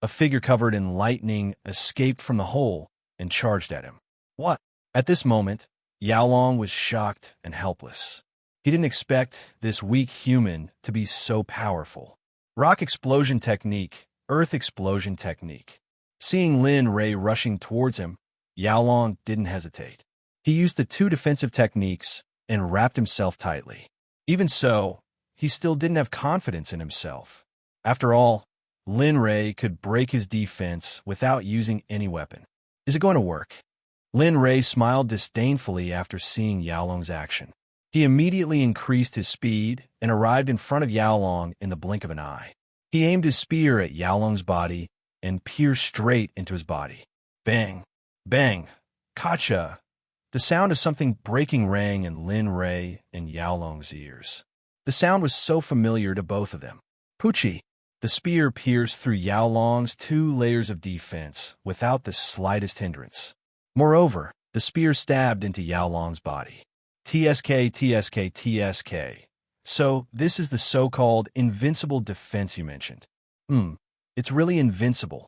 A figure covered in lightning escaped from the hole and charged at him. What? At this moment, Yaolong was shocked and helpless. He didn't expect this weak human to be so powerful. Rock explosion technique, earth explosion technique. Seeing Lin Rei rushing towards him, Yaolong didn't hesitate. He used the two defensive techniques and wrapped himself tightly. Even so, he still didn't have confidence in himself. After all, Lin Rei could break his defense without using any weapon. Is it going to work? Lin Rei smiled disdainfully after seeing Yaolong's action. He immediately increased his speed and arrived in front of Yaolong in the blink of an eye. He aimed his spear at Yaolong's body and pierced straight into his body. Bang! Bang! Kacha! The sound of something breaking rang in Lin Rei and Yaolong's ears. The sound was so familiar to both of them. Poochie! The spear pierced through Yaolong's 2 layers of defense without the slightest hindrance. Moreover, the spear stabbed into Yaolong's body. TSK, TSK, TSK. So, this is the so-called invincible defense you mentioned. It's really invincible.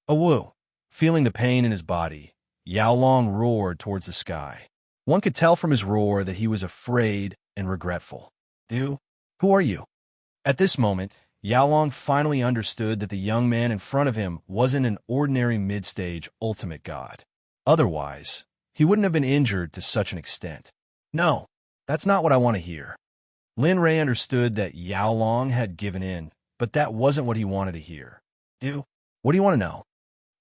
Woo! Feeling the pain in his body, Yaolong roared towards the sky. One could tell from his roar that he was afraid and regretful. Who are you? At this moment, Yaolong finally understood that the young man in front of him wasn't an ordinary mid-stage ultimate god. Otherwise, he wouldn't have been injured to such an extent. No, that's not what I want to hear. Lin Rei understood that Yaolong had given in, but that wasn't what he wanted to hear. What do you want to know?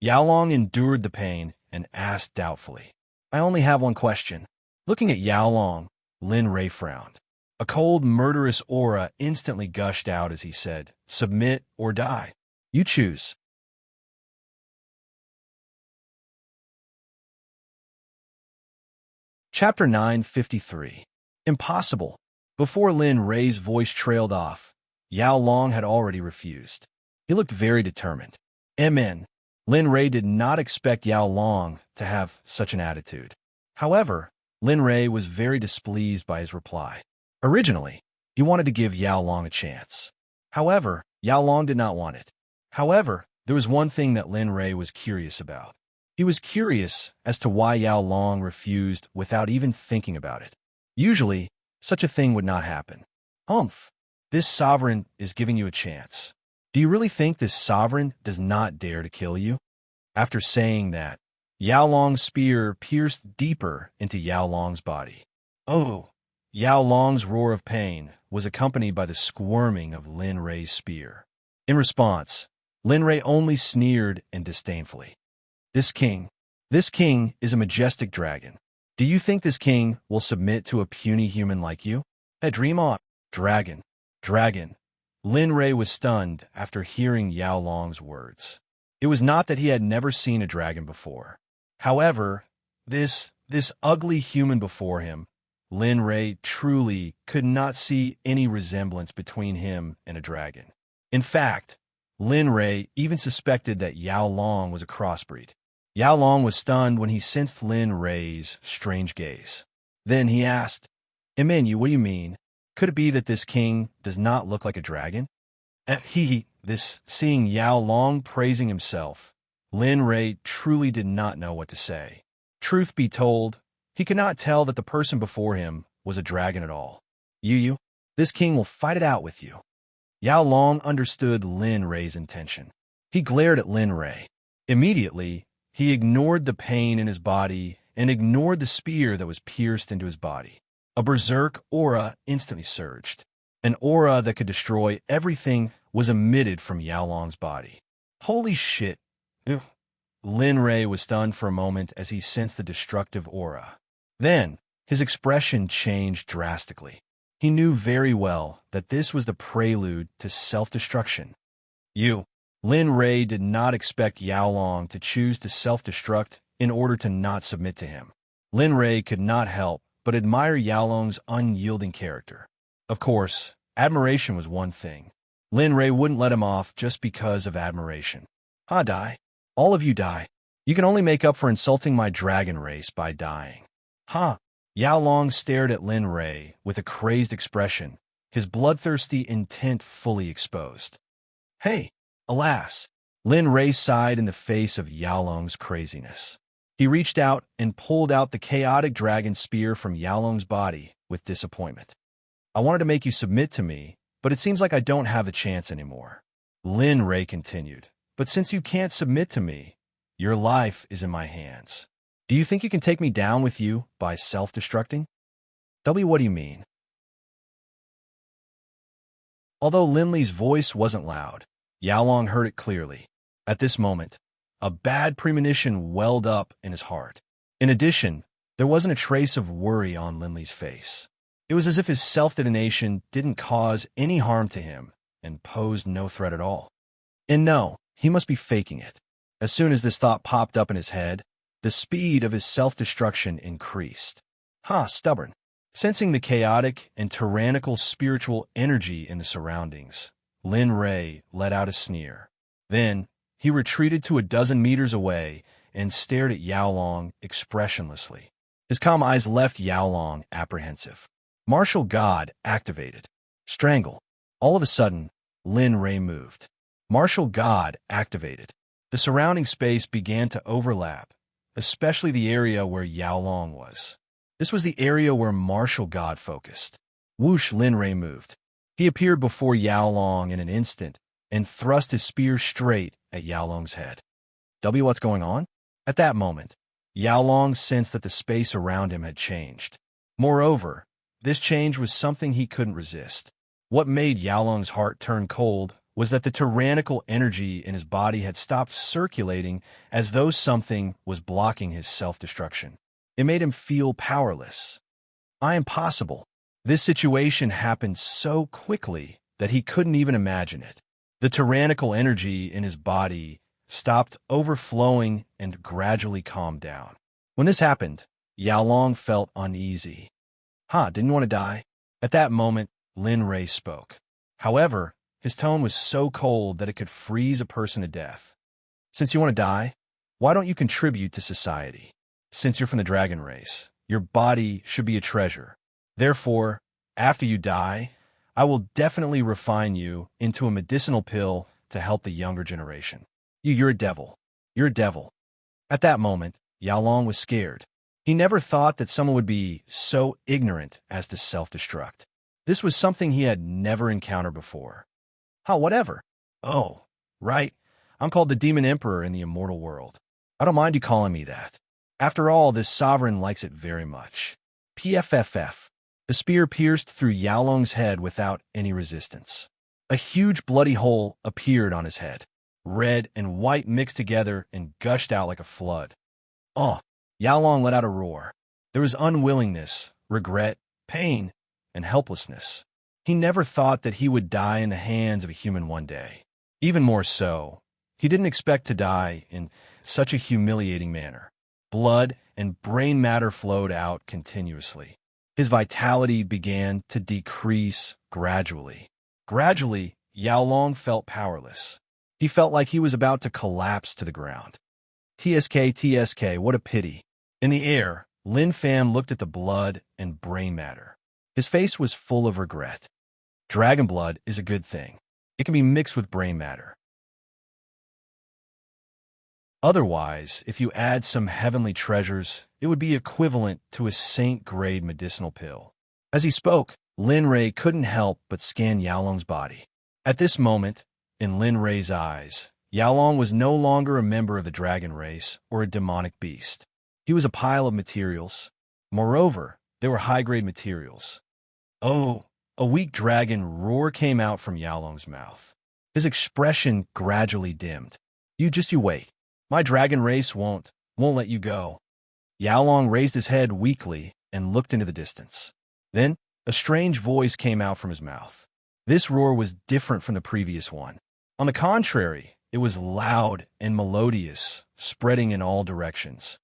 Yaolong endured the pain and asked doubtfully. I only have one question. Looking at Yaolong, Lin Rei frowned. A cold, murderous aura instantly gushed out as he said, "Submit or die. You choose." Chapter 953. Impossible. Before Lin Rei's voice trailed off, Yao Long had already refused. He looked very determined. Amen. Lin Rei did not expect Yao Long to have such an attitude. However, Lin Rei was very displeased by his reply. Originally, he wanted to give Yao Long a chance. However, Yao Long did not want it. However, there was one thing that Lin Rei was curious about. He was curious as to why Yao Long refused without even thinking about it. Usually, such a thing would not happen. Humph, this sovereign is giving you a chance. Do you really think this sovereign does not dare to kill you? After saying that, Yao Long's spear pierced deeper into Yao Long's body. Oh! Yao Long's roar of pain was accompanied by the squirming of Lin Rei's spear. In response, Lin Rei only sneered and disdainfully. This king is a majestic dragon. Do you think this king will submit to a puny human like you? Dream on. Dragon. Lin Rei was stunned after hearing Yao Long's words. It was not that he had never seen a dragon before. However, this ugly human before him, Lin Rei truly could not see any resemblance between him and a dragon. In fact, Lin Rei even suspected that Yao Long was a crossbreed. Yao Long was stunned when he sensed Lin Rei's strange gaze. Then he asked, Emenu, what do you mean? Could it be that this king does not look like a dragon? Seeing Yao Long praising himself, Lin Rei truly did not know what to say. Truth be told, he could not tell that the person before him was a dragon at all. This king will fight it out with you. Yao Long understood Lin Rei's intention. He glared at Lin Rei. Immediately, he ignored the pain in his body and ignored the spear that was pierced into his body. A berserk aura instantly surged. An aura that could destroy everything was emitted from Yao Long's body. Holy shit! Lin Rei was stunned for a moment as he sensed the destructive aura. Then, his expression changed drastically. He knew very well that this was the prelude to self-destruction. Lin Rei did not expect Yao Long to choose to self-destruct in order to not submit to him. Lin Rei could not help but admire Yao Long's unyielding character. Of course, admiration was one thing. Lin Rei wouldn't let him off just because of admiration. Die. All of you die. You can only make up for insulting my dragon race by dying. Yao Long stared at Lin Rei with a crazed expression, his bloodthirsty intent fully exposed. Hey! Alas! Lin Rei sighed in the face of Yao Long's craziness. He reached out and pulled out the chaotic dragon spear from Yao Long's body with disappointment. I wanted to make you submit to me, but it seems like I don't have a chance anymore. Lin Rei continued, but since you can't submit to me, your life is in my hands. Do you think you can take me down with you by self-destructing? What do you mean? Although Lin Li's voice wasn't loud, Yao Long heard it clearly. At this moment, a bad premonition welled up in his heart. In addition, there wasn't a trace of worry on Lin Li's face. It was as if his self-detonation didn't cause any harm to him and posed no threat at all. And no, he must be faking it. As soon as this thought popped up in his head, the speed of his self-destruction increased. Stubborn. Sensing the chaotic and tyrannical spiritual energy in the surroundings, Lin Rei let out a sneer. Then, he retreated to 12 meters away and stared at Yao Long expressionlessly. His calm eyes left Yao Long apprehensive. Martial God activated. Strangle. All of a sudden, Lin Rei moved. Martial God activated. The surrounding space began to overlap, especially the area where Yao Long was. This was the area where Martial God focused. Whoosh, Lin Rei moved. He appeared before Yao Long in an instant and thrust his spear straight at Yao Long's head. What's going on? At that moment, Yao Long sensed that the space around him had changed. Moreover, this change was something he couldn't resist. What made Yao Long's heart turn cold was that the tyrannical energy in his body had stopped circulating as though something was blocking his self-destruction. It made him feel powerless. Impossible. This situation happened so quickly that he couldn't even imagine it. The tyrannical energy in his body stopped overflowing and gradually calmed down. When this happened, Yaolong felt uneasy. Didn't you want to die? At that moment, Lin Rei spoke. However, his tone was so cold that it could freeze a person to death. Since you want to die, why don't you contribute to society? Since you're from the dragon race, your body should be a treasure. Therefore, after you die, I will definitely refine you into a medicinal pill to help the younger generation. You're a devil. You're a devil. At that moment, Yaolong was scared. He never thought that someone would be so ignorant as to self-destruct. This was something he had never encountered before. Whatever. Oh, right. I'm called the Demon Emperor in the immortal world. I don't mind you calling me that. After all, this sovereign likes it very much. PFFF. The spear pierced through Yaolong's head without any resistance. A huge bloody hole appeared on his head. Red and white mixed together and gushed out like a flood. Yaolong let out a roar. There was unwillingness, regret, pain, and helplessness. He never thought that he would die in the hands of a human one day. Even more so, he didn't expect to die in such a humiliating manner. Blood and brain matter flowed out continuously. His vitality began to decrease gradually. Gradually, Yaolong felt powerless. He felt like he was about to collapse to the ground. TSK, what a pity. In the air, Lin Fam looked at the blood and brain matter. His face was full of regret. Dragon blood is a good thing. It can be mixed with brain matter. Otherwise, if you add some heavenly treasures, it would be equivalent to a saint-grade medicinal pill. As he spoke, Lin Rei couldn't help but scan Yaolong's body. At this moment, in Lin Rei's eyes, Yaolong was no longer a member of the dragon race or a demonic beast. He was a pile of materials. Moreover, they were high-grade materials. A weak dragon roar came out from Yaolong's mouth. His expression gradually dimmed. You wait. My dragon race won't let you go. Yaolong raised his head weakly and looked into the distance. Then, a strange voice came out from his mouth. This roar was different from the previous one. On the contrary, it was loud and melodious, spreading in all directions.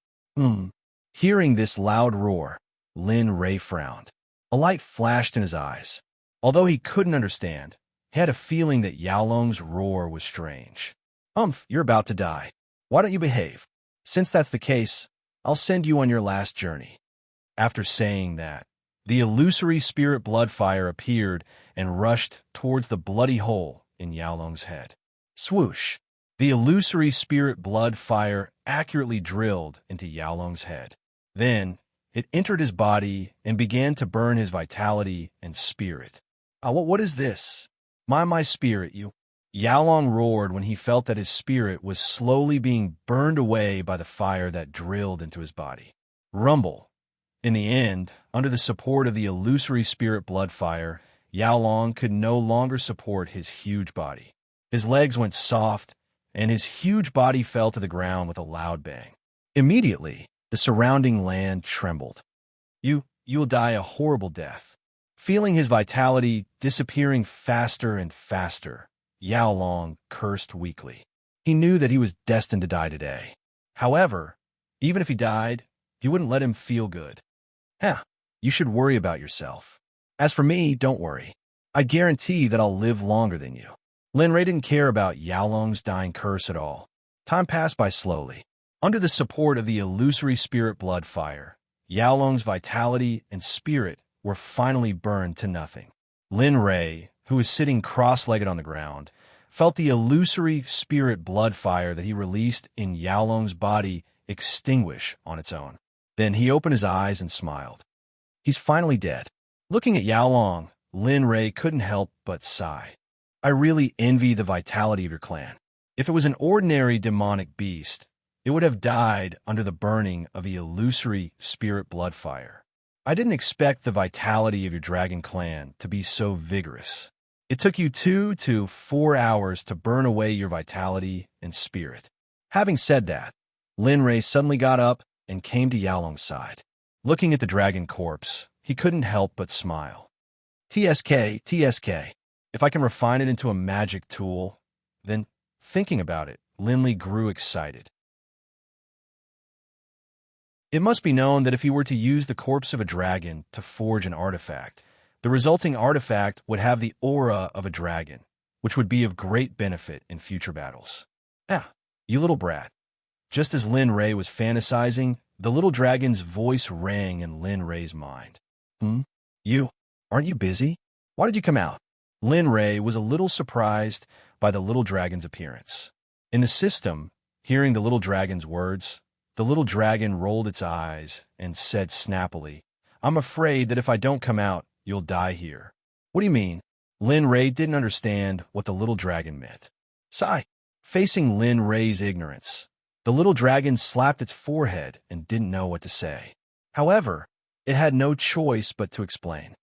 Hearing this loud roar, Lin Rei frowned. A light flashed in his eyes. Although he couldn't understand, he had a feeling that Yaolong's roar was strange. You're about to die. Why don't you behave? Since that's the case, I'll send you on your last journey. After saying that, the illusory spirit blood fire appeared and rushed towards the bloody hole in Yaolong's head. Swoosh! The illusory spirit blood fire accurately drilled into Yaolong's head. Then, it entered his body and began to burn his vitality and spirit. What is this? My spirit, you... Yaolong roared when he felt that his spirit was slowly being burned away by the fire that drilled into his body. Rumble. In the end, under the support of the illusory spirit blood fire, Yaolong could no longer support his huge body. His legs went soft, and his huge body fell to the ground with a loud bang. Immediately, the surrounding land trembled. You will die a horrible death. Feeling his vitality disappearing faster and faster, Yaolong cursed weakly. He knew that he was destined to die today. However, even if he died, he wouldn't let him feel good. You should worry about yourself. As for me, don't worry. I guarantee that I'll live longer than you. Lin Rei didn't care about Yaolong's dying curse at all. Time passed by slowly. Under the support of the illusory spirit blood fire, Yaolong's vitality and spirit were finally burned to nothing. Lin Rei, who was sitting cross-legged on the ground, felt the illusory spirit blood fire that he released in Yaolong's body extinguish on its own. Then he opened his eyes and smiled. He's finally dead. Looking at Yaolong, Lin Rei couldn't help but sigh. I really envy the vitality of your clan. If it was an ordinary demonic beast, it would have died under the burning of the illusory spirit blood fire. I didn't expect the vitality of your dragon clan to be so vigorous. It took you 2 to 4 hours to burn away your vitality and spirit. Having said that, Lin Rei suddenly got up and came to Yaolong's side. Looking at the dragon corpse, he couldn't help but smile. TSK. If I can refine it into a magic tool, then, thinking about it, Lin Li grew excited. It must be known that if he were to use the corpse of a dragon to forge an artifact, the resulting artifact would have the aura of a dragon, which would be of great benefit in future battles. Ah, you little brat. Just as Lin Ray was fantasizing, the little dragon's voice rang in Lin Ray's mind. You? Aren't you busy? Why did you come out? Lin Ray was a little surprised by the little dragon's appearance. In the system, hearing the little dragon's words, the little dragon rolled its eyes and said snappily, I'm afraid that if I don't come out, you'll die here. What do you mean? Lin Ray didn't understand what the little dragon meant. Sigh. Facing Lin Ray's ignorance, the little dragon slapped its forehead and didn't know what to say. However, it had no choice but to explain.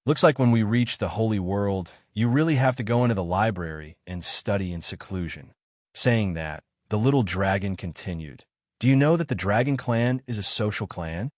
Looks like when we reach the holy world, you really have to go into the library and study in seclusion. Saying that, the little dragon continued. Do you know that the Dragon Clan is a social clan?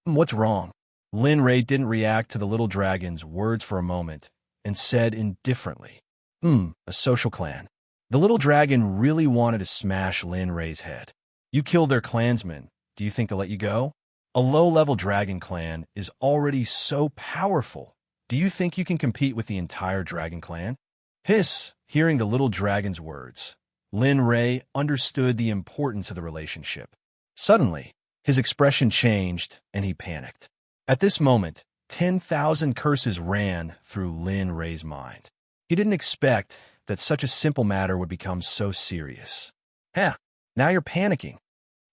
What's wrong? Lin Ray didn't react to the little dragon's words for a moment and said indifferently, a social clan. The little dragon really wanted to smash Lin Ray's head. You killed their clansmen. Do you think they'll let you go? A low-level dragon clan is already so powerful. Do you think you can compete with the entire dragon clan? Hiss, hearing the little dragon's words, Lin Ray understood the importance of the relationship. Suddenly, his expression changed and he panicked. At this moment, 10,000 curses ran through Lin Ray's mind. He didn't expect that such a simple matter would become so serious. Now you're panicking.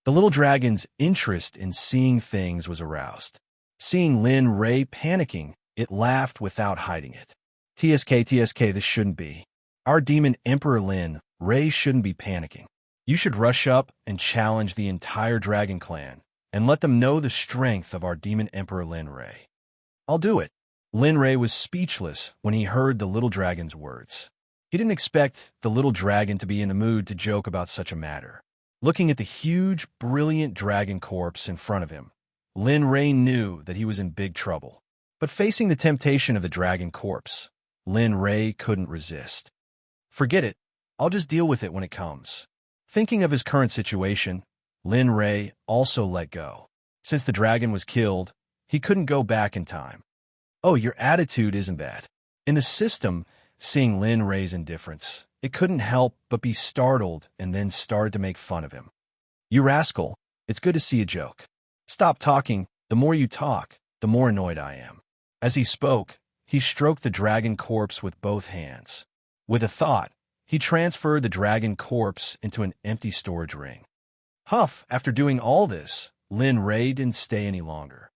The little dragon's interest in seeing things was aroused. Seeing Lin Ray panicking, it laughed without hiding it. TSK, this shouldn't be. Our demon Emperor Lin Ray shouldn't be panicking. You should rush up and challenge the entire dragon clan and let them know the strength of our demon Emperor Lin Ray. I'll do it. Lin Ray was speechless when he heard the little dragon's words. He didn't expect the little dragon to be in the mood to joke about such a matter. Looking at the huge, brilliant dragon corpse in front of him, Lin Ray knew that he was in big trouble. But facing the temptation of the dragon corpse, Lin Ray couldn't resist. Forget it. I'll just deal with it when it comes. Thinking of his current situation, Lin Ray also let go. Since the dragon was killed, he couldn't go back in time. Oh, your attitude isn't bad. In the system, seeing Lin Ray's indifference, it couldn't help but be startled and then started to make fun of him. You rascal, it's good to see a joke. Stop talking. The more you talk, the more annoyed I am. As he spoke, he stroked the dragon corpse with both hands. With a thought, he transferred the dragon corpse into an empty storage ring. Huff, after doing all this, Lin Ray didn't stay any longer.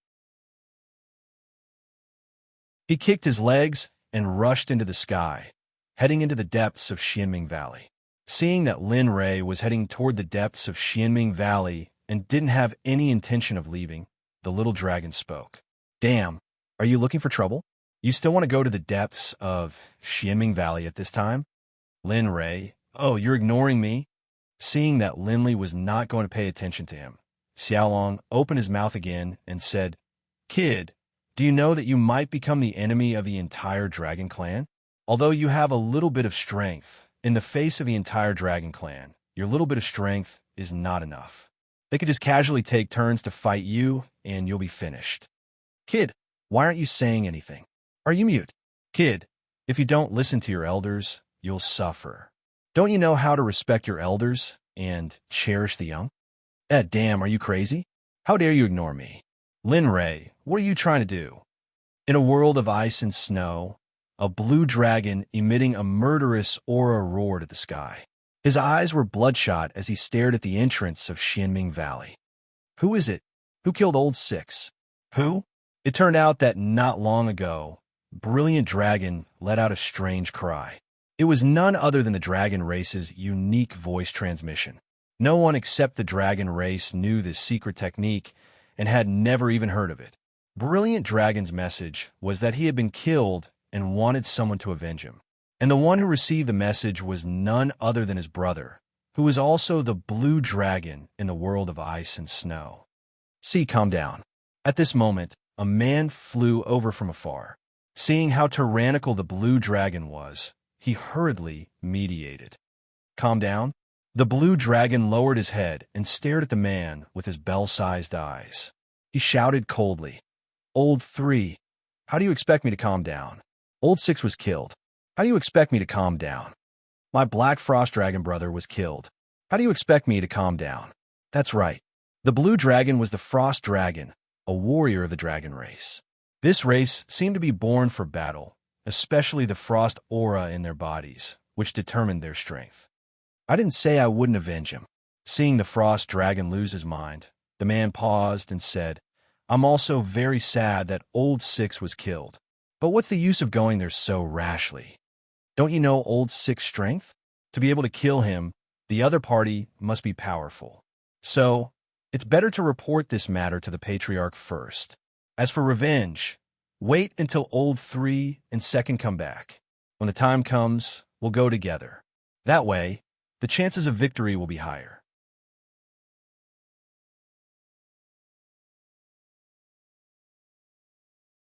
He kicked his legs and rushed into the sky, heading into the depths of Xianming Valley. Seeing that Lin Ray was heading toward the depths of Xianming Valley and didn't have any intention of leaving, the little dragon spoke. Damn, are you looking for trouble? You still want to go to the depths of Xianming Valley at this time? Lin Ray, oh, you're ignoring me? Seeing that Linley was not going to pay attention to him, Xiaolong opened his mouth again and said, Kid, do you know that you might become the enemy of the entire dragon clan? Although you have a little bit of strength, in the face of the entire dragon clan, your little bit of strength is not enough. They could just casually take turns to fight you, and you'll be finished. Kid, why aren't you saying anything? Are you mute? Kid, if you don't listen to your elders, you'll suffer. Don't you know how to respect your elders and cherish the young? Damn, are you crazy? How dare you ignore me? Lin Ray, what are you trying to do? In a world of ice and snow, a blue dragon emitting a murderous aura roared at the sky. His eyes were bloodshot as he stared at the entrance of Xianming Valley. Who is it? Who killed Old Six? Who? It turned out that not long ago, Brilliant Dragon let out a strange cry. It was none other than the dragon race's unique voice transmission. No one except the dragon race knew this secret technique and had never even heard of it. Brilliant Dragon's message was that he had been killed and wanted someone to avenge him. And the one who received the message was none other than his brother, who was also the blue dragon in the world of ice and snow. See, calm down. At this moment, a man flew over from afar. Seeing how tyrannical the blue dragon was, he hurriedly mediated. Calm down? The blue dragon lowered his head and stared at the man with his bell-sized eyes. He shouted coldly, "Old 3, how do you expect me to calm down? Old 6 was killed. How do you expect me to calm down? My black frost dragon brother was killed. How do you expect me to calm down?" That's right. The blue dragon was the frost dragon, a warrior of the dragon race. This race seemed to be born for battle, especially the frost aura in their bodies, which determined their strength. I didn't say I wouldn't avenge him. Seeing the frost dragon lose his mind, the man paused and said, "I'm also very sad that old 6 was killed. But what's the use of going there so rashly? Don't you know old 6's strength? To be able to kill him, the other party must be powerful. So, it's better to report this matter to the patriarch first. As for revenge, wait until old 3 and second come back. When the time comes, we'll go together. That way, the chances of victory will be higher."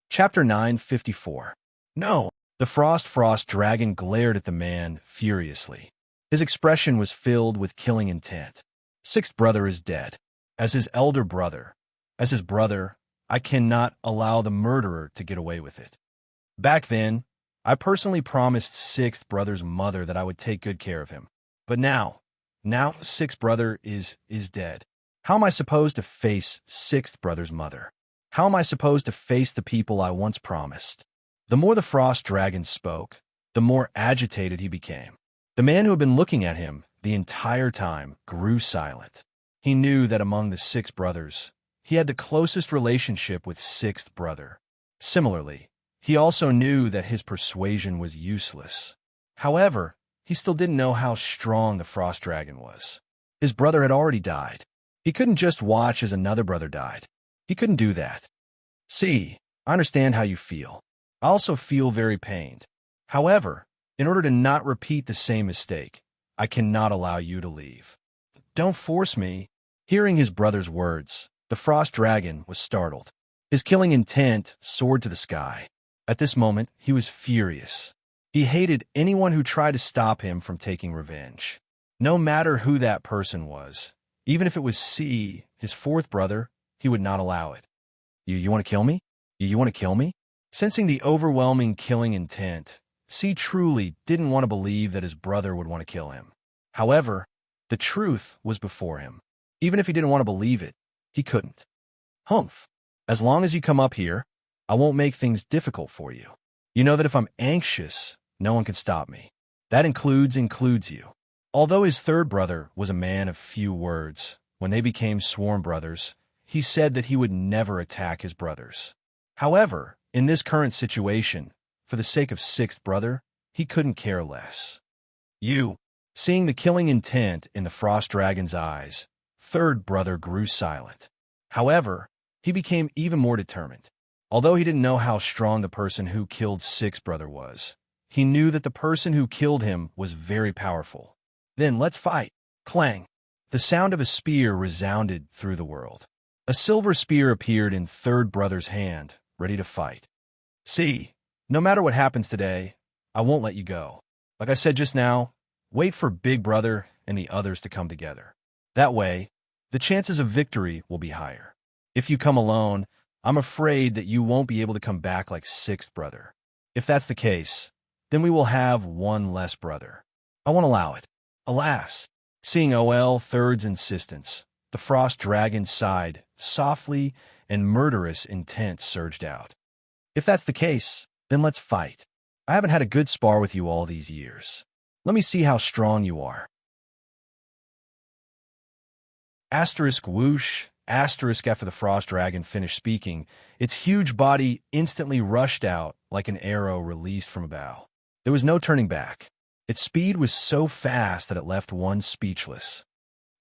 Chapter 954. No! The frost dragon glared at the man furiously. His expression was filled with killing intent. Sixth brother is dead. As his elder brother, as his brother, I cannot allow the murderer to get away with it. Back then, I personally promised sixth brother's mother that I would take good care of him. But now sixth brother is dead. How am I supposed to face sixth brother's mother? How am I supposed to face the people I once promised? The more the frost dragon spoke, the more agitated he became. The man who had been looking at him the entire time grew silent. He knew that among the six brothers, he had the closest relationship with sixth brother. Similarly, he also knew that his persuasion was useless. However, he still didn't know how strong the frost dragon was. His brother had already died. He couldn't just watch as another brother died. He couldn't do that. See, I understand how you feel. I also feel very pained. However, in order to not repeat the same mistake, I cannot allow you to leave. Don't force me. Hearing his brother's words, the frost dragon was startled. His killing intent soared to the sky. At this moment, he was furious. He hated anyone who tried to stop him from taking revenge. No matter who that person was, even if it was C, his fourth brother, he would not allow it. You want to kill me? You want to kill me? Sensing the overwhelming killing intent, C truly didn't want to believe that his brother would want to kill him. However, the truth was before him. Even if he didn't want to believe it, he couldn't. Humph. As long as you come up here, I won't make things difficult for you. You know that if I'm anxious, no one can stop me. That includes you. Although his third brother was a man of few words, when they became sworn brothers, he said that he would never attack his brothers. However, in this current situation, for the sake of sixth brother, he couldn't care less. Seeing the killing intent in the frost dragon's eyes, third brother grew silent. However, he became even more determined. Although he didn't know how strong the person who killed sixth brother was, he knew that the person who killed him was very powerful. Then let's fight. Clang! The sound of a spear resounded through the world. A silver spear appeared in third brother's hand, ready to fight. See, no matter what happens today, I won't let you go. Like I said just now, wait for big brother and the others to come together. That way, the chances of victory will be higher. If you come alone, I'm afraid that you won't be able to come back like sixth brother. If that's the case, then we will have one less brother. I won't allow it. Alas, seeing OL third's insistence, the frost dragon sighed softly and murderous intent surged out. If that's the case, then let's fight. I haven't had a good spar with you all these years. Let me see how strong you are. Asterisk whoosh, asterisk after the frost dragon finished speaking, its huge body instantly rushed out like an arrow released from a bow. There was no turning back. Its speed was so fast that it left one speechless.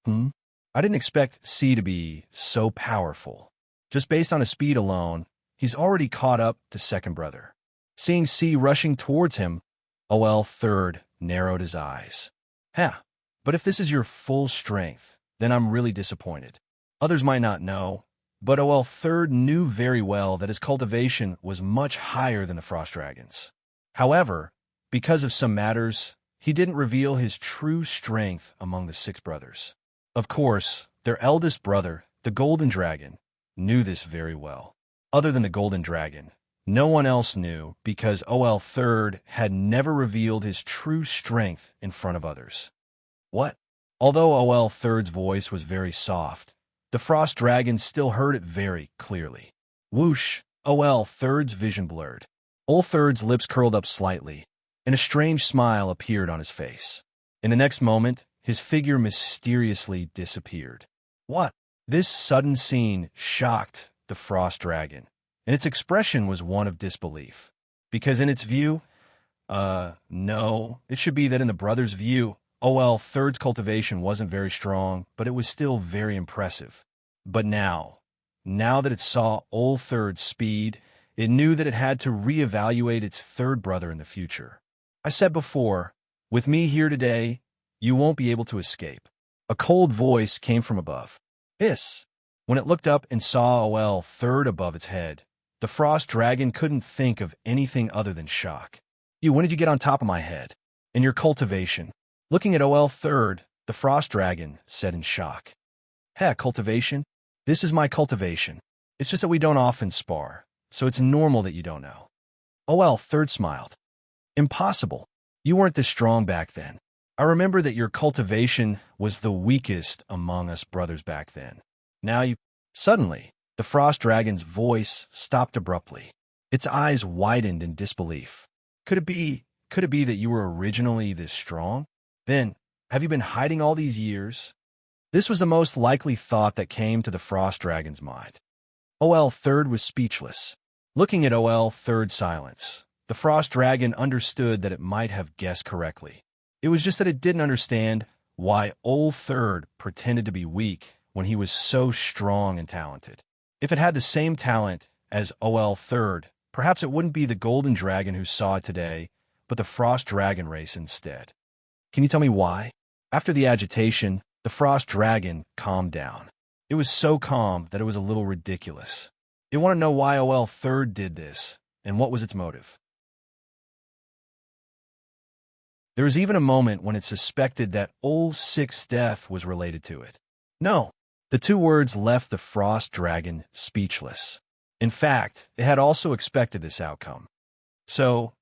I didn't expect C to be so powerful. Just based on his speed alone, he's already caught up to second brother. Seeing C rushing towards him, OL third narrowed his eyes. But if this is your full strength, then I'm really disappointed. Others might not know, but OL third knew very well that his cultivation was much higher than the frost dragon's. However, because of some matters, he didn't reveal his true strength among the six brothers. Of course, their eldest brother, the Golden Dragon, knew this very well. Other than the Golden Dragon, no one else knew because OL Third had never revealed his true strength in front of others. What? Although OL Third's voice was very soft, the Frost Dragon still heard it very clearly. Whoosh! OL Third's vision blurred. OL Third's lips curled up slightly, and a strange smile appeared on his face. In the next moment, his figure mysteriously disappeared. What? This sudden scene shocked the Frost Dragon, and its expression was one of disbelief. Because in its view, no, it should be that in the brothers' view, OL Third's cultivation wasn't very strong, but it was still very impressive. But now that it saw OL Third's speed, it knew that it had to reevaluate its third brother in the future. I said before, with me here today, you won't be able to escape. A cold voice came from above. Hiss! When it looked up and saw OL Third above its head, the Frost Dragon couldn't think of anything other than shock. When did you get on top of my head? In your cultivation. Looking at OL Third, the Frost Dragon said in shock. Heck, cultivation? This is my cultivation. It's just that we don't often spar, so it's normal that you don't know. OL Third smiled. Impossible. You weren't this strong back then. I remember that your cultivation was the weakest among us brothers back then. Now you... Suddenly, the Frost Dragon's voice stopped abruptly. Its eyes widened in disbelief. Could it be that you were originally this strong? Then, have you been hiding all these years? This was the most likely thought that came to the Frost Dragon's mind. OL Third was speechless. Looking at OL Third's silence, the Frost Dragon understood that it might have guessed correctly. It was just that it didn't understand why OL Third pretended to be weak when he was so strong and talented. If it had the same talent as OL Third, perhaps it wouldn't be the Golden Dragon who saw it today, but the Frost Dragon race instead. Can you tell me why? After the agitation, the Frost Dragon calmed down. It was so calm that it was a little ridiculous. It wanted to know why OL Third did this, and what was its motive. There was even a moment when it suspected that OL Six's death was related to it. No, the two words left the Frost Dragon speechless. In fact, it had also expected this outcome. So,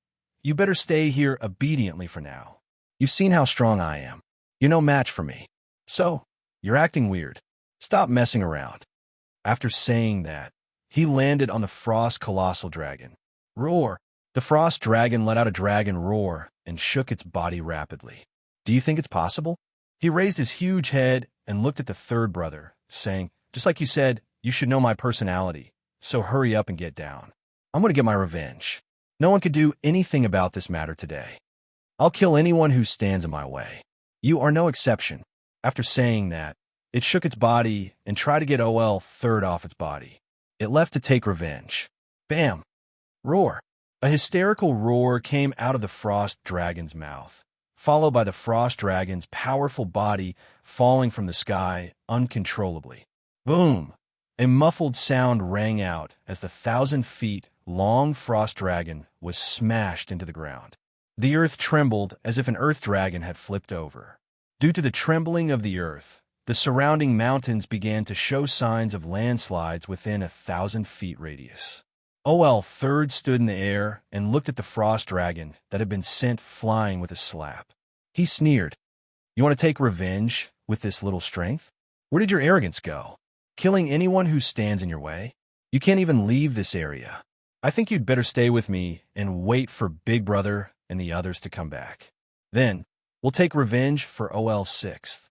you better stay here obediently for now. You've seen how strong I am. You're no match for me. So, you're acting weird. Stop messing around. After saying that, he landed on the Frost Colossal Dragon. Roar! The Frost Dragon let out a dragon roar and shook its body rapidly. Do you think it's possible? He raised his huge head and looked at the third brother, saying, just like you said, you should know my personality, so hurry up and get down. I'm going to get my revenge. No one could do anything about this matter today. I'll kill anyone who stands in my way. You are no exception. After saying that, it shook its body and tried to get OL Third off its body. It left to take revenge. Bam! Roar! A hysterical roar came out of the Frost Dragon's mouth, followed by the Frost Dragon's powerful body falling from the sky uncontrollably. Boom! A muffled sound rang out as the 1,000-feet-long Frost Dragon was smashed into the ground. The earth trembled as if an earth dragon had flipped over. Due to the trembling of the earth, the surrounding mountains began to show signs of landslides within a 1,000-feet radius. OL Third stood in the air and looked at the Frost Dragon that had been sent flying with a slap. He sneered. You want to take revenge with this little strength? Where did your arrogance go? Killing anyone who stands in your way? You can't even leave this area. I think you'd better stay with me and wait for Big Brother and the others to come back. Then, we'll take revenge for OL Sixth.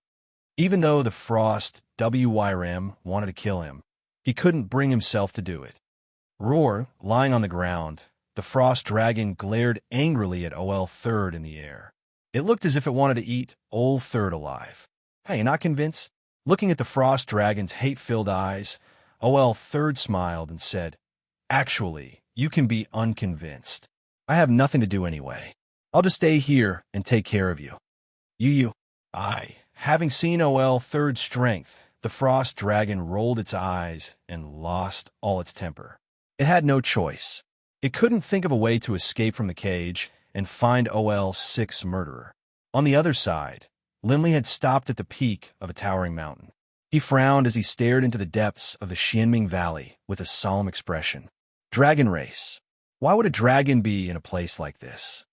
Even though the Frost WYRM wanted to kill him, he couldn't bring himself to do it. Roar, lying on the ground, the Frost Dragon glared angrily at OL Third in the air. It looked as if it wanted to eat OL Third alive. Hey, not convinced? Looking at the Frost Dragon's hate-filled eyes, OL Third smiled and said, Actually, you can be unconvinced. I have nothing to do anyway. I'll just stay here and take care of you. Having seen OL Third's strength, the Frost Dragon rolled its eyes and lost all its temper. It had no choice. It couldn't think of a way to escape from the cage and find OL Six's murderer. On the other side, Linley had stopped at the peak of a towering mountain. He frowned as he stared into the depths of the Xianming Valley with a solemn expression. Dragon race. Why would a dragon be in a place like this?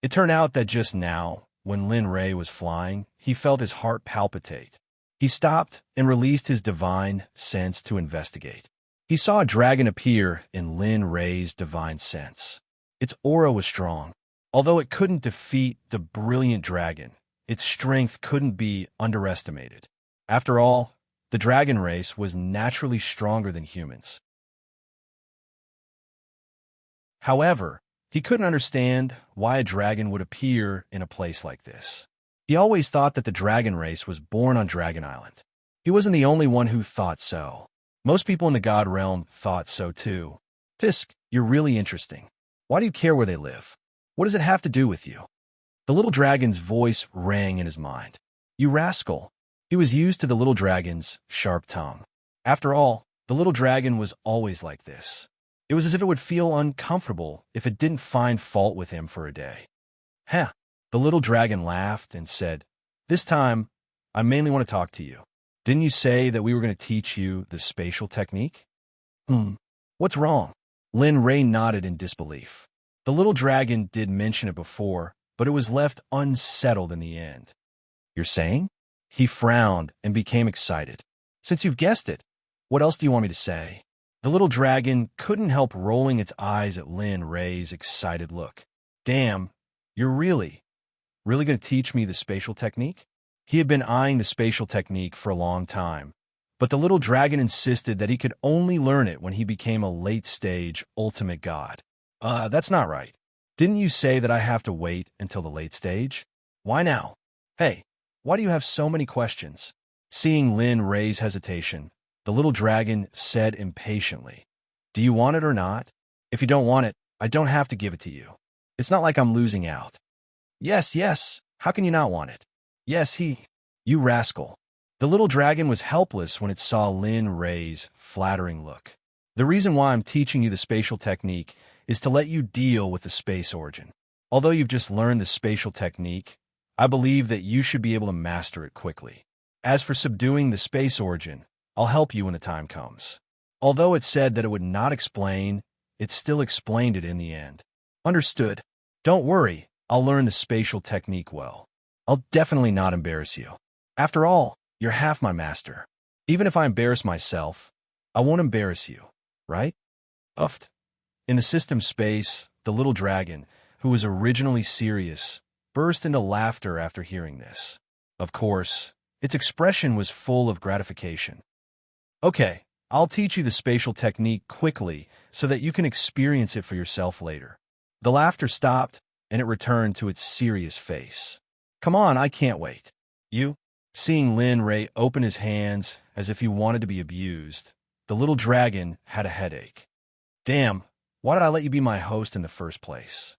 It turned out that just now, when Lin Ray was flying, he felt his heart palpitate. He stopped and released his divine sense to investigate. He saw a dragon appear in Lin Ray's divine sense. Its aura was strong. Although it couldn't defeat the brilliant dragon, its strength couldn't be underestimated. After all, the dragon race was naturally stronger than humans. However, he couldn't understand why a dragon would appear in a place like this. He always thought that the dragon race was born on Dragon Island. He wasn't the only one who thought so. Most people in the god realm thought so too. Fisk, you're really interesting. Why do you care where they live? What does it have to do with you? The little dragon's voice rang in his mind. You rascal. He was used to the little dragon's sharp tongue. After all, the little dragon was always like this. It was as if it would feel uncomfortable if it didn't find fault with him for a day. Huh. The little dragon laughed and said, This time, I mainly want to talk to you. Didn't you say that we were going to teach you the spatial technique? What's wrong? Lin Ray nodded in disbelief. The little dragon did mention it before, but it was left unsettled in the end. You're saying? He frowned and became excited. Since you've guessed it, what else do you want me to say? The little dragon couldn't help rolling its eyes at Lin Ray's excited look. Damn, you're really going to teach me the spatial technique? He had been eyeing the spatial technique for a long time, but the little dragon insisted that he could only learn it when he became a late-stage ultimate god. That's not right. Didn't you say that I have to wait until the late stage? Why now? Hey, why do you have so many questions? Seeing Lin Ray's hesitation, the little dragon said impatiently, Do you want it or not? If you don't want it, I don't have to give it to you. It's not like I'm losing out. Yes, how can you not want it? Yes, You rascal. The little dragon was helpless when it saw Lin Ray's flattering look. The reason why I'm teaching you the spatial technique is to let you deal with the space origin. Although you've just learned the spatial technique, I believe that you should be able to master it quickly. As for subduing the space origin, I'll help you when the time comes. Although it said that it would not explain, it still explained it in the end. Understood. Don't worry, I'll learn the spatial technique well. I'll definitely not embarrass you. After all, you're half my master. Even if I embarrass myself, I won't embarrass you, right? Uffed. In the system space, the little dragon, who was originally serious, burst into laughter after hearing this. Of course, its expression was full of gratification. Okay, I'll teach you the spatial technique quickly so that you can experience it for yourself later. The laughter stopped, and it returned to its serious face. Come on, I can't wait. You? Seeing Lin Ray open his hands as if he wanted to be abused, the little dragon had a headache. Damn, why did I let you be my host in the first place?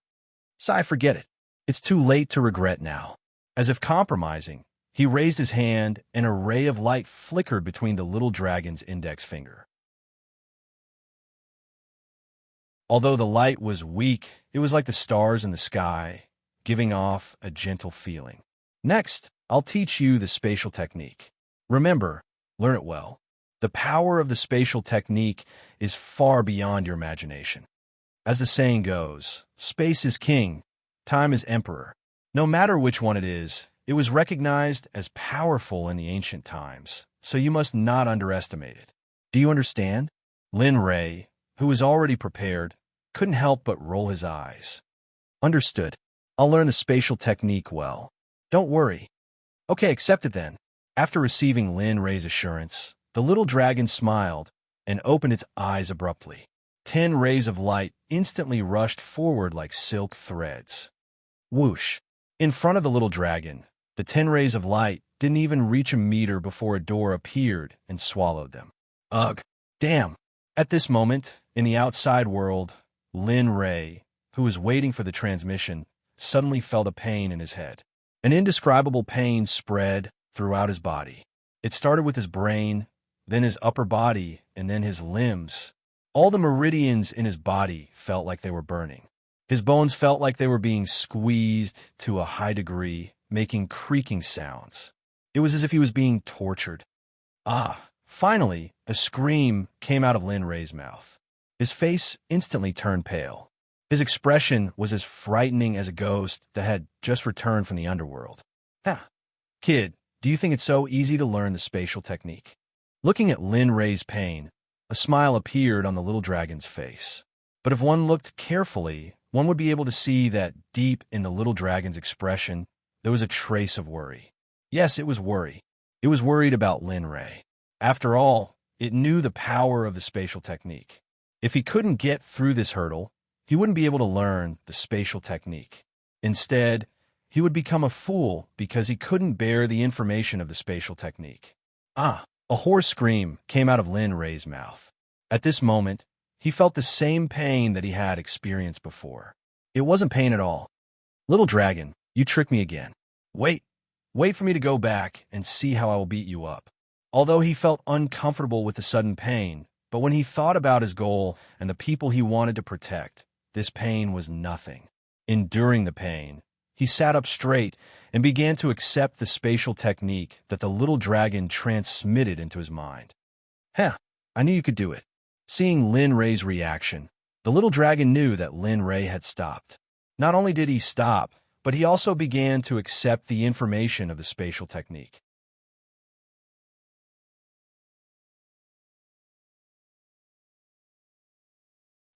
Sigh, forget it. It's too late to regret now. As if compromising, he raised his hand and a ray of light flickered between the little dragon's index finger. Although the light was weak, it was like the stars in the sky, giving off a gentle feeling. Next, I'll teach you the spatial technique. Remember, learn it well. The power of the spatial technique is far beyond your imagination. As the saying goes, space is king, time is emperor. No matter which one it was recognized as powerful in the ancient times, so you must not underestimate it. Do you understand? Lin Ray, who was already prepared, couldn't help but roll his eyes. Understood. I'll learn the spatial technique well. Don't worry. Okay, accept it then. After receiving Lin Ray's assurance, the little dragon smiled and opened its eyes abruptly. 10 rays of light instantly rushed forward like silk threads. Whoosh! In front of the little dragon, the 10 rays of light didn't even reach a meter before a door appeared and swallowed them. Ugh! Damn! At this moment, in the outside world, Lin Ray, who was waiting for the transmission, suddenly felt a pain in his head. An indescribable pain spread throughout his body. It started with his brain, then his upper body, and then his limbs. All the meridians in his body felt like they were burning. His bones felt like they were being squeezed to a high degree, making creaking sounds. It was as if he was being tortured. Finally, a scream came out of Lin Ray's mouth. His face instantly turned pale. His expression was as frightening as a ghost that had just returned from the underworld. Kid, do you think it's so easy to learn the spatial technique? Looking at Lin Ray's pain, a smile appeared on the little dragon's face. But if one looked carefully, one would be able to see that deep in the little dragon's expression, there was a trace of worry. Yes, it was worry. It was worried about Lin Ray. After all, it knew the power of the spatial technique. If he couldn't get through this hurdle, he wouldn't be able to learn the spatial technique. Instead, he would become a fool because he couldn't bear the information of the spatial technique. A hoarse scream came out of Lin Ray's mouth. At this moment, he felt the same pain that he had experienced before. It wasn't pain at all. Little dragon, you tricked me again. Wait for me to go back and see how I will beat you up. Although he felt uncomfortable with the sudden pain, but when he thought about his goal and the people he wanted to protect, this pain was nothing. Enduring the pain, he sat up straight and began to accept the spatial technique that the little dragon transmitted into his mind. I knew you could do it. Seeing Lin Ray's reaction, the little dragon knew that Lin Ray had stopped. Not only did he stop, but he also began to accept the information of the spatial technique.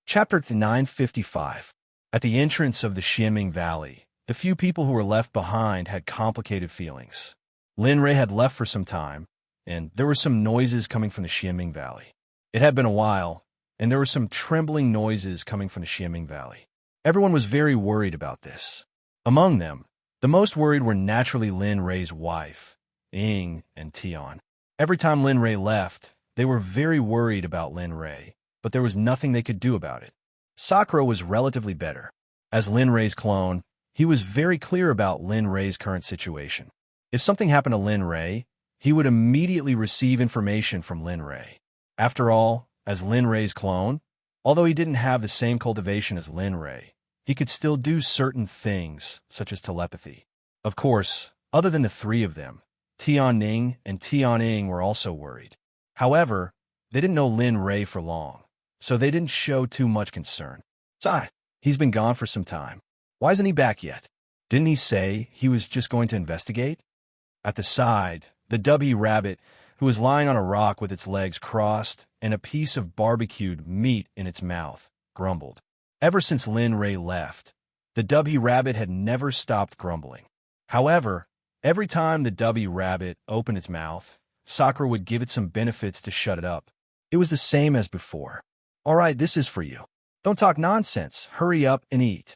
Chapter 955. At the entrance of the Xianming Valley, the few people who were left behind had complicated feelings. Lin Ray had left for some time, and there were some noises coming from the Xianming Valley. It had been a while, and there were some trembling noises coming from the Xianming Valley. Everyone was very worried about this. Among them, the most worried were naturally Lin Ray's wife, Ying, and Tian. Every time Lin Ray left, they were very worried about Lin Ray, but there was nothing they could do about it. Sakura was relatively better. As Lin Ray's clone, he was very clear about Lin Ray's current situation. If something happened to Lin Ray, he would immediately receive information from Lin Ray. After all, as Lin Ray's clone, although he didn't have the same cultivation as Lin Ray, he could still do certain things, such as telepathy. Of course, other than the three of them, Tianning and Tianying were also worried. However, they didn't know Lin Ray for long, so they didn't show too much concern. He's been gone for some time. Why isn't he back yet? Didn't he say he was just going to investigate? At the side, the dubby rabbit, who was lying on a rock with its legs crossed and a piece of barbecued meat in its mouth, grumbled. Ever since Lin Ray left, the dubby rabbit had never stopped grumbling. However, every time the dubby rabbit opened its mouth, Sakura would give it some benefits to shut it up. It was the same as before. All right, this is for you. Don't talk nonsense. Hurry up and eat.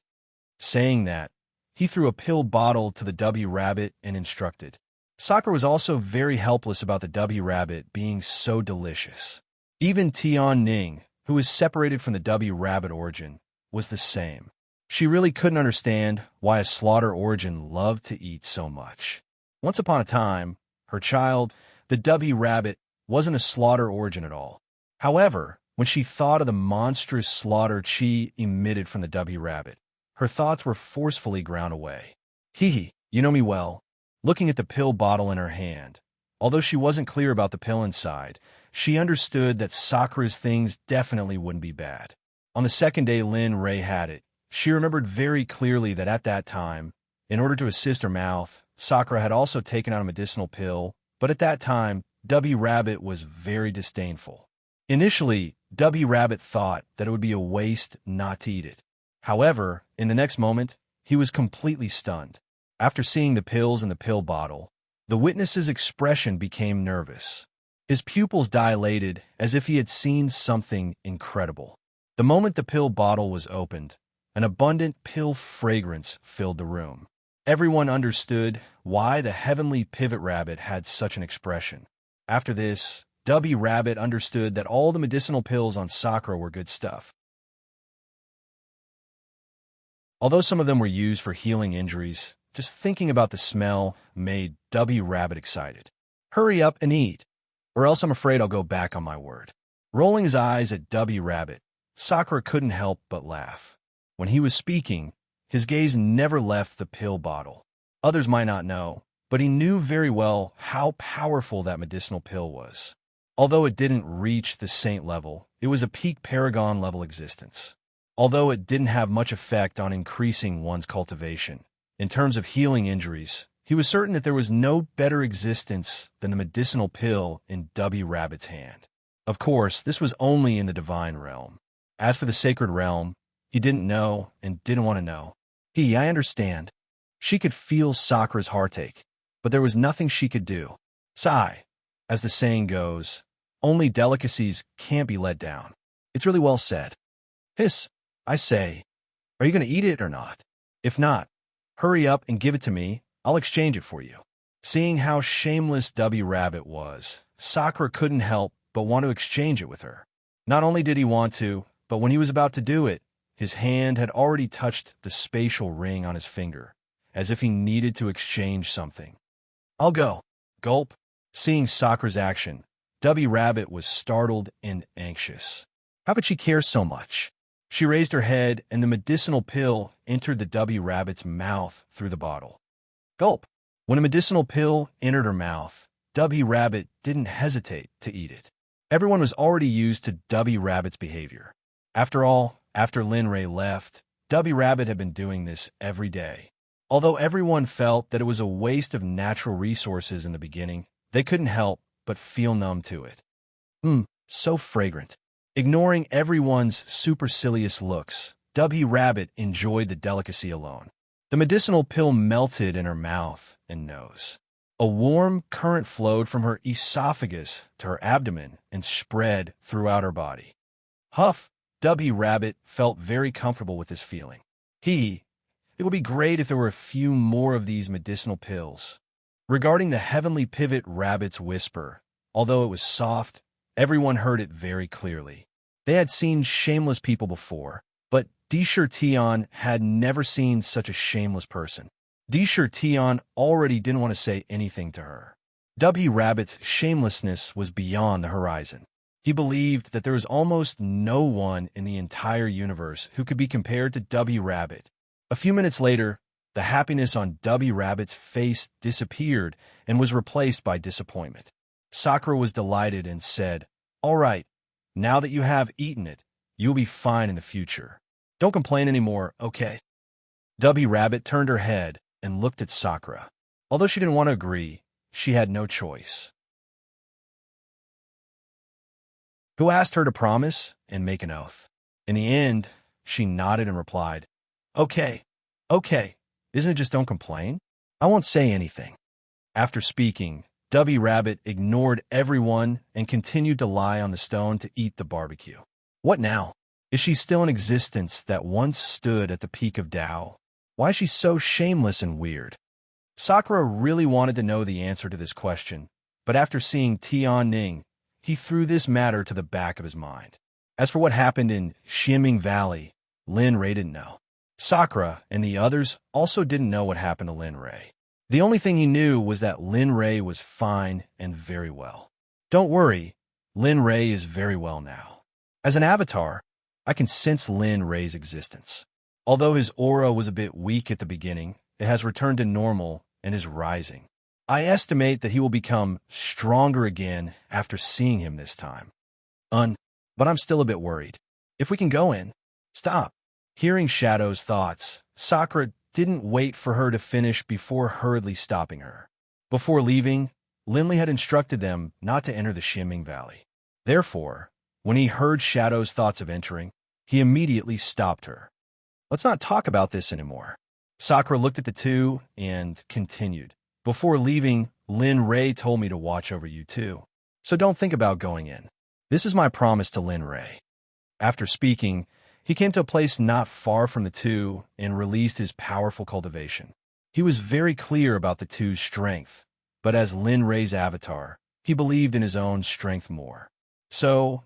Saying that, he threw a pill bottle to the dubby rabbit and instructed. Sakura was also very helpless about the dubby rabbit being so delicious. Even Tianning, who was separated from the dubby rabbit origin, was the same. She really couldn't understand why a slaughter origin loved to eat so much. Once upon a time, her child, the dubby rabbit, wasn't a slaughter origin at all. However, when she thought of the monstrous slaughter chi emitted from the dubby rabbit, her thoughts were forcefully ground away. You know me well. Looking at the pill bottle in her hand, although she wasn't clear about the pill inside, she understood that Sakura's things definitely wouldn't be bad. On the second day Lin Ray had it, she remembered very clearly that at that time, in order to assist her mouth, Sakura had also taken out a medicinal pill, but at that time, Dubby Rabbit was very disdainful. Initially, Dubby Rabbit thought that it would be a waste not to eat it. However, in the next moment, he was completely stunned. After seeing the pills in the pill bottle, the witness's expression became nervous. His pupils dilated as if he had seen something incredible. The moment the pill bottle was opened, an abundant pill fragrance filled the room. Everyone understood why the heavenly pivot rabbit had such an expression. After this, Dubby Rabbit understood that all the medicinal pills on Sakura were good stuff. Although some of them were used for healing injuries, just thinking about the smell made Dubby Rabbit excited. Hurry up and eat, or else I'm afraid I'll go back on my word. Rolling his eyes at Dubby Rabbit, Sakura couldn't help but laugh. When he was speaking, his gaze never left the pill bottle. Others might not know, but he knew very well how powerful that medicinal pill was. Although it didn't reach the saint level, it was a peak paragon level existence. Although it didn't have much effect on increasing one's cultivation, in terms of healing injuries, he was certain that there was no better existence than the medicinal pill in W. Rabbit's hand. Of course, this was only in the divine realm. As for the sacred realm, he didn't know and didn't want to know. I understand. She could feel Sakura's heartache, but there was nothing she could do. Sigh. As the saying goes, only delicacies can't be let down. It's really well said. Hiss, I say, are you going to eat it or not? If not, hurry up and give it to me. I'll exchange it for you. Seeing how shameless W. Rabbit was, Sakura couldn't help but want to exchange it with her. Not only did he want to, but when he was about to do it, his hand had already touched the spatial ring on his finger, as if he needed to exchange something. I'll go. Gulp. Seeing Sakura's action, W. Rabbit was startled and anxious. How could she care so much? She raised her head, and the medicinal pill entered the W. Rabbit's mouth through the bottle. Gulp. When a medicinal pill entered her mouth, W. Rabbit didn't hesitate to eat it. Everyone was already used to W. Rabbit's behavior. After all, after Lin Ray left, W. Rabbit had been doing this every day. Although everyone felt that it was a waste of natural resources in the beginning, they couldn't help but feel numb to it. So fragrant. Ignoring everyone's supercilious looks, W. Rabbit enjoyed the delicacy alone. The medicinal pill melted in her mouth and nose. A warm current flowed from her esophagus to her abdomen and spread throughout her body. Huff, W. Rabbit felt very comfortable with this feeling. It would be great if there were a few more of these medicinal pills. Regarding the heavenly pivot rabbit's whisper, although it was soft, everyone heard it very clearly. They had seen shameless people before, but Tion had never seen such a shameless person. Tion already didn't want to say anything to her. W. Rabbit's shamelessness was beyond the horizon. He believed that there was almost no one in the entire universe who could be compared to W. Rabbit. A few minutes later, the happiness on W. Rabbit's face disappeared and was replaced by disappointment. Sakura was delighted and said, "All right, now that you have eaten it, you'll be fine in the future. Don't complain anymore, okay?" W. Rabbit turned her head and looked at Sakura. Although she didn't want to agree, she had no choice. Who asked her to promise and make an oath? In the end, she nodded and replied, Okay. Isn't it just don't complain? I won't say anything." After speaking, W. Rabbit ignored everyone and continued to lie on the stone to eat the barbecue. What now? Is she still in existence that once stood at the peak of Tao? Why is she so shameless and weird? Sakura really wanted to know the answer to this question, but after seeing Tian Ning, he threw this matter to the back of his mind. As for what happened in Xianming Valley, Lin Ray didn't know. Sakura and the others also didn't know what happened to Lin Ray. The only thing he knew was that Lin Ray was fine and very well. Don't worry, Lin Ray is very well now. As an avatar, I can sense Lin Ray's existence. Although his aura was a bit weak at the beginning, it has returned to normal and is rising. I estimate that he will become stronger again after seeing him this time. But I'm still a bit worried. If we can go in. Stop. Hearing Shadow's thoughts, Sakura didn't wait for her to finish before hurriedly stopping her. Before leaving, Linley had instructed them not to enter the Xianming Valley. Therefore, when he heard Shadow's thoughts of entering, he immediately stopped her. Let's not talk about this anymore. Sakura looked at the two and continued. Before leaving, Lin Ray told me to watch over you too. So don't think about going in. This is my promise to Lin Ray. After speaking, he came to a place not far from the two and released his powerful cultivation. He was very clear about the two's strength, but as Lin Ray's avatar, he believed in his own strength more. So,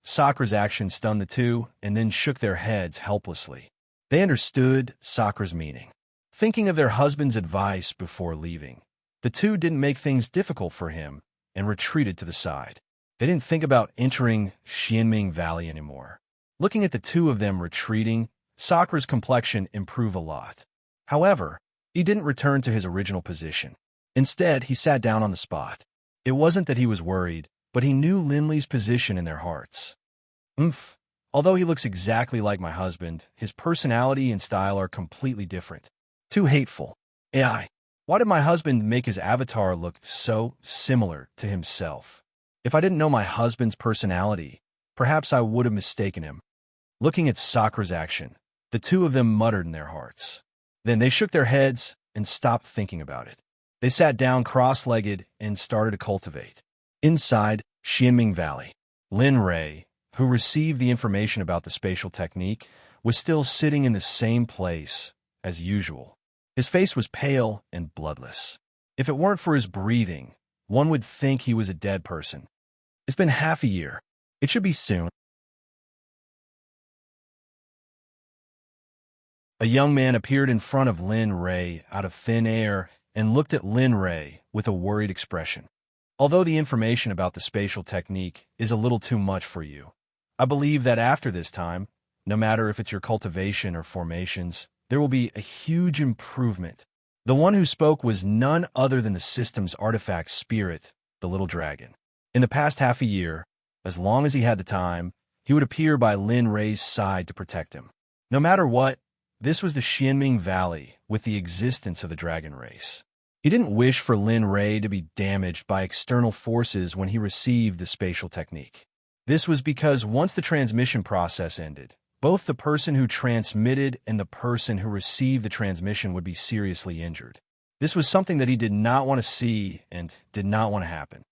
Sakura's action stunned the two and then shook their heads helplessly. They understood Sakura's meaning. Thinking of their husband's advice before leaving, the two didn't make things difficult for him and retreated to the side. They didn't think about entering Xianming Valley anymore. Looking at the two of them retreating, Sakura's complexion improved a lot. However, He didn't return to his original position. Instead, he sat down on the spot. It wasn't that he was worried, but he knew Linley's position in their hearts. Oomph. Although he looks exactly like my husband, his personality and style are completely different. Too hateful. AI. Why did my husband make his avatar look so similar to himself? If I didn't know my husband's personality, perhaps I would have mistaken him. Looking at Sakura's action, the two of them muttered in their hearts. Then they shook their heads and stopped thinking about it. They sat down cross-legged and started to cultivate. Inside Xianming Valley, Lin Rei, who received the information about the spatial technique, was still sitting in the same place as usual. His face was pale and bloodless. If it weren't for his breathing, one would think he was a dead person. It's been half a year. It should be soon. A young man appeared in front of Lin Rei out of thin air and looked at Lin Rei with a worried expression. Although the information about the spatial technique is a little too much for you, I believe that after this time, no matter if it's your cultivation or formations, there will be a huge improvement. The one who spoke was none other than the system's artifact spirit, the little dragon. In the past half a year, as long as he had the time, he would appear by Lin Rei's side to protect him. No matter what, this was the Xianming Valley with the existence of the dragon race. He didn't wish for Lin Rei to be damaged by external forces when he received the spatial technique. This was because once the transmission process ended, both the person who transmitted and the person who received the transmission would be seriously injured. This was something that he did not want to see and did not want to happen.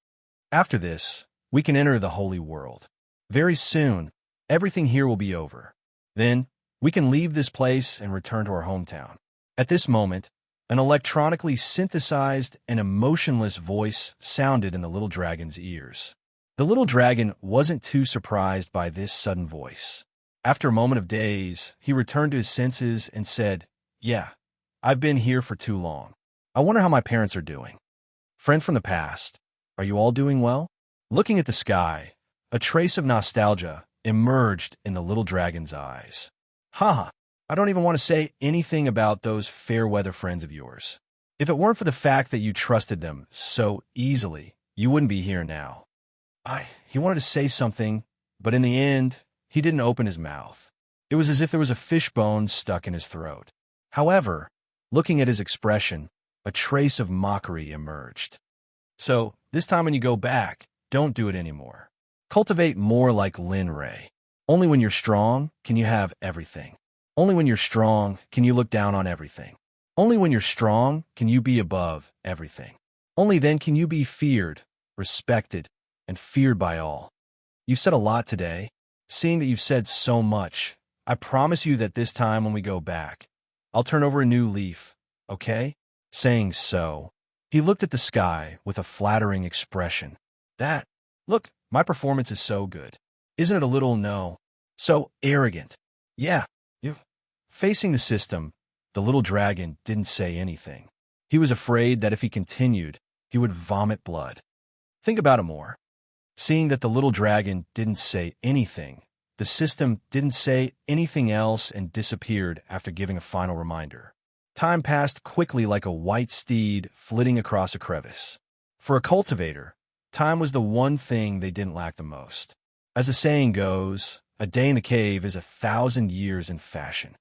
After this, we can enter the holy world. Very soon, everything here will be over. Then, we can leave this place and return to our hometown. At this moment, an electronically synthesized and emotionless voice sounded in the little dragon's ears. The little dragon wasn't too surprised by this sudden voice. After a moment of daze, he returned to his senses and said, "Yeah, I've been here for too long. I wonder how my parents are doing. Friend from the past, are you all doing well?" Looking at the sky, a trace of nostalgia emerged in the little dragon's eyes. Haha, I don't even want to say anything about those fair-weather friends of yours. If it weren't for the fact that you trusted them so easily, you wouldn't be here now. He wanted to say something, but in the end, he didn't open his mouth. It was as if there was a fishbone stuck in his throat. However, looking at his expression, a trace of mockery emerged. So, this time when you go back, don't do it anymore. Cultivate more like Lin Rei. Only when you're strong can you have everything. Only when you're strong can you look down on everything. Only when you're strong can you be above everything. Only then can you be feared, respected, and feared by all. You've said a lot today. Seeing that you've said so much, I promise you that this time when we go back, I'll turn over a new leaf, okay? Saying so, he looked at the sky with a flattering expression. Look, my performance is so good. Isn't it a little, so arrogant? Yeah, you. Facing the system, the little dragon didn't say anything. He was afraid that if he continued, he would vomit blood. Think about it more. Seeing that the little dragon didn't say anything, the system didn't say anything else and disappeared after giving a final reminder. Time passed quickly like a white steed flitting across a crevice. For a cultivator, time was the one thing they didn't lack the most. As the saying goes, a day in the cave is 1,000 years in fashion.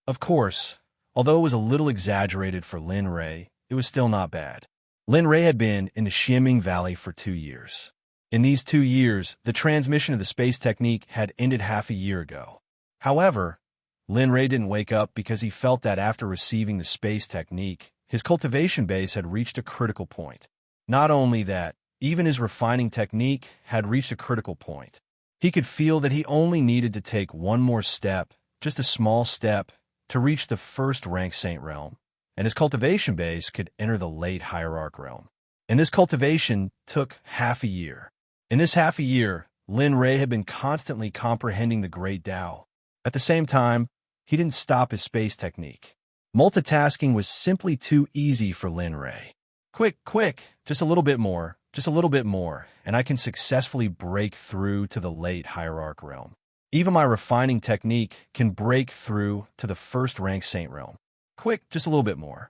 Of course, although it was a little exaggerated for Lin Rei, it was still not bad. Lin Rei had been in the Xianming Valley for 2 years. In these 2 years, the transmission of the space technique had ended half a year ago. However, Lin Rei didn't wake up because he felt that after receiving the space technique, his cultivation base had reached a critical point. Not only that, even his refining technique had reached a critical point. He could feel that he only needed to take one more step, just a small step, to reach the first rank Saint realm, and his cultivation base could enter the late Hierarch realm. And this cultivation took half a year. In this half a year, Lin Rei had been constantly comprehending the Great Tao. At the same time, he didn't stop his space technique. Multitasking was simply too easy for Lin Rei. Quick, just a little bit more, and I can successfully break through to the late Hierarch realm. Even my refining technique can break through to the first-rank Saint realm. Quick, just a little bit more.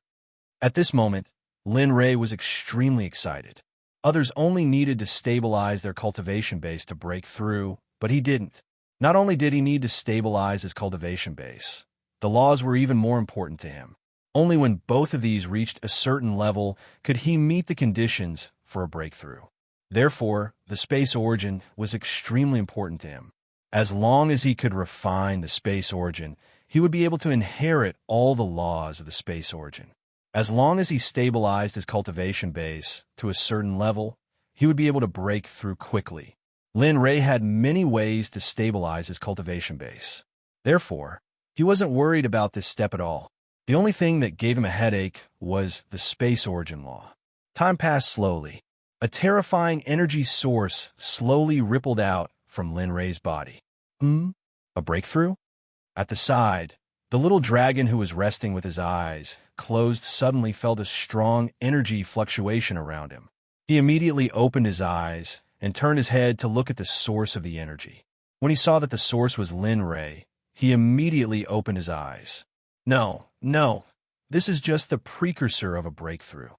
At this moment, Lin Ray was extremely excited. Others only needed to stabilize their cultivation base to break through, but he didn't. Not only did he need to stabilize his cultivation base, the laws were even more important to him. Only when both of these reached a certain level could he meet the conditions for a breakthrough. Therefore, the space origin was extremely important to him. As long as he could refine the space origin, he would be able to inherit all the laws of the space origin. As long as he stabilized his cultivation base to a certain level, he would be able to break through quickly. Lin Ray had many ways to stabilize his cultivation base. Therefore, he wasn't worried about this step at all. The only thing that gave him a headache was the space origin law. Time passed slowly. A terrifying energy source slowly rippled out from Lin Ray's body. A breakthrough? At the side, the little dragon who was resting with his eyes closed suddenly felt a strong energy fluctuation around him. He immediately opened his eyes and turned his head to look at the source of the energy. When he saw that the source was Lin Ray, he immediately opened his eyes. No, this is just the precursor of a breakthrough.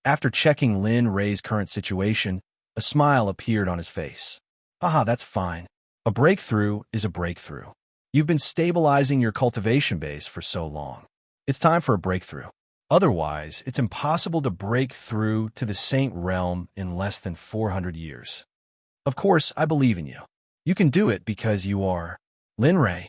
After checking Lin Ray's current situation, a smile appeared on his face. Haha, that's fine. A breakthrough is a breakthrough. You've been stabilizing your cultivation base for so long. It's time for a breakthrough. Otherwise, it's impossible to break through to the Saint realm in less than 400 years. Of course, I believe in you. You can do it because you are Lin Ray.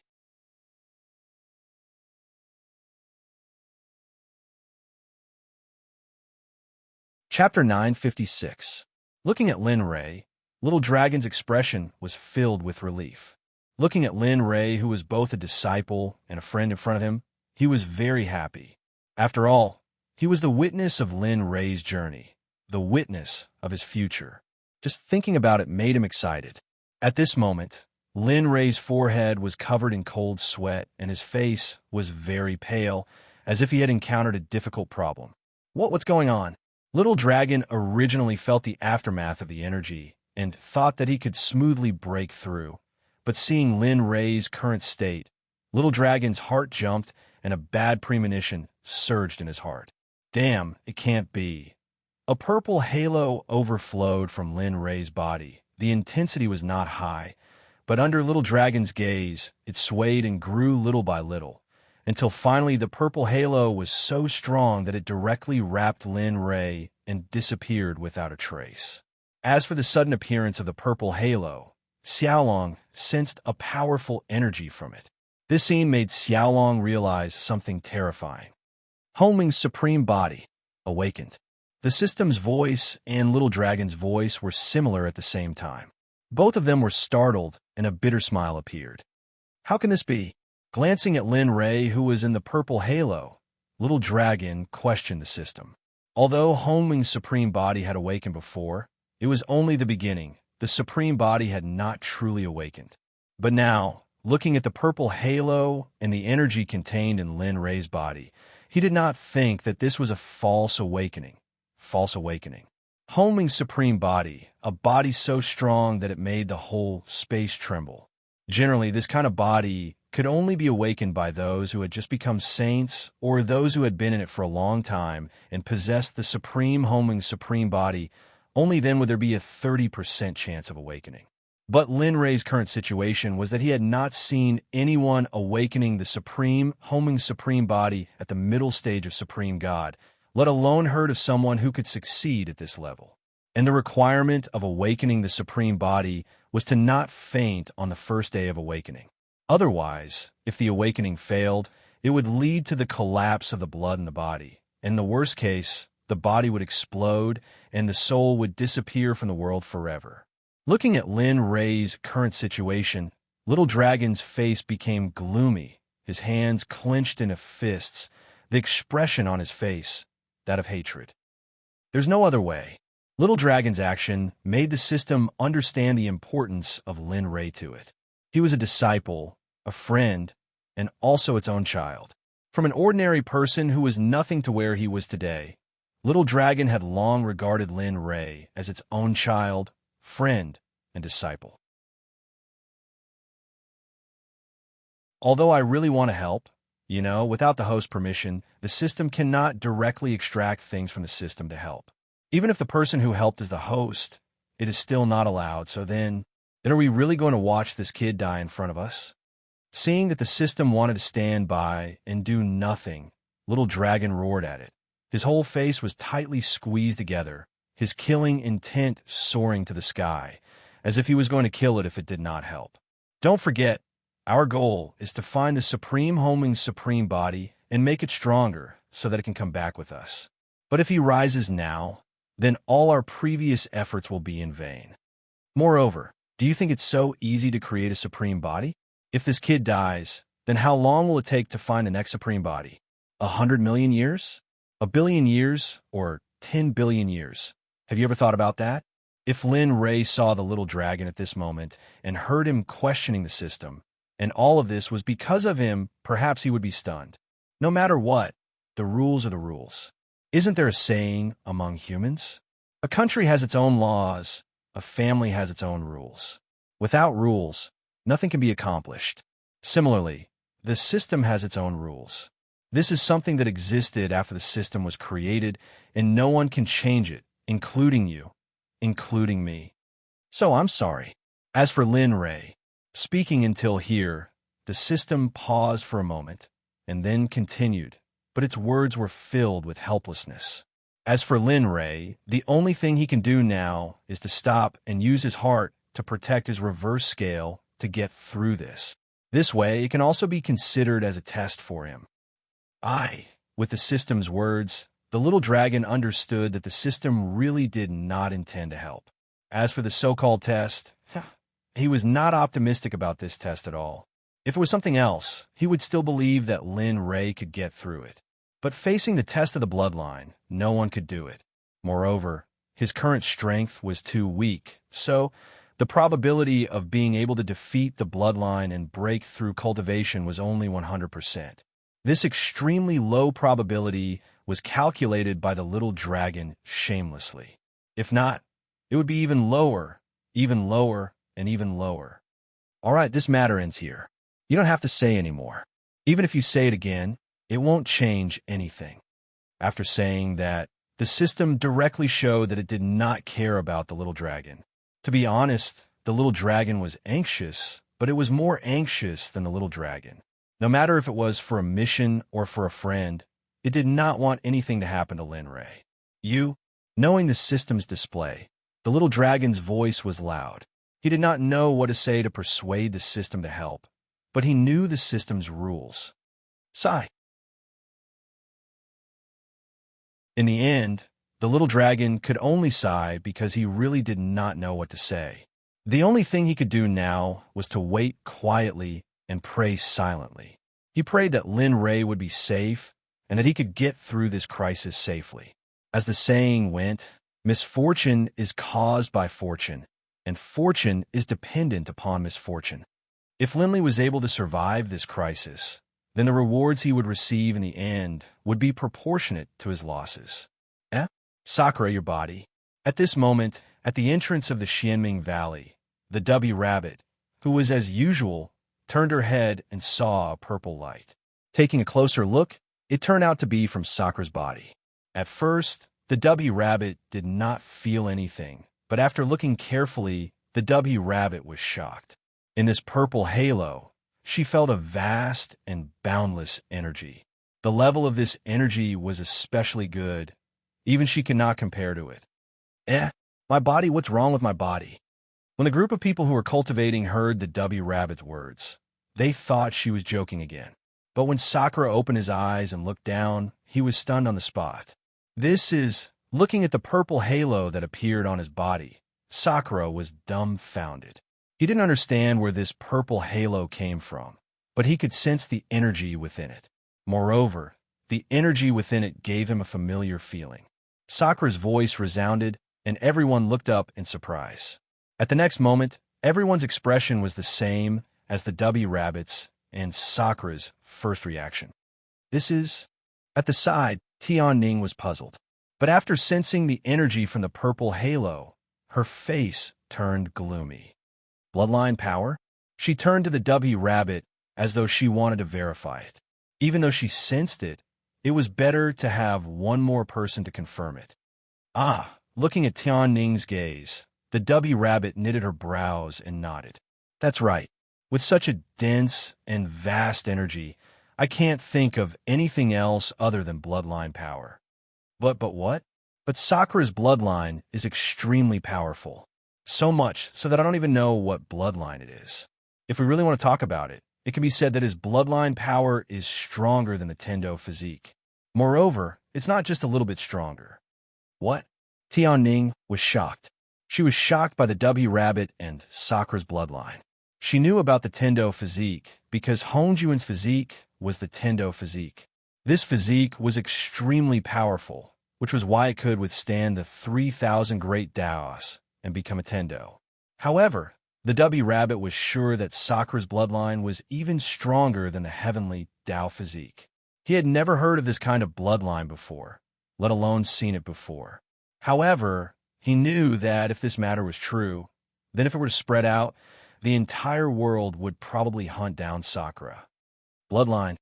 Chapter 956. Looking at Lin Ray, Little Dragon's expression was filled with relief. Looking at Lin Ray, who was both a disciple and a friend in front of him, he was very happy. After all, he was the witness of Lin Ray's journey, the witness of his future. Just thinking about it made him excited. At this moment, Lin Ray's forehead was covered in cold sweat and his face was very pale, as if he had encountered a difficult problem. What's going on? Little Dragon originally felt the aftermath of the energy and thought that he could smoothly break through. But seeing Lin Ray's current state, Little Dragon's heart jumped and a bad premonition surged in his heart. Damn, it can't be. A purple halo overflowed from Lin Ray's body. The intensity was not high, but under Little Dragon's gaze, it swayed and grew little by little, until finally the purple halo was so strong that it directly wrapped Lin Ray and disappeared without a trace. As for the sudden appearance of the purple halo, Xiaolong sensed a powerful energy from it. This scene made Xiaolong realize something terrifying. Homing's supreme body awakened. The system's voice and Little Dragon's voice were similar at the same time. Both of them were startled, and a bitter smile appeared. How can this be? Glancing at Lin Ray, who was in the purple halo, Little Dragon questioned the system. Although Homing's supreme body had awakened before, it was only the beginning. The supreme body had not truly awakened. But now, looking at the purple halo and the energy contained in Lin Ray's body, he did not think that this was a false awakening. Homing's supreme body, a body so strong that it made the whole space tremble. Generally, this kind of body could only be awakened by those who had just become saints or those who had been in it for a long time and possessed the supreme Homing's supreme body. Only then would there be a 30% chance of awakening. But Lin Ray's current situation was that he had not seen anyone awakening the supreme Homing's supreme body at the middle stage of Supreme God, let alone heard of someone who could succeed at this level. And the requirement of awakening the supreme body was to not faint on the first day of awakening. Otherwise, if the awakening failed, it would lead to the collapse of the blood in the body. In the worst case, the body would explode and the soul would disappear from the world forever. Looking at Lin Ray's current situation, Little Dragon's face became gloomy, his hands clenched into fists, the expression on his face, that of hatred. There's no other way. Little Dragon's action made the system understand the importance of Lin Ray to it. He was a disciple, a friend, and also its own child. From an ordinary person who was nothing to where he was today, Little Dragon had long regarded Lin Ray as its own child, friend, and disciple. Although I really want to help, without the host's permission, the system cannot directly extract things from the system to help. Even if the person who helped is the host, it is still not allowed. So then are we really going to watch this kid die in front of us? Seeing that the system wanted to stand by and do nothing, Little Dragon roared at it. His whole face was tightly squeezed together, his killing intent soaring to the sky, as if he was going to kill it if it did not help. Don't forget, our goal is to find the Supreme Homing's supreme body and make it stronger so that it can come back with us. But if he rises now, then all our previous efforts will be in vain. Moreover, do you think it's so easy to create a supreme body? If this kid dies, then how long will it take to find the next supreme body? 100 million years? A billion years? Or 10 billion years? Have you ever thought about that? If Lin Ray saw the little dragon at this moment and heard him questioning the system, and all of this was because of him, perhaps he would be stunned. No matter what, the rules are the rules. Isn't there a saying among humans? A country has its own laws, a family has its own rules. Without rules, nothing can be accomplished. Similarly, the system has its own rules. This is something that existed after the system was created, and no one can change it, including you, including me. So I'm sorry. As for Lin Ray, speaking until here, the system paused for a moment, and then continued, but its words were filled with helplessness. As for Lin Ray, the only thing he can do now is to stop and use his heart to protect his reverse scale to get through this. This way, it can also be considered as a test for him. With the system's words, the little dragon understood that the system really did not intend to help. As for the so-called test, he was not optimistic about this test at all. If it was something else, he would still believe that Lin Ray could get through it. But facing the test of the bloodline, no one could do it. Moreover, his current strength was too weak, so the probability of being able to defeat the bloodline and break through cultivation was only 100%. This extremely low probability was calculated by the little dragon shamelessly. If not, it would be even lower, and even lower. All right, this matter ends here. You don't have to say anymore. Even if you say it again, it won't change anything. After saying that, the system directly showed that it did not care about the little dragon. To be honest, the little dragon was anxious, but it was more anxious than the little dragon. No matter if it was for a mission or for a friend, it did not want anything to happen to Lin Ray. Knowing the system's display, the little dragon's voice was loud. He did not know what to say to persuade the system to help, but he knew the system's rules. Sigh. In the end, the little dragon could only sigh because he really did not know what to say. The only thing he could do now was to wait quietly and pray silently. He prayed that Lin Ray would be safe and that he could get through this crisis safely. As the saying went, misfortune is caused by fortune, and fortune is dependent upon misfortune. If Linley was able to survive this crisis, then the rewards he would receive in the end would be proportionate to his losses. Sakura, your body. At this moment, at the entrance of the Xianming Valley, the W rabbit, who was as usual, turned her head and saw a purple light. Taking a closer look, it turned out to be from Sakura's body. At first, the W rabbit did not feel anything, but after looking carefully, the W rabbit was shocked. In this purple halo, she felt a vast and boundless energy. The level of this energy was especially good. Even she could not compare to it. My body, what's wrong with my body? When the group of people who were cultivating heard the W rabbit's words, they thought she was joking again. But when Sakura opened his eyes and looked down, he was stunned on the spot. Looking at the purple halo that appeared on his body, Sakura was dumbfounded. He didn't understand where this purple halo came from, but he could sense the energy within it. Moreover, the energy within it gave him a familiar feeling. Sakura's voice resounded, and everyone looked up in surprise. At the next moment, everyone's expression was the same as the W rabbit's and Sakura's first reaction. At the side, Tianning was puzzled. But after sensing the energy from the purple halo, her face turned gloomy. Bloodline power? She turned to the W rabbit as though she wanted to verify it. Even though she sensed it, it was better to have one more person to confirm it. Ah, looking at Tian Ning's gaze, the Dubby Rabbit knitted her brows and nodded. That's right. With such a dense and vast energy, I can't think of anything else other than bloodline power. But what? But Sakura's bloodline is extremely powerful. So much so that I don't even know what bloodline it is. If we really want to talk about it, it can be said that his bloodline power is stronger than the Tendo physique. Moreover, it's not just a little bit stronger. What? Tian Ning was shocked. She was shocked by the Dubby Rabbit and Sakura's bloodline. She knew about the Tendo physique because Hongjuan's physique was the Tendo physique. This physique was extremely powerful, which was why it could withstand the 3,000 great Daos and become a Tendo. However, the Dubby Rabbit was sure that Sakura's bloodline was even stronger than the heavenly Dao physique. He had never heard of this kind of bloodline before, let alone seen it before. However, he knew that if this matter was true, then if it were to spread out, the entire world would probably hunt down Sakura. Bloodline.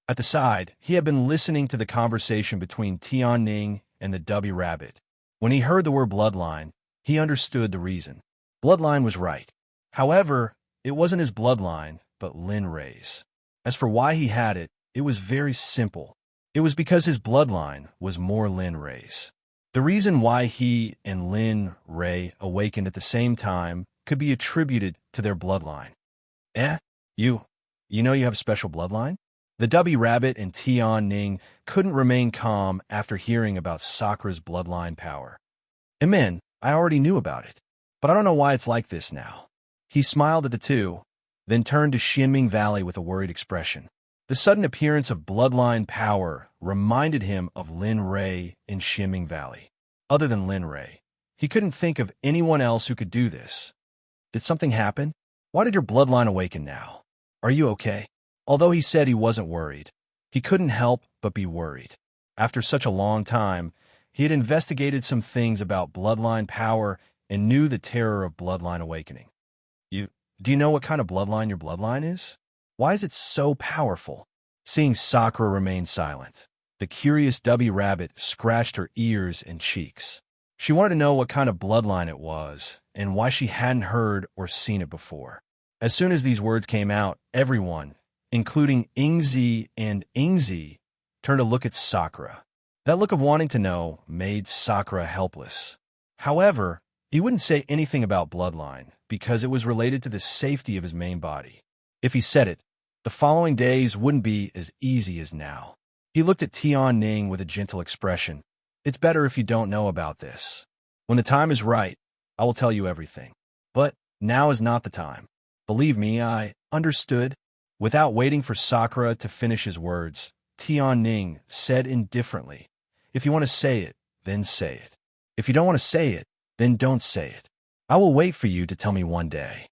At the side, he had been listening to the conversation between Tian Ning and the Dubby Rabbit. When he heard the word bloodline, he understood the reason. Bloodline was right. However, it wasn't his bloodline, but Lin Rei's. As for why he had it, it was very simple. It was because his bloodline was more Lin Rei's. The reason why he and Lin Rei awakened at the same time could be attributed to their bloodline. You know you have a special bloodline? The Dubby Rabbit and Tian Ning couldn't remain calm after hearing about Sakura's bloodline power. Amen, I already knew about it, but I don't know why it's like this now. He smiled at the two, then turned to Xianming Valley with a worried expression. The sudden appearance of bloodline power reminded him of Lin Rei in Xianming Valley. Other than Lin Rei, he couldn't think of anyone else who could do this. Did something happen? Why did your bloodline awaken now? Are you okay? Although he said he wasn't worried, he couldn't help but be worried. After such a long time, he had investigated some things about bloodline power and knew the terror of bloodline awakening. Do you know what kind of bloodline your bloodline is? Why is it so powerful? Seeing Sakura remain silent, the curious Dubby Rabbit scratched her ears and cheeks. She wanted to know what kind of bloodline it was and why she hadn't heard or seen it before. As soon as these words came out, everyone, including Ingzi and Ingzi, turned to look at Sakura. That look of wanting to know made Sakura helpless. However, he wouldn't say anything about bloodline because it was related to the safety of his main body. If he said it, the following days wouldn't be as easy as now. He looked at Tian Ning with a gentle expression. It's better if you don't know about this. When the time is right, I will tell you everything. But now is not the time. Believe me, I understood. Without waiting for Sakura to finish his words, Tian Ning said indifferently, if you want to say it, then say it. If you don't want to say it, then don't say it. I will wait for you to tell me one day.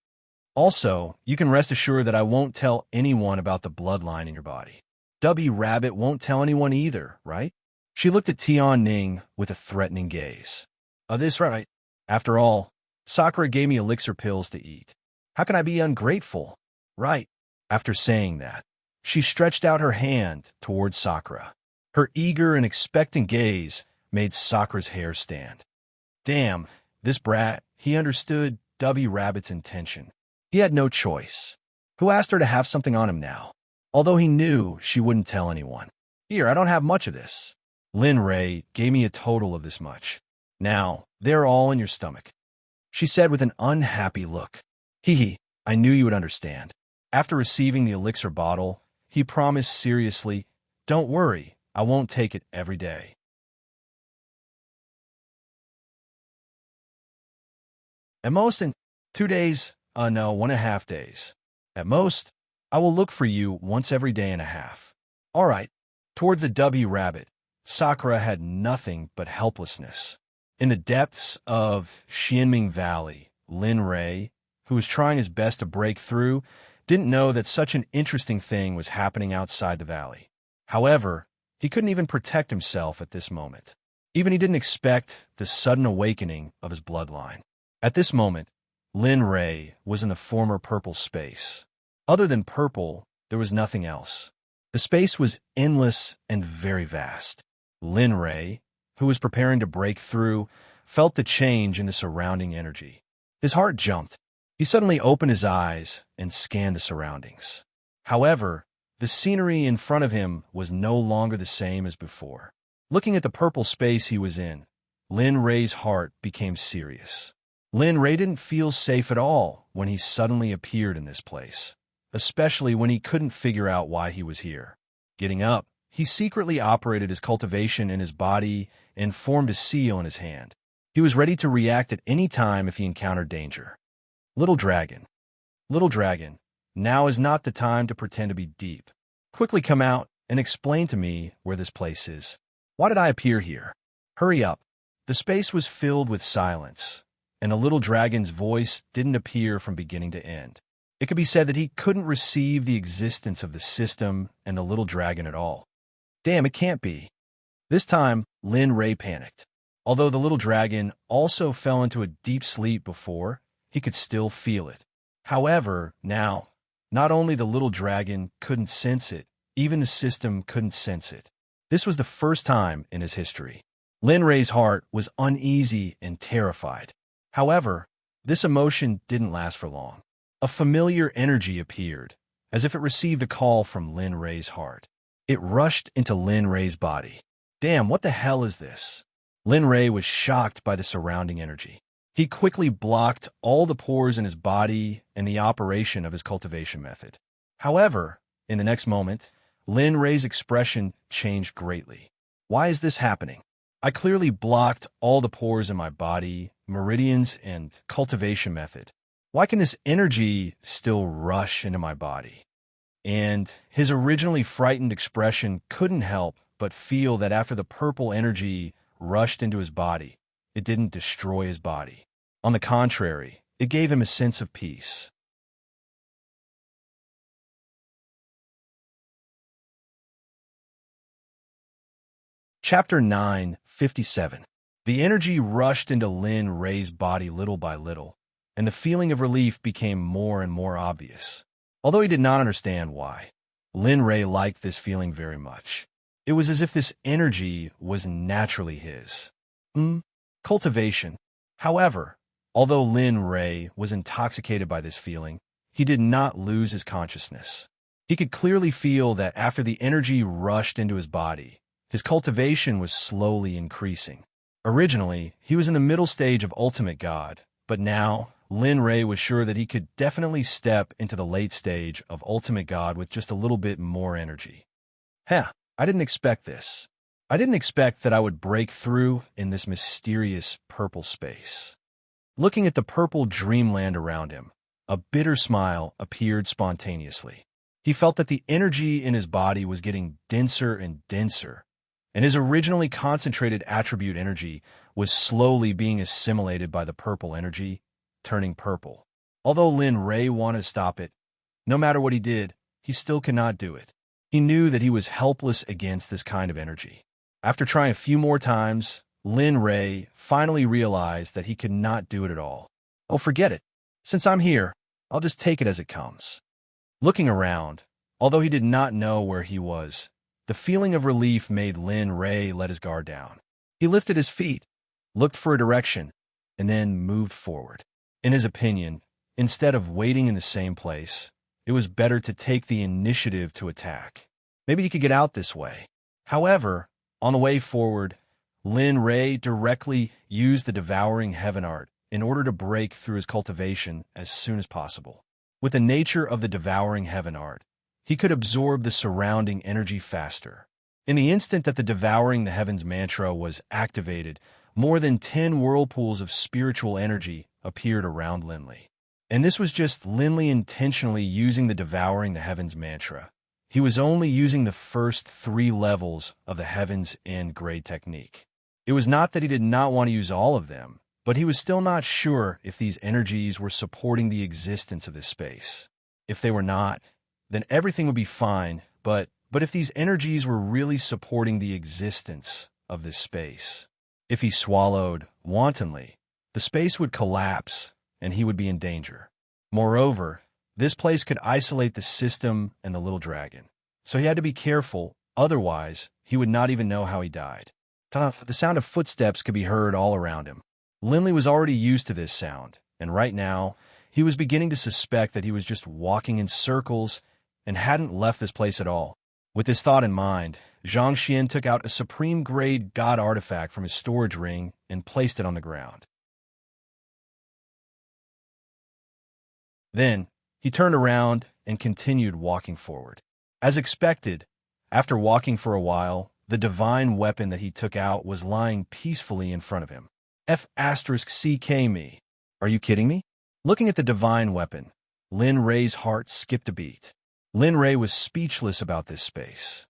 Also, you can rest assured that I won't tell anyone about the bloodline in your body. Dubby Rabbit won't tell anyone either, right? She looked at Tian Ning with a threatening gaze. This right. After all, Sakura gave me elixir pills to eat. How can I be ungrateful? Right. After saying that, she stretched out her hand towards Sakura. Her eager and expectant gaze made Sakura's hair stand. Damn, this brat, he understood Dubby Rabbit's intention. He had no choice. Who asked her to have something on him now? Although he knew she wouldn't tell anyone. Here, I don't have much of this. Lin Rei gave me a total of this much. Now, they're all in your stomach. She said with an unhappy look. Hee, I knew you would understand. After receiving the elixir bottle, he promised seriously, don't worry, I won't take it every day. At most in 2 days, no, 1.5 days. At most, I will look for you once every day and a half. All right. Towards the Dubby Rabbit, Sakura had nothing but helplessness. In the depths of Xianming Valley, Lin Rei, who was trying his best to break through, didn't know that such an interesting thing was happening outside the valley. However, he couldn't even protect himself at this moment. Even he didn't expect the sudden awakening of his bloodline. At this moment, Lin Ray was in the former purple space. Other than purple, there was nothing else. The space was endless and very vast. Lin Ray, who was preparing to break through, felt the change in the surrounding energy. His heart jumped. He suddenly opened his eyes and scanned the surroundings. However, the scenery in front of him was no longer the same as before. Looking at the purple space he was in, Lin Ray's heart became serious. Lin Ray didn't feel safe at all when he suddenly appeared in this place, especially when he couldn't figure out why he was here. Getting up, he secretly operated his cultivation in his body and formed a seal in his hand. He was ready to react at any time if he encountered danger. Little dragon, now is not the time to pretend to be deep. Quickly come out and explain to me where this place is. Why did I appear here? Hurry up. The space was filled with silence, and the little dragon's voice didn't appear from beginning to end. It could be said that he couldn't receive the existence of the system and the little dragon at all. Damn, it can't be. This time, Lin Ray panicked. Although the little dragon also fell into a deep sleep before, he could still feel it. However, now, not only the little dragon couldn't sense it, even the system couldn't sense it. This was the first time in his history. Lin Ray's heart was uneasy and terrified. However, this emotion didn't last for long. A familiar energy appeared, as if it received a call from Lin Ray's heart. It rushed into Lin Ray's body. Damn, what the hell is this? Lin Ray was shocked by the surrounding energy. He quickly blocked all the pores in his body and the operation of his cultivation method. However, in the next moment, Lin Ray's expression changed greatly. Why is this happening? I clearly blocked all the pores in my body, meridians, and cultivation method. Why can this energy still rush into my body? And his originally frightened expression couldn't help but feel that after the purple energy rushed into his body, it didn't destroy his body. On the contrary, it gave him a sense of peace. Chapter 9:57. The energy rushed into Lin Ray's body little by little, and the feeling of relief became more and more obvious. Although he did not understand why, Lin Ray liked this feeling very much. It was as if this energy was naturally his. Cultivation. However, although Lin Ray was intoxicated by this feeling, he did not lose his consciousness. He could clearly feel that after the energy rushed into his body, his cultivation was slowly increasing. Originally, he was in the middle stage of Ultimate God, but now, Lin Ray was sure that he could definitely step into the late stage of Ultimate God with just a little bit more energy. I didn't expect this. I didn't expect that I would break through in this mysterious purple space. Looking at the purple dreamland around him, a bitter smile appeared spontaneously. He felt that the energy in his body was getting denser and denser, and his originally concentrated attribute energy was slowly being assimilated by the purple energy, turning purple. Although Lin Ray wanted to stop it, no matter what he did, he still could not do it. He knew that he was helpless against this kind of energy. After trying a few more times, Lin Ray finally realized that he could not do it at all. Oh, forget it. Since I'm here, I'll just take it as it comes. Looking around, although he did not know where he was, the feeling of relief made Lin Ray let his guard down. He lifted his feet, looked for a direction, and then moved forward. In his opinion, instead of waiting in the same place, it was better to take the initiative to attack. Maybe he could get out this way. However, on the way forward, Lin Ray directly used the Devouring Heaven art in order to break through his cultivation as soon as possible. With the nature of the Devouring Heaven art, he could absorb the surrounding energy faster. In the instant that the Devouring the Heavens mantra was activated, more than 10 whirlpools of spiritual energy appeared around Linley. And this was just Linley intentionally using the Devouring the Heavens mantra. He was only using the first 3 levels of the Heavens End grade technique. It was not that he did not want to use all of them, but he was still not sure if these energies were supporting the existence of this space. If they were not, then everything would be fine, but if these energies were really supporting the existence of this space, if he swallowed wantonly, the space would collapse, and he would be in danger. Moreover, this place could isolate the system and the little dragon. So he had to be careful, otherwise he would not even know how he died. The sound of footsteps could be heard all around him. Lindley was already used to this sound, and right now, he was beginning to suspect that he was just walking in circles and hadn't left this place at all. With this thought in mind, Zhang Xian took out a supreme-grade god artifact from his storage ring and placed it on the ground. Then, he turned around and continued walking forward. As expected, after walking for a while, the divine weapon that he took out was lying peacefully in front of him. F***CK me. Are you kidding me? Looking at the divine weapon, Lin Ray's heart skipped a beat. Lin Ray was speechless about this space.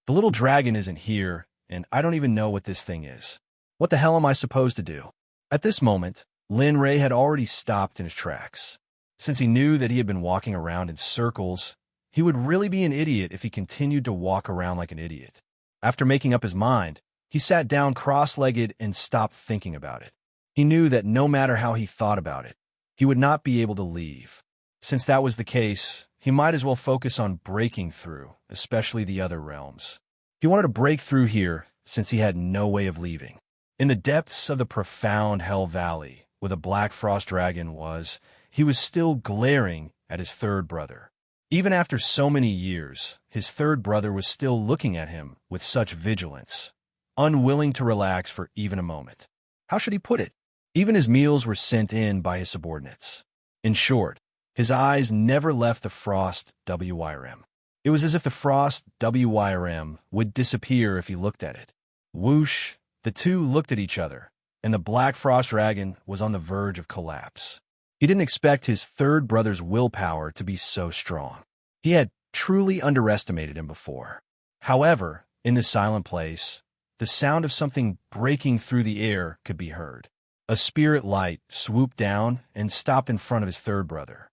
The little dragon isn't here, and I don't even know what this thing is. What the hell am I supposed to do? At this moment, Lin Ray had already stopped in his tracks. Since he knew that he had been walking around in circles, he would really be an idiot if he continued to walk around like an idiot. After making up his mind, he sat down cross-legged and stopped thinking about it. He knew that no matter how he thought about it, he would not be able to leave. Since that was the case, he might as well focus on breaking through, especially the other realms. He wanted to break through here since he had no way of leaving. In the depths of the profound Hell Valley, where the Black Frost Dragon was, he was still glaring at his third brother. Even after so many years, his third brother was still looking at him with such vigilance, unwilling to relax for even a moment. How should he put it? Even his meals were sent in by his subordinates. In short, his eyes never left the Frost WYRM. It was as if the Frost WYRM would disappear if he looked at it. Whoosh, the two looked at each other, and the Black Frost Dragon was on the verge of collapse. He didn't expect his third brother's willpower to be so strong. He had truly underestimated him before. However, in this silent place, the sound of something breaking through the air could be heard. A spirit light swooped down and stopped in front of his third brother.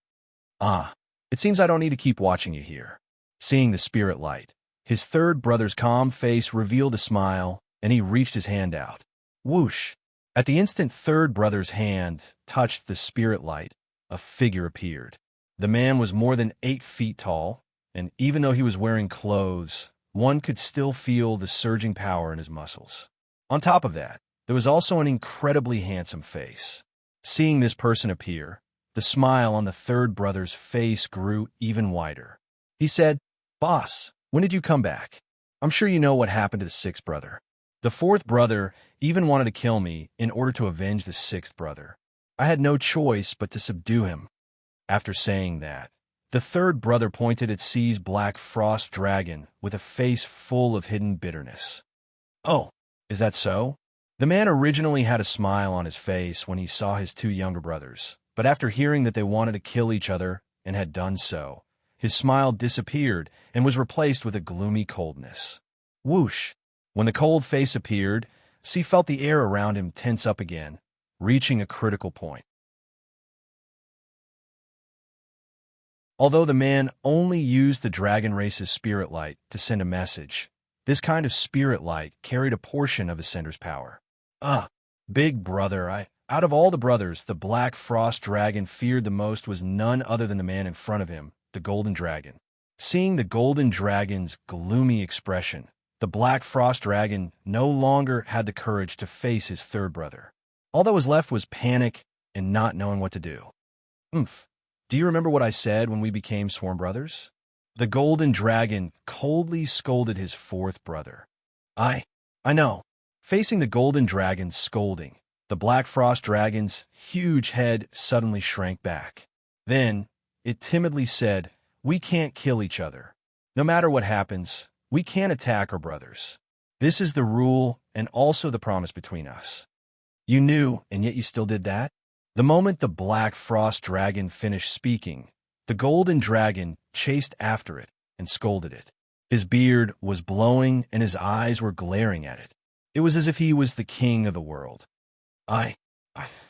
It seems I don't need to keep watching you here. Seeing the spirit light, his third brother's calm face revealed a smile, and he reached his hand out. Whoosh! At the instant third brother's hand touched the spirit light, a figure appeared. The man was more than 8 feet tall, and even though he was wearing clothes, one could still feel the surging power in his muscles. On top of that, there was also an incredibly handsome face. Seeing this person appear, the smile on the third brother's face grew even wider. He said, "Boss, when did you come back? I'm sure you know what happened to the sixth brother. The fourth brother even wanted to kill me in order to avenge the sixth brother. I had no choice but to subdue him." After saying that, the third brother pointed at C's Black Frost Dragon with a face full of hidden bitterness. "Oh, is that so?" The man originally had a smile on his face when he saw his 2 younger brothers, but after hearing that they wanted to kill each other and had done so, his smile disappeared and was replaced with a gloomy coldness. Whoosh! When the cold face appeared, C felt the air around him tense up again, reaching a critical point. Although the man only used the dragon race's spirit light to send a message, this kind of spirit light carried a portion of Ascender's power. Big brother, out of all the brothers, the Black Frost Dragon feared the most was none other than the man in front of him, the Golden Dragon. Seeing the Golden Dragon's gloomy expression, the Black Frost Dragon no longer had the courage to face his third brother. All that was left was panic and not knowing what to do. Do you remember what I said when we became sworn brothers? The Golden Dragon coldly scolded his fourth brother. I know. Facing the Golden Dragon's scolding, the Black Frost Dragon's huge head suddenly shrank back. Then, it timidly said, "We can't kill each other. No matter what happens, we can't attack our brothers. This is the rule and also the promise between us." You knew, and yet you still did that? The moment the Black Frost Dragon finished speaking, the Golden Dragon chased after it and scolded it. His beard was blowing and his eyes were glaring at it. It was as if he was the king of the world.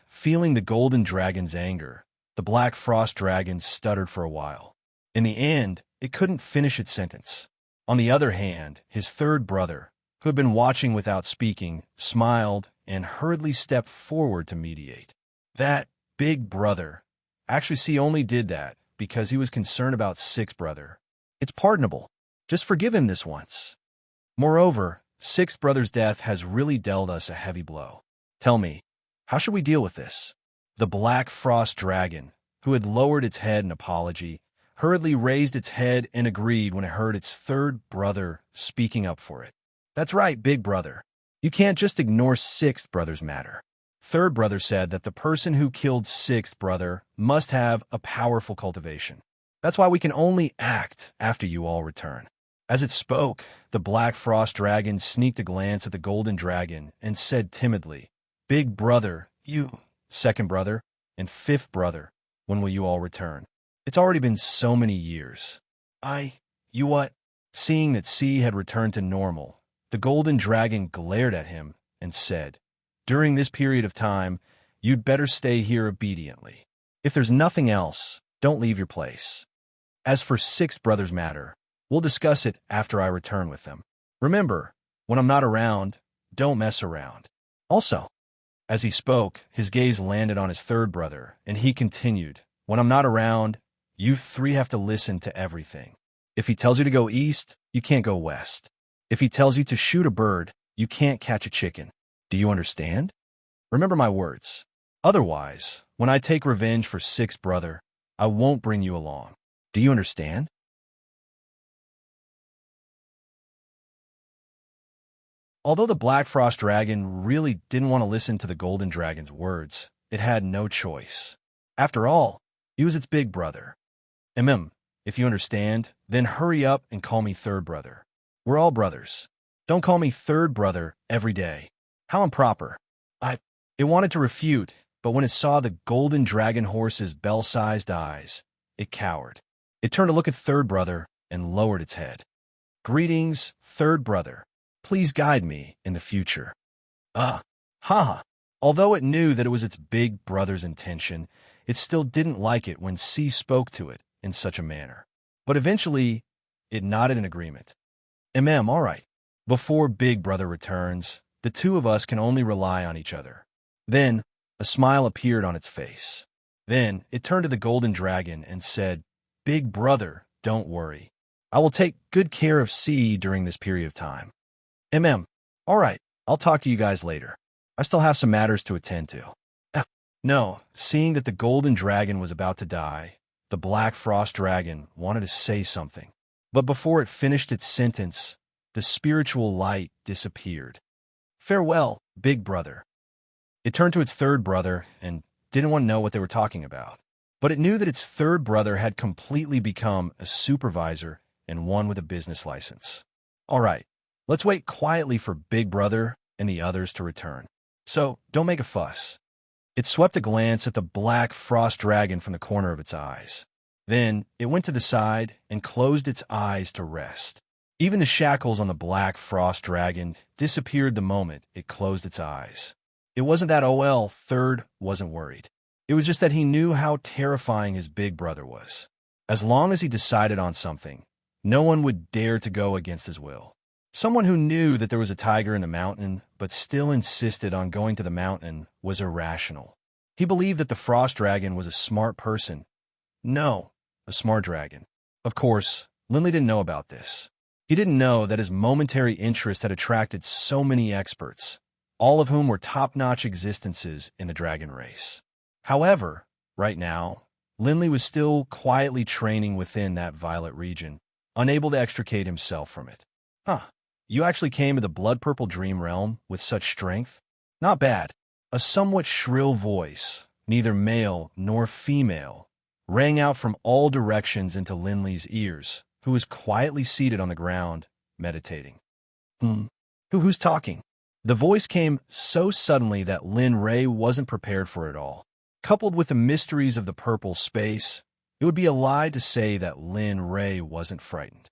Feeling the Golden Dragon's anger, the Black Frost Dragon stuttered for a while. In the end, it couldn't finish its sentence. On the other hand, his third brother, who had been watching without speaking, smiled and hurriedly stepped forward to mediate. That Big Brother. Actually, C only did that because he was concerned about Sixth Brother. It's pardonable. Just forgive him this once. Moreover, Sixth Brother's death has really dealt us a heavy blow. Tell me, how should we deal with this? The Black Frost Dragon, who had lowered its head in apology, hurriedly raised its head and agreed when it heard its third brother speaking up for it. That's right, Big Brother. You can't just ignore Sixth Brother's matter. Third Brother said that the person who killed Sixth Brother must have a powerful cultivation. That's why we can only act after you all return. As it spoke, the Black Frost Dragon sneaked a glance at the Golden Dragon and said timidly, Big Brother, you, Second Brother, and Fifth Brother, when will you all return? It's already been so many years. You what? Seeing that C had returned to normal, the Golden Dragon glared at him and said, During this period of time, you'd better stay here obediently. If there's nothing else, don't leave your place. As for Sixth Brother's matter, we'll discuss it after I return with them. Remember, when I'm not around, don't mess around. Also, as he spoke, his gaze landed on his third brother, and he continued, When I'm not around, you three have to listen to everything. If he tells you to go east, you can't go west. If he tells you to shoot a bird, you can't catch a chicken. Do you understand? Remember my words. Otherwise, when I take revenge for Sixth Brother, I won't bring you along. Do you understand? Although the Black Frost Dragon really didn't want to listen to the Golden Dragon's words, it had no choice. After all, he was its big brother. If you understand, then hurry up and call me Third Brother. We're all brothers. Don't call me Third Brother every day. How improper. It wanted to refute, but when it saw the Golden Dragon horse's bell-sized eyes, it cowered. It turned to look at Third Brother and lowered its head. Greetings, Third Brother. Please guide me in the future. Although it knew that it was its big brother's intention, it still didn't like it when C spoke to it in such a manner. But eventually, it nodded in agreement. All right. Before Big Brother returns, the two of us can only rely on each other. Then, a smile appeared on its face. Then, it turned to the Golden Dragon and said, Big Brother, don't worry. I will take good care of C during this period of time. All right, I'll talk to you guys later. I still have some matters to attend to. No, seeing that the Golden Dragon was about to die, the Black Frost Dragon wanted to say something. But before it finished its sentence, the spiritual light disappeared. Farewell, Big Brother. It turned to its third brother and didn't want to know what they were talking about. But it knew that its third brother had completely become a supervisor and one with a business license. All right, let's wait quietly for Big Brother and the others to return. So, don't make a fuss. It swept a glance at the Black Frost Dragon from the corner of its eyes. Then, it went to the side and closed its eyes to rest. Even the shackles on the Black Frost Dragon disappeared the moment it closed its eyes. It wasn't that Third wasn't worried. It was just that he knew how terrifying his big brother was. As long as he decided on something, no one would dare to go against his will. Someone who knew that there was a tiger in the mountain, but still insisted on going to the mountain, was irrational. He believed that the Frost Dragon was a smart person. No, a smart dragon. Of course, Lindley didn't know about this. He didn't know that his momentary interest had attracted so many experts, all of whom were top-notch existences in the dragon race. However, right now, Lindley was still quietly training within that violet region, unable to extricate himself from it. You actually came to the blood-purple dream realm with such strength? Not bad. A somewhat shrill voice, neither male nor female, rang out from all directions into Lindley's ears, who was quietly seated on the ground, meditating. Who's talking? The voice came so suddenly that Lin Ray wasn't prepared for it all. Coupled with the mysteries of the purple space, it would be a lie to say that Lin Ray wasn't frightened.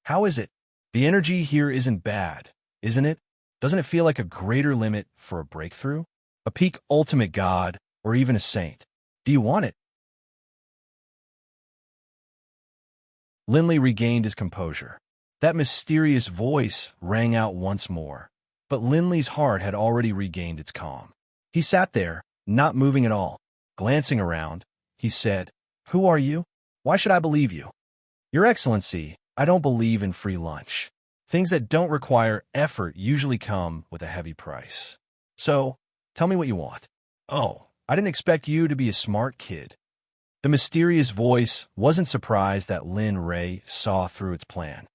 How is it? The energy here isn't bad, isn't it? Doesn't it feel like a greater limit for a breakthrough? A peak ultimate god, or even a saint? Do you want it? Lindley regained his composure. That mysterious voice rang out once more, but Lindley's heart had already regained its calm. He sat there, not moving at all. Glancing around, he said, "Who are you? Why should I believe you?" "Your Excellency, I don't believe in free lunch. Things that don't require effort usually come with a heavy price. So, tell me what you want." "Oh, I didn't expect you to be a smart kid." The mysterious voice wasn't surprised that Lin Ray saw through its plan.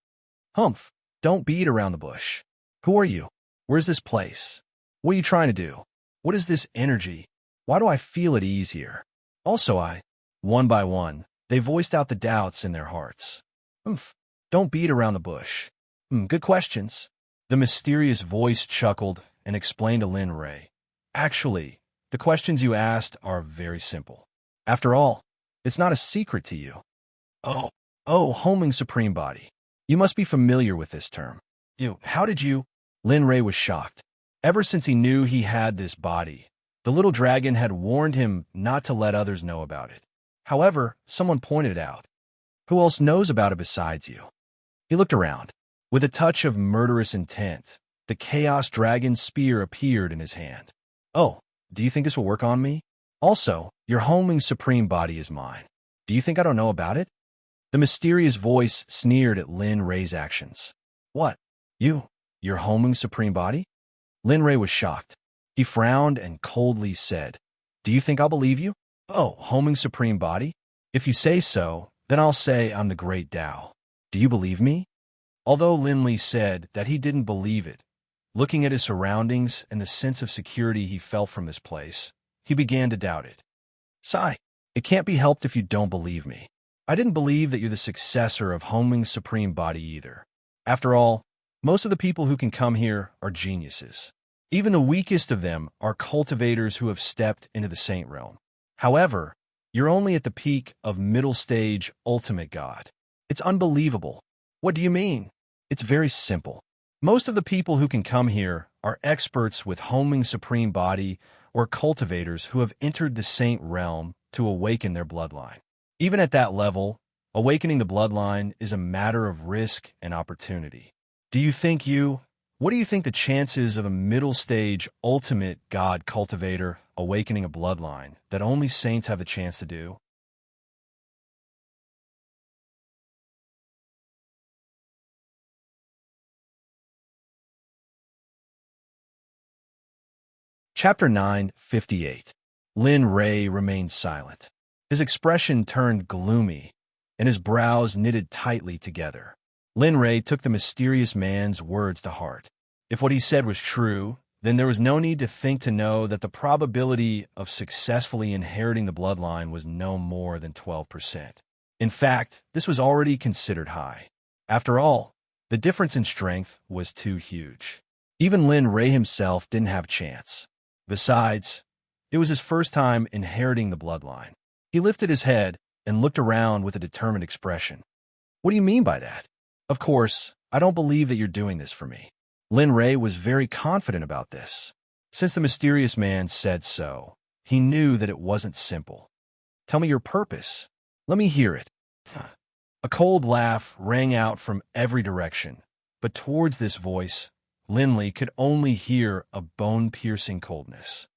"Humph, don't beat around the bush. Who are you? Where's this place? What are you trying to do? What is this energy? Why do I feel at ease here?" One by one, they voiced out the doubts in their hearts. "Humph, don't beat around the bush. Good questions." The mysterious voice chuckled and explained to Lin Ray. "Actually, the questions you asked are very simple. After all, it's not a secret to you." Oh, homing supreme body. You must be familiar with this term. How did you?" Lin Ray was shocked. Ever since he knew he had this body, the little dragon had warned him not to let others know about it. However, someone pointed out, "Who else knows about it besides you?" He looked around. With a touch of murderous intent, the Chaos Dragon's spear appeared in his hand. "Oh, do you think this will work on me? Also, your homing supreme body is mine. Do you think I don't know about it?" The mysterious voice sneered at Lin Ray's actions. "What? Your homing supreme body?" Lin Ray was shocked. He frowned and coldly said, "Do you think I'll believe you? Oh, homing supreme body? If you say so, then I'll say I'm the great Tao. Do you believe me?" Although Lin Li said that he didn't believe it, looking at his surroundings and the sense of security he felt from this place, he began to doubt it. "Sigh, it can't be helped if you don't believe me. I didn't believe that you're the successor of homing's supreme body either. After all, most of the people who can come here are geniuses. Even the weakest of them are cultivators who have stepped into the saint realm. However, you're only at the peak of middle stage ultimate god. It's unbelievable." "What do you mean?" "It's very simple. Most of the people who can come here are experts with homing supreme body or cultivators who have entered the saint realm to awaken their bloodline. Even at that level, awakening the bloodline is a matter of risk and opportunity. What do you think the chances of a middle stage ultimate god cultivator awakening a bloodline that only saints have the chance to do?" Chapter 958. Lin Ray remained silent. His expression turned gloomy, and his brows knitted tightly together. Lin Ray took the mysterious man's words to heart. If what he said was true, then there was no need to think to know that the probability of successfully inheriting the bloodline was no more than 12%. In fact, this was already considered high. After all, the difference in strength was too huge. Even Lin Ray himself didn't have a chance. Besides, it was his first time inheriting the bloodline. He lifted his head and looked around with a determined expression. "What do you mean by that? Of course, I don't believe that you're doing this for me." Lin Ray was very confident about this. Since the mysterious man said so, he knew that it wasn't simple. "Tell me your purpose. Let me hear it." A cold laugh rang out from every direction, but towards this voice, Lin Li could only hear a bone-piercing coldness.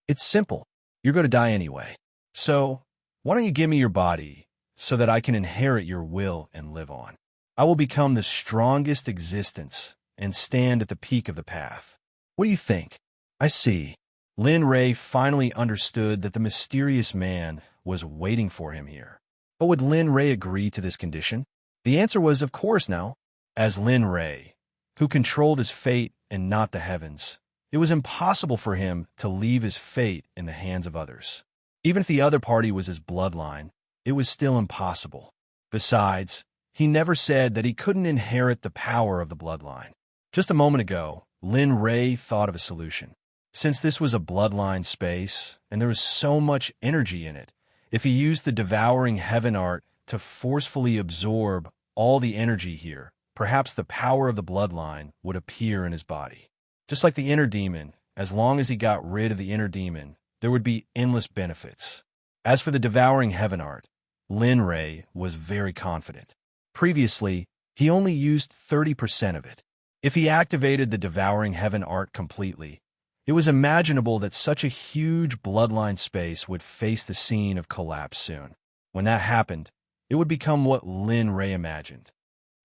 "It's simple. You're going to die anyway. So, why don't you give me your body so that I can inherit your will and live on? I will become the strongest existence and stand at the peak of the path. What do you think?" "I see." Lin Ray finally understood that the mysterious man was waiting for him here. But would Lin Ray agree to this condition? The answer was, of course, no. As Lin Ray, who controlled his fate and not the heavens, it was impossible for him to leave his fate in the hands of others. Even if the other party was his bloodline, it was still impossible. Besides, he never said that he couldn't inherit the power of the bloodline. Just a moment ago, Lin Ray thought of a solution. Since this was a bloodline space, and there was so much energy in it, if he used the devouring heaven art to forcefully absorb all the energy here, perhaps the power of the bloodline would appear in his body. Just like the inner demon, as long as he got rid of the inner demon, there would be endless benefits. As for the devouring heaven art, Lin Ray was very confident. Previously, he only used 30% of it. If he activated the devouring heaven art completely, It was imaginable that such a huge bloodline space would face the scene of collapse soon. When that happened, it would become what Lin Ray imagined.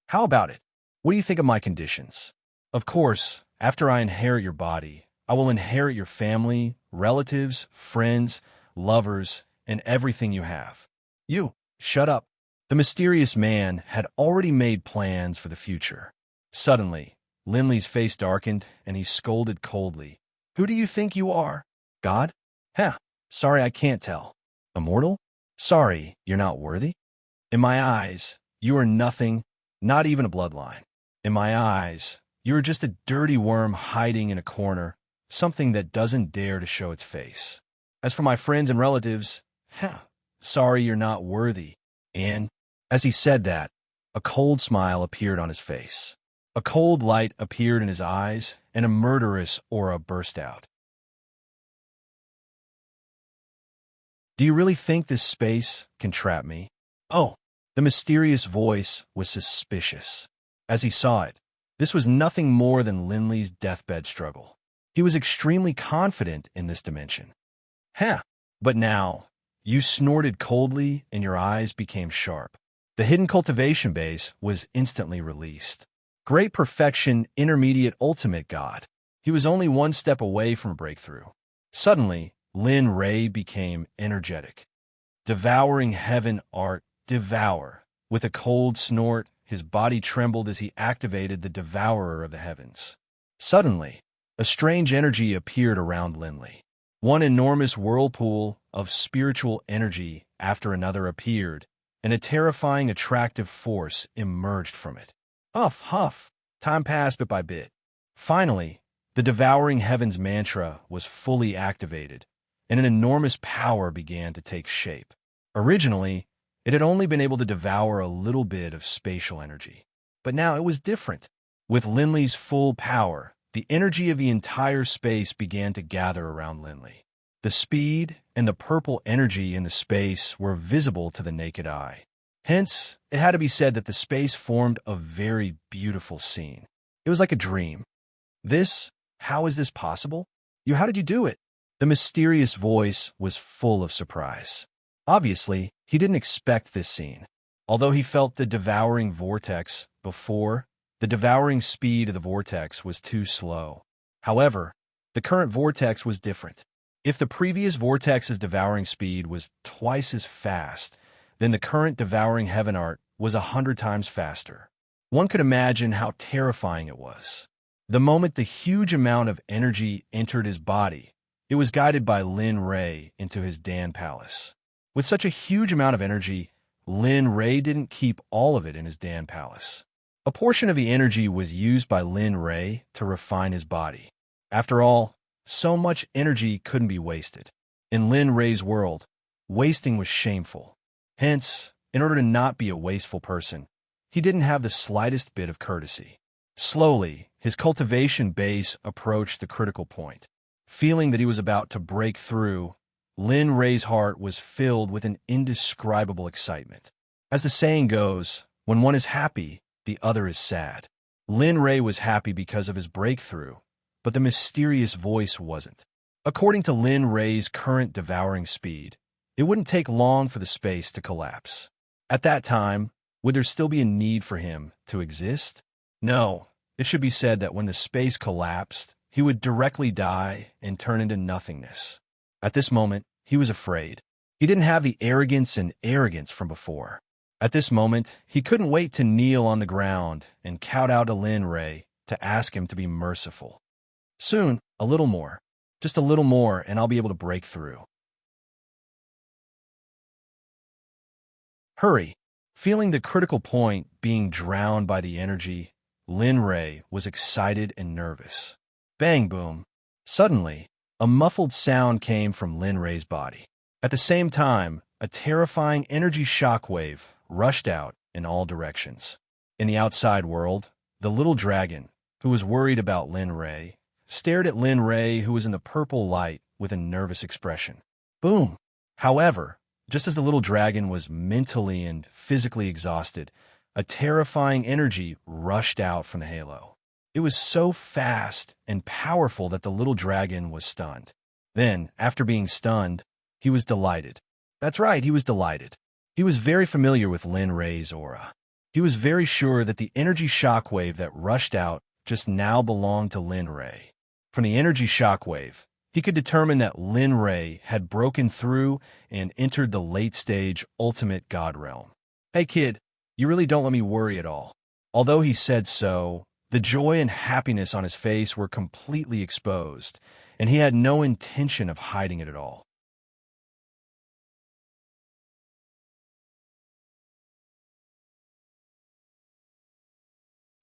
How about it? What do you think of my conditions? Of course, after I inherit your body, I will inherit your family, relatives, friends, lovers, and everything you have. You, shut up. The mysterious man had already made plans for the future. Suddenly, Linley's face darkened, and he scolded coldly. Who do you think you are? God? Heh, sorry I can't tell. Immortal? Sorry, you're not worthy? In my eyes, you are nothing, not even a bloodline. In my eyes, you are just a dirty worm hiding in a corner, something that doesn't dare to show its face. As for my friends and relatives, sorry you're not worthy. And, as he said that, a cold smile appeared on his face. A cold light appeared in his eyes, and a murderous aura burst out. Do you really think this space can trap me? Oh, the mysterious voice was suspicious. As he saw it, this was nothing more than Linley's deathbed struggle. He was extremely confident in this dimension. But now, you snorted coldly and your eyes became sharp. The hidden cultivation base was instantly released. Great perfection, intermediate, ultimate God. He was only one step away from a breakthrough. Suddenly, Lin Ray became energetic. Devouring heaven art, devour. With a cold snort, his body trembled as he activated the devourer of the heavens. Suddenly, a strange energy appeared around Linley. One enormous whirlpool of spiritual energy after another appeared, and a terrifying attractive force emerged from it. Huff, huff. Time passed bit by bit. Finally, the devouring heavens mantra was fully activated, and an enormous power began to take shape. Originally, it had only been able to devour a little bit of spatial energy. But now it was different. With Linley's full power, the energy of the entire space began to gather around Linley. The speed and the purple energy in the space were visible to the naked eye. Hence, it had to be said that the space formed a very beautiful scene. It was like a dream. How is this possible? How did you do it? The mysterious voice was full of surprise. Obviously, he didn't expect this scene. Although he felt the devouring vortex before, the devouring speed of the vortex was too slow. However, the current vortex was different. If the previous vortex's devouring speed was twice as fast, then the current devouring heaven art was 100 times faster. One could imagine how terrifying it was. The moment the huge amount of energy entered his body, it was guided by Lin Ray into his Dan Palace. With such a huge amount of energy, Lin Ray didn't keep all of it in his Dan Palace. A portion of the energy was used by Lin Ray to refine his body. After all, so much energy couldn't be wasted. In Lin Ray's world, wasting was shameful. Hence, in order to not be a wasteful person, he didn't have the slightest bit of courtesy. Slowly, his cultivation base approached the critical point. Feeling that he was about to break through, Lin Ray's heart was filled with an indescribable excitement. As the saying goes, when one is happy, the other is sad. Lin Ray was happy because of his breakthrough, but the mysterious voice wasn't. According to Lin Ray's current devouring speed, it wouldn't take long for the space to collapse. At that time, would there still be a need for him to exist? No, it should be said that when the space collapsed, he would directly die and turn into nothingness. At this moment, he was afraid. He didn't have the arrogance from before. At this moment, he couldn't wait to kneel on the ground and kowtow to Lin Ray to ask him to be merciful. Soon, a little more. Just a little more, and I'll be able to break through. Hurry. Feeling the critical point being drowned by the energy, Lin Ray was excited and nervous. Bang boom. Suddenly, a muffled sound came from Lin Ray's body. At the same time, a terrifying energy shockwave rushed out in all directions. In the outside world, the little dragon, who was worried about Lin Ray, stared at Lin Ray, who was in the purple light, with a nervous expression. Boom! However, just as the little dragon was mentally and physically exhausted, a terrifying energy rushed out from the halo. It was so fast and powerful that the little dragon was stunned. Then, after being stunned, he was delighted. That's right, he was delighted. He was very familiar with Lin Rei's aura. He was very sure that the energy shockwave that rushed out just now belonged to Lin Rei. From the energy shockwave, he could determine that Lin Rei had broken through and entered the late-stage ultimate god realm. Hey kid, you really don't let me worry at all. Although he said so, the joy and happiness on his face were completely exposed, and he had no intention of hiding it at all.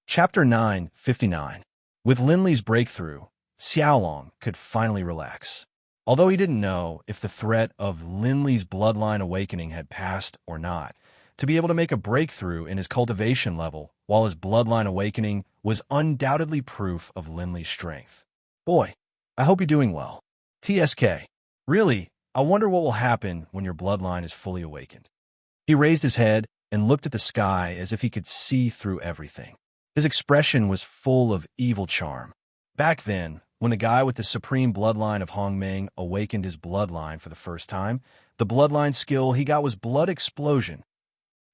Chapter 9:59. With Linley's breakthrough, Xiaolong could finally relax. Although he didn't know if the threat of Linley's bloodline awakening had passed or not, to be able to make a breakthrough in his cultivation level while his bloodline awakening was undoubtedly proof of Linley's strength. Boy, I hope you're doing well. TSK. Really, I wonder what will happen when your bloodline is fully awakened. He raised his head and looked at the sky as if he could see through everything. His expression was full of evil charm. Back then, when the guy with the supreme bloodline of Hongmeng awakened his bloodline for the first time, the bloodline skill he got was Blood Explosion.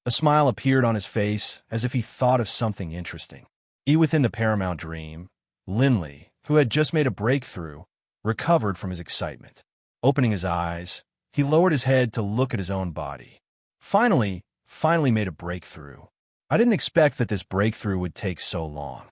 A smile appeared on his face as if he thought of something interesting. Within the Paramount Dream, Linley, who had just made a breakthrough, recovered from his excitement. Opening his eyes, he lowered his head to look at his own body. Finally made a breakthrough. I didn't expect that this breakthrough would take so long.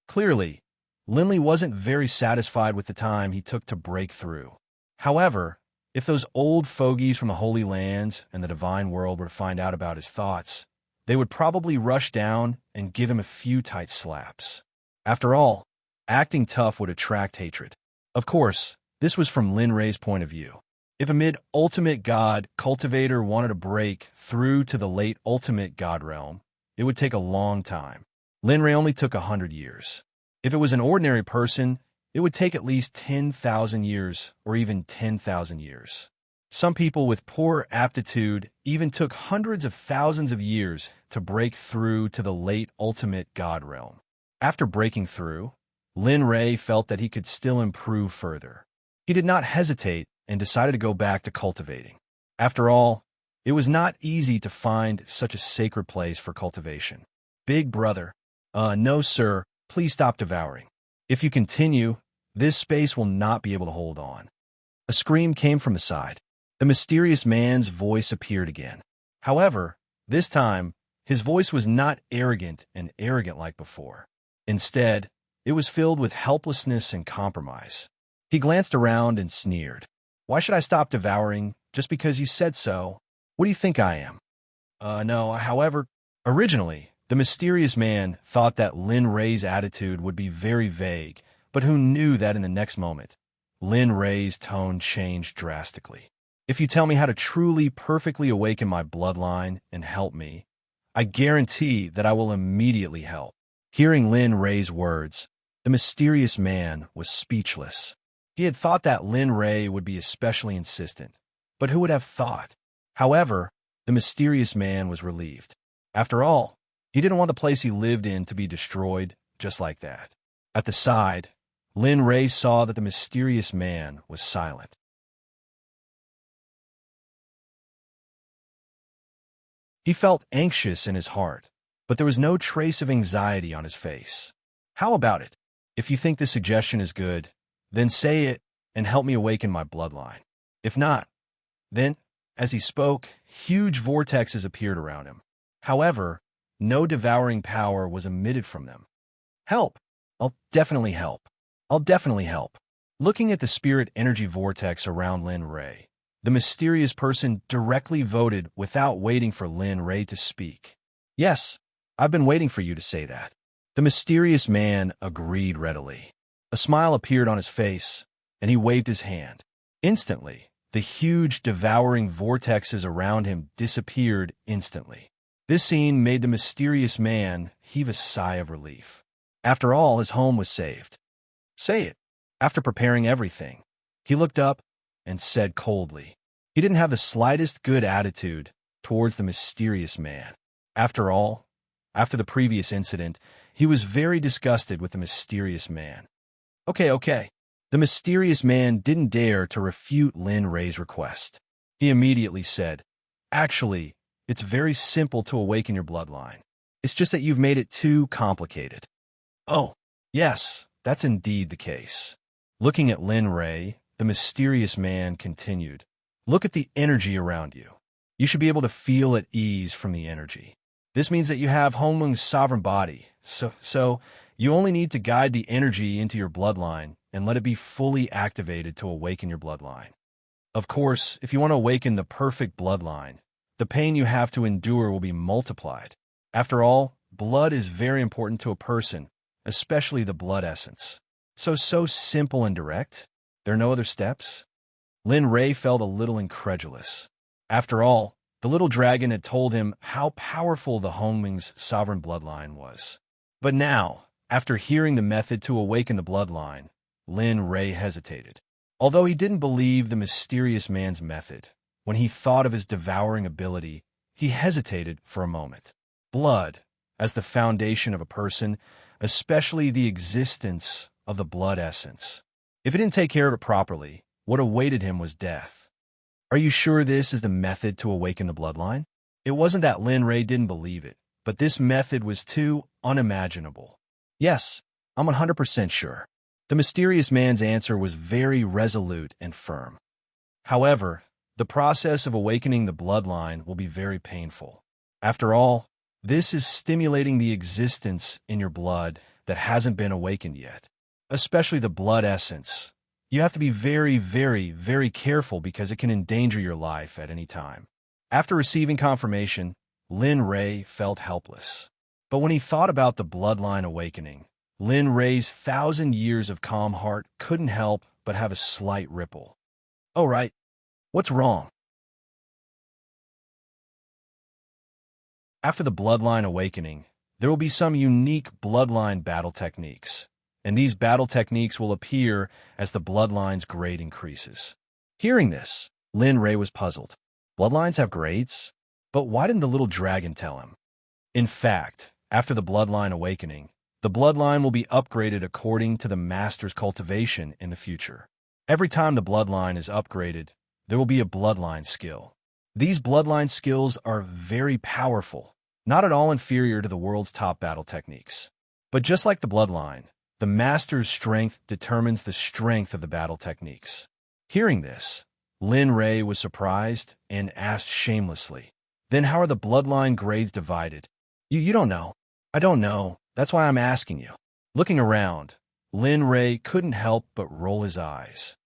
Clearly, Linley wasn't very satisfied with the time he took to break through. However, if those old fogies from the Holy Lands and the Divine World were to find out about his thoughts, they would probably rush down and give him a few tight slaps. After all, acting tough would attract hatred. Of course, this was from Lin Rei's point of view. If a mid-ultimate god cultivator wanted to break through to the late ultimate god realm, it would take a long time. Lin Rei only took 100 years. If it was an ordinary person, it would take at least 10,000 years or even 10,000 years. Some people with poor aptitude even took hundreds of thousands of years to break through to the late ultimate god realm. After breaking through, Lin Rei felt that he could still improve further. He did not hesitate and decided to go back to cultivating. After all, it was not easy to find such a sacred place for cultivation. Big brother, no sir, please stop devouring. If you continue, this space will not be able to hold on. A scream came from the side. The mysterious man's voice appeared again. However, this time, his voice was not arrogant like before. Instead, it was filled with helplessness and compromise. He glanced around and sneered. Why should I stop devouring just because you said so? What do you think I am? No, however, originally, the mysterious man thought that Lin Rei's attitude would be very vague, but who knew that in the next moment, Lin Rei's tone changed drastically. If you tell me how to truly perfectly awaken my bloodline and help me, I guarantee that I will immediately help. Hearing Lin Rei's words, the mysterious man was speechless. He had thought that Lin Rei would be especially insistent, but who would have thought? However, the mysterious man was relieved. After all, he didn't want the place he lived in to be destroyed just like that. At the side, Lin Rei saw that the mysterious man was silent. He felt anxious in his heart, but there was no trace of anxiety on his face. How about it? If you think this suggestion is good, then say it and help me awaken my bloodline. If not, then, as he spoke, huge vortexes appeared around him. However, no devouring power was emitted from them. Help! I'll definitely help. I'll definitely help. Looking at the spirit energy vortex around Lin Rei, the mysterious person directly voted without waiting for Lin Rei to speak. Yes, I've been waiting for you to say that. The mysterious man agreed readily. A smile appeared on his face, and he waved his hand. Instantly, the huge devouring vortexes around him disappeared instantly. This scene made the mysterious man heave a sigh of relief. After all, his home was saved. Say it. After preparing everything, he looked up and said coldly. He didn't have the slightest good attitude towards the mysterious man. After all, After the previous incident, he was very disgusted with the mysterious man. Okay. The mysterious man didn't dare to refute Lin Ray's request. He immediately said, "Actually, it's very simple to awaken your bloodline. It's just that you've made it too complicated." "Oh, yes, that's indeed the case." Looking at Lin Ray, the mysterious man continued, "Look at the energy around you. You should be able to feel at ease from the energy. This means that you have Hongmeng's sovereign body, so you only need to guide the energy into your bloodline and let it be fully activated to awaken your bloodline. Of course, if you want to awaken the perfect bloodline, the pain you have to endure will be multiplied. After all, blood is very important to a person, especially the blood essence. So simple and direct. There are no other steps." Lin Ray felt a little incredulous. After all, the little dragon had told him how powerful the Hongmeng's sovereign bloodline was. But now, after hearing the method to awaken the bloodline, Lin Ray hesitated. Although he didn't believe the mysterious man's method, when he thought of his devouring ability, he hesitated for a moment. Blood, as the foundation of a person, especially the existence of the blood essence. If he didn't take care of it properly, what awaited him was death. Are you sure this is the method to awaken the bloodline? It wasn't that Lin Ray didn't believe it, but this method was too unimaginable. "Yes, I'm 100% sure." The mysterious man's answer was very resolute and firm. However, the process of awakening the bloodline will be very painful. After all, this is stimulating the existence in your blood that hasn't been awakened yet, especially the blood essence. You have to be very careful because it can endanger your life at any time. After receiving confirmation, Lin Ray felt helpless. But when he thought about the bloodline awakening, Lin Ray's 1,000 years of calm heart couldn't help but have a slight ripple. "Oh, right. What's wrong?" After the bloodline awakening, there will be some unique bloodline battle techniques, and these battle techniques will appear as the bloodline's grade increases. Hearing this, Lin Ray was puzzled. Bloodlines have grades? But why didn't the little dragon tell him? In fact, after the bloodline awakening, the bloodline will be upgraded according to the master's cultivation in the future. Every time the bloodline is upgraded, there will be a bloodline skill. These bloodline skills are very powerful, not at all inferior to the world's top battle techniques. But just like the bloodline, the master's strength determines the strength of the battle techniques. Hearing this, Lin Ray was surprised and asked shamelessly, "Then how are the bloodline grades divided?" You don't know." "I don't know. That's why I'm asking you." Looking around, Lin Ray couldn't help but roll his eyes.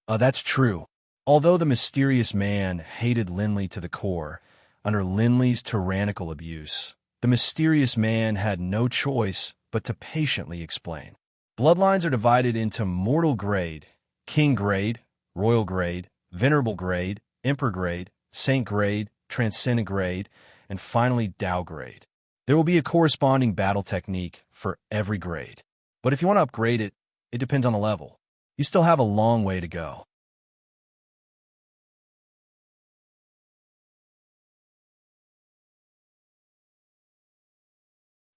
That's true. Although the mysterious man hated Linley to the core, under Linley's tyrannical abuse, the mysterious man had no choice but to patiently explain. Bloodlines are divided into mortal grade, king grade, royal grade, venerable grade, emperor grade, saint grade, transcendent grade, and finally Tao grade. There will be a corresponding battle technique for every grade. But if you want to upgrade it, it depends on the level. You still have a long way to go.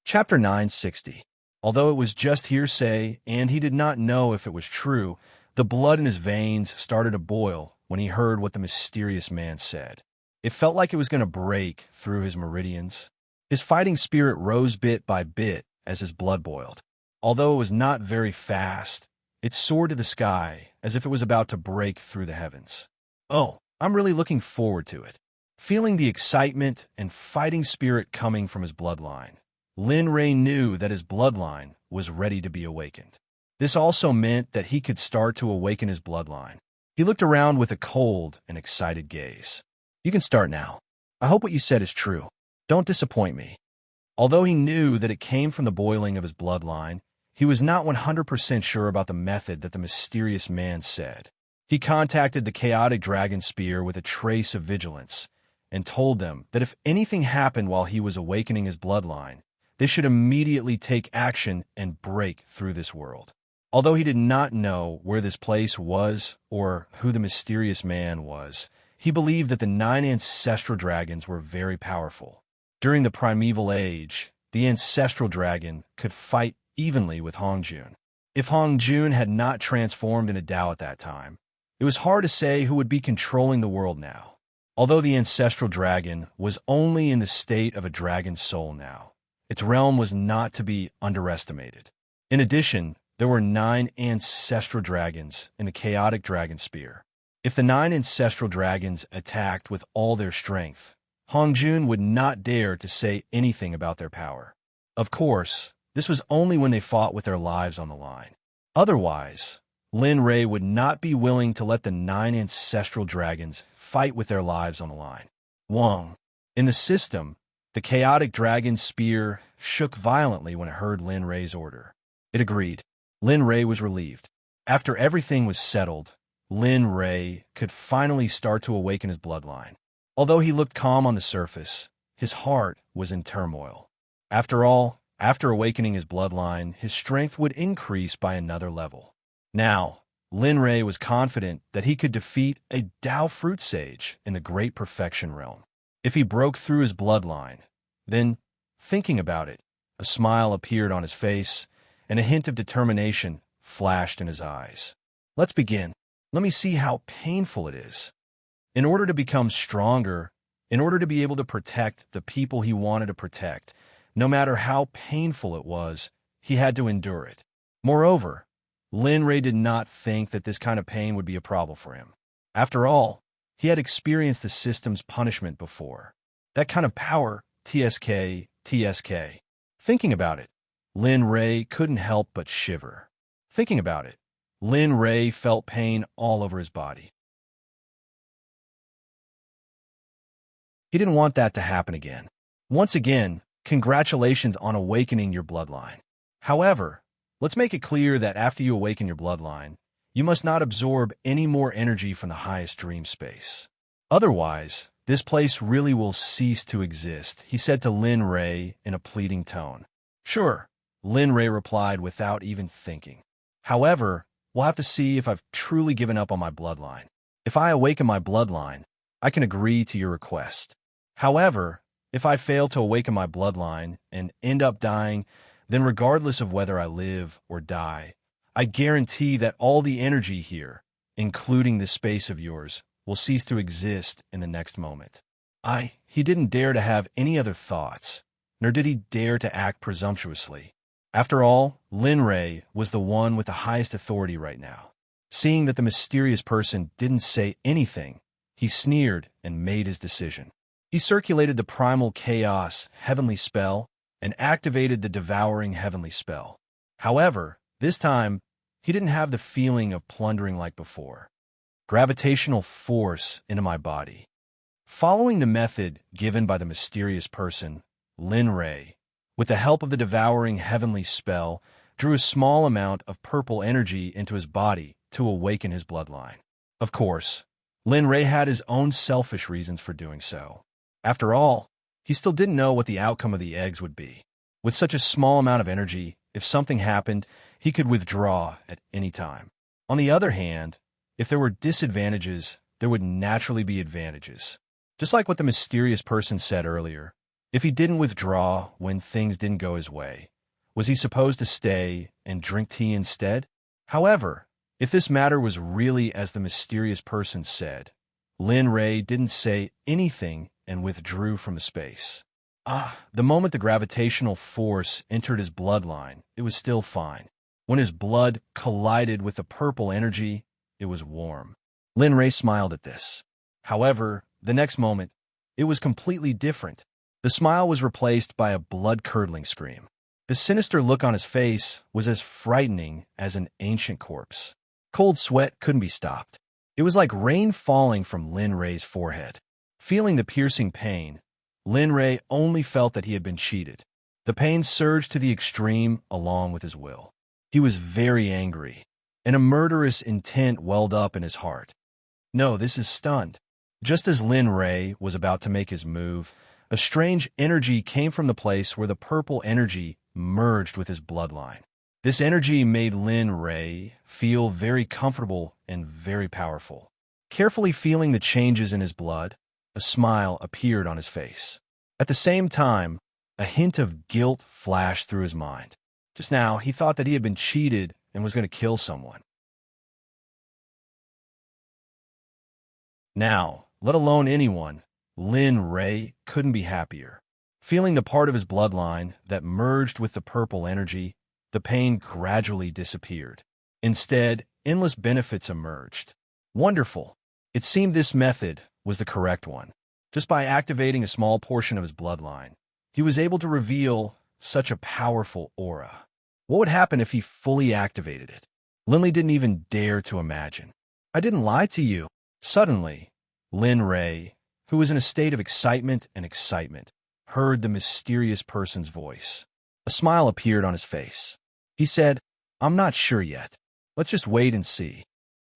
Chapter 960. Although it was just hearsay, and he did not know if it was true, the blood in his veins started to boil when he heard what the mysterious man said. It felt like it was going to break through his meridians. His fighting spirit rose bit by bit as his blood boiled. Although it was not very fast, it soared to the sky as if it was about to break through the heavens. "Oh, I'm really looking forward to it." Feeling the excitement and fighting spirit coming from his bloodline, Lin Ray knew that his bloodline was ready to be awakened. This also meant that he could start to awaken his bloodline. He looked around with a cold and excited gaze. "You can start now. I hope what you said is true. Don't disappoint me." Although he knew that it came from the boiling of his bloodline, he was not 100% sure about the method that the mysterious man said. He contacted the chaotic dragon spear with a trace of vigilance and told them that if anything happened while he was awakening his bloodline, they should immediately take action and break through this world. Although he did not know where this place was or who the mysterious man was, he believed that the 9 ancestral dragons were very powerful. During the primeval age, the ancestral dragon could fight evenly with Hongjun. If Hongjun had not transformed into Tao at that time, it was hard to say who would be controlling the world now. Although the ancestral dragon was only in the state of a dragon's soul now, its realm was not to be underestimated. In addition, there were 9 ancestral dragons in the chaotic dragon spear. If the 9 ancestral dragons attacked with all their strength, Hongjun would not dare to say anything about their power. Of course, this was only when they fought with their lives on the line. Otherwise, Lin Rei would not be willing to let the 9 ancestral dragons fight with their lives on the line. Wong. In the system, the chaotic dragon spear shook violently when it heard Lin Rei's order. It agreed. Lin Rei was relieved. After everything was settled, Lin Rei could finally start to awaken his bloodline. Although he looked calm on the surface, his heart was in turmoil. After all, after awakening his bloodline, his strength would increase by another level. Now, Lin Rei was confident that he could defeat a Tao fruit sage in the Great Perfection realm. If he broke through his bloodline, then, thinking about it, a smile appeared on his face, and a hint of determination flashed in his eyes. Let's begin. Let me see how painful it is. In order to become stronger, in order to be able to protect the people he wanted to protect, no matter how painful it was, he had to endure it. Moreover, Lin Rei did not think that this kind of pain would be a problem for him. After all, he had experienced the system's punishment before. That kind of power, TSK. Thinking about it, Lin Rei couldn't help but shiver. Thinking about it, Lin Rei felt pain all over his body. He didn't want that to happen again. Once again, congratulations on awakening your bloodline. However, let's make it clear that after you awaken your bloodline, you must not absorb any more energy from the highest dream space. Otherwise, this place really will cease to exist, he said to Lin Rei in a pleading tone. Sure, Lin Rei replied without even thinking. However, we'll have to see if I've truly given up on my bloodline. If I awaken my bloodline, I can agree to your request. However, if I fail to awaken my bloodline and end up dying, then regardless of whether I live or die, I guarantee that all the energy here, including this space of yours, will cease to exist in the next moment. He didn't dare to have any other thoughts, nor did he dare to act presumptuously. After all, Lin Rei was the one with the highest authority right now. Seeing that the mysterious person didn't say anything, he sneered and made his decision. He circulated the primal chaos heavenly spell and activated the devouring heavenly spell. However, this time, he didn't have the feeling of plundering like before. Gravitational force into my body. Following the method given by the mysterious person, Lin Rei, with the help of the devouring heavenly spell, drew a small amount of purple energy into his body to awaken his bloodline. Of course, Lin Rei had his own selfish reasons for doing so. After all, he still didn't know what the outcome of the eggs would be. With such a small amount of energy, if something happened, he could withdraw at any time. On the other hand, if there were disadvantages, there would naturally be advantages. Just like what the mysterious person said earlier, if he didn't withdraw when things didn't go his way, was he supposed to stay and drink tea instead? However, if this matter was really as the mysterious person said, Lin Rei didn't say anything and withdrew from the space. The moment the gravitational force entered his bloodline, it was still fine. When his blood collided with the purple energy, it was warm. Lin Rei smiled at this. However, the next moment, it was completely different. The smile was replaced by a blood-curdling scream. The sinister look on his face was as frightening as an ancient corpse. Cold sweat couldn't be stopped. It was like rain falling from Lin Rei's forehead. Feeling the piercing pain, Lin Rei only felt that he had been cheated. The pain surged to the extreme along with his will. He was very angry, and a murderous intent welled up in his heart. No, this is stunned. Just as Lin Rei was about to make his move, a strange energy came from the place where the purple energy merged with his bloodline. This energy made Lin Rei feel very comfortable and very powerful. Carefully feeling the changes in his blood, a smile appeared on his face. At the same time, A hint of guilt flashed through his mind. Just now, he thought that he had been cheated and was going to kill someone. Now, let alone anyone, Lin Ray couldn't be happier. Feeling the part of his bloodline that merged with the purple energy, the pain gradually disappeared. Instead, endless benefits emerged. Wonderful. It seemed this method was the correct one. Just by activating a small portion of his bloodline, he was able to reveal such a powerful aura. What would happen if he fully activated it? Linley didn't even dare to imagine. I didn't lie to you. Suddenly, Lin Ray, who was in a state of excitement, heard the mysterious person's voice. A smile appeared on his face. He said, "I'm not sure yet. Let's just wait and see."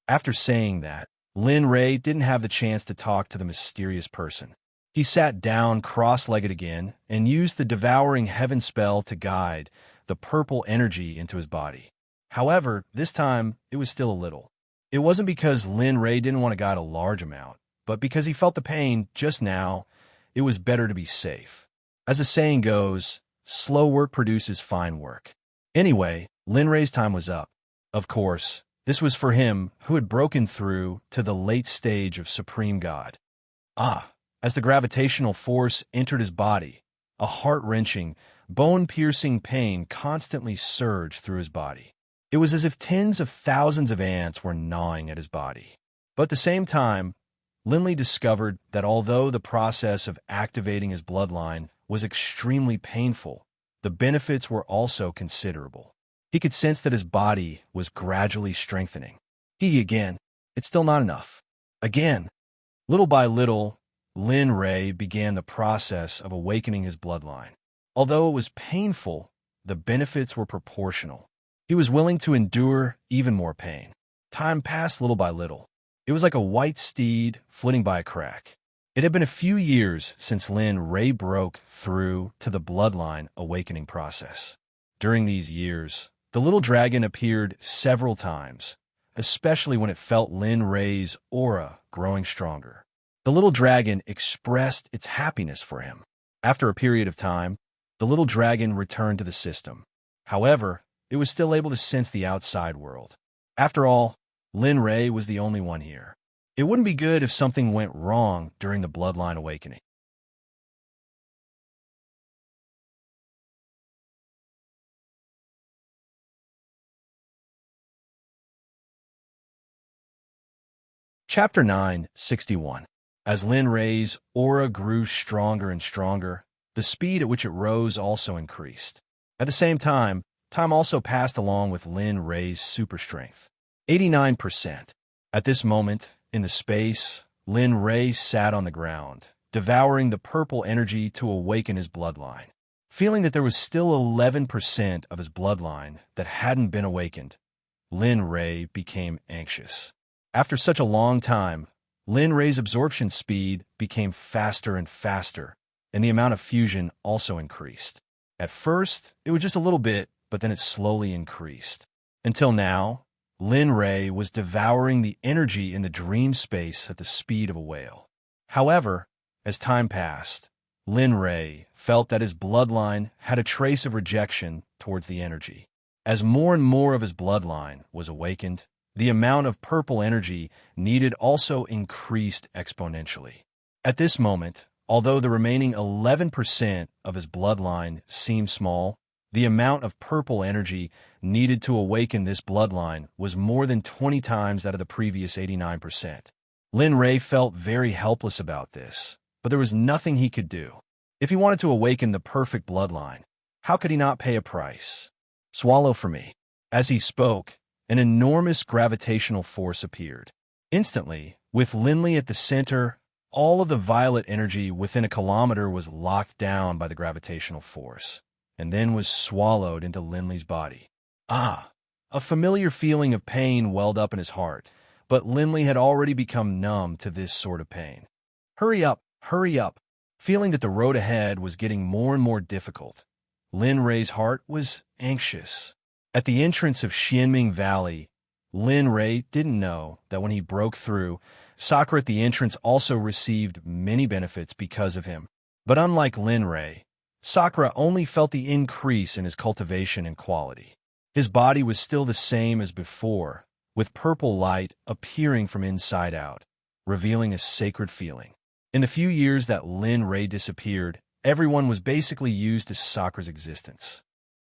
After saying that, Lin Ray didn't have the chance to talk to the mysterious person. He sat down cross-legged again and used the devouring heaven spell to guide the purple energy into his body. However, this time, it was still a little. It wasn't because Lin Ray didn't want to guide a large amount, but because he felt the pain just now, it was better to be safe. As the saying goes, slow work produces fine work. Anyway, Lin Ray's time was up. Of course, this was for him who had broken through to the late stage of Supreme God. As the gravitational force entered his body, a heart-wrenching, bone-piercing pain constantly surged through his body. It was as if tens of thousands of ants were gnawing at his body. But at the same time, Linley discovered that although the process of activating his bloodline was extremely painful, the benefits were also considerable. He could sense that his body was gradually strengthening. It's still not enough. Again. Little by little, Lin Ray began the process of awakening his bloodline. Although it was painful, the benefits were proportional. He was willing to endure even more pain. Time passed little by little. It was like a white steed flitting by a crack. It had been a few years since Lin Ray broke through to the bloodline awakening process. During these years, the little dragon appeared several times, especially when it felt Lin Ray's aura growing stronger. The little dragon expressed its happiness for him. After a period of time, the little dragon returned to the system. However, it was still able to sense the outside world. After all, Lin Ray was the only one here. It wouldn't be good if something went wrong during the bloodline awakening. Chapter 961. As Lin Ray's aura grew stronger and stronger, the speed at which it rose also increased. At the same time also passed along with Lin Ray's super strength. 89%. At this moment, in the space, Lin Ray sat on the ground, devouring the purple energy to awaken his bloodline. Feeling that there was still 11% of his bloodline that hadn't been awakened, Lin Ray became anxious. After such a long time, Lin Ray's absorption speed became faster and faster, and the amount of fusion also increased. At first, it was just a little bit, but then it slowly increased. Until now, Lin Ray was devouring the energy in the dream space at the speed of a whale. However, as time passed, Lin Ray felt that his bloodline had a trace of rejection towards the energy. As more and more of his bloodline was awakened, the amount of purple energy needed also increased exponentially. At this moment, although the remaining 11% of his bloodline seemed small, the amount of purple energy needed to awaken this bloodline was more than 20 times that of the previous 89%. Lin Ray felt very helpless about this, but there was nothing he could do. If he wanted to awaken the perfect bloodline, how could he not pay a price? Swallow for me. As he spoke, an enormous gravitational force appeared. Instantly, with Linley at the center, all of the violet energy within a kilometer was locked down by the gravitational force, and then was swallowed into Linley's body. A familiar feeling of pain welled up in his heart, but Linley had already become numb to this sort of pain. Hurry up, hurry up. Feeling that the road ahead was getting more and more difficult, Lin Ray's heart was anxious. At the entrance of Xianming Valley, Lin Ray didn't know that when he broke through, Sakura at the entrance also received many benefits because of him. But unlike Lin Ray, Sakura only felt the increase in his cultivation and quality. His body was still the same as before, with purple light appearing from inside out, revealing a sacred feeling. In the few years that Lin Ray disappeared, everyone was basically used to Sakura's existence.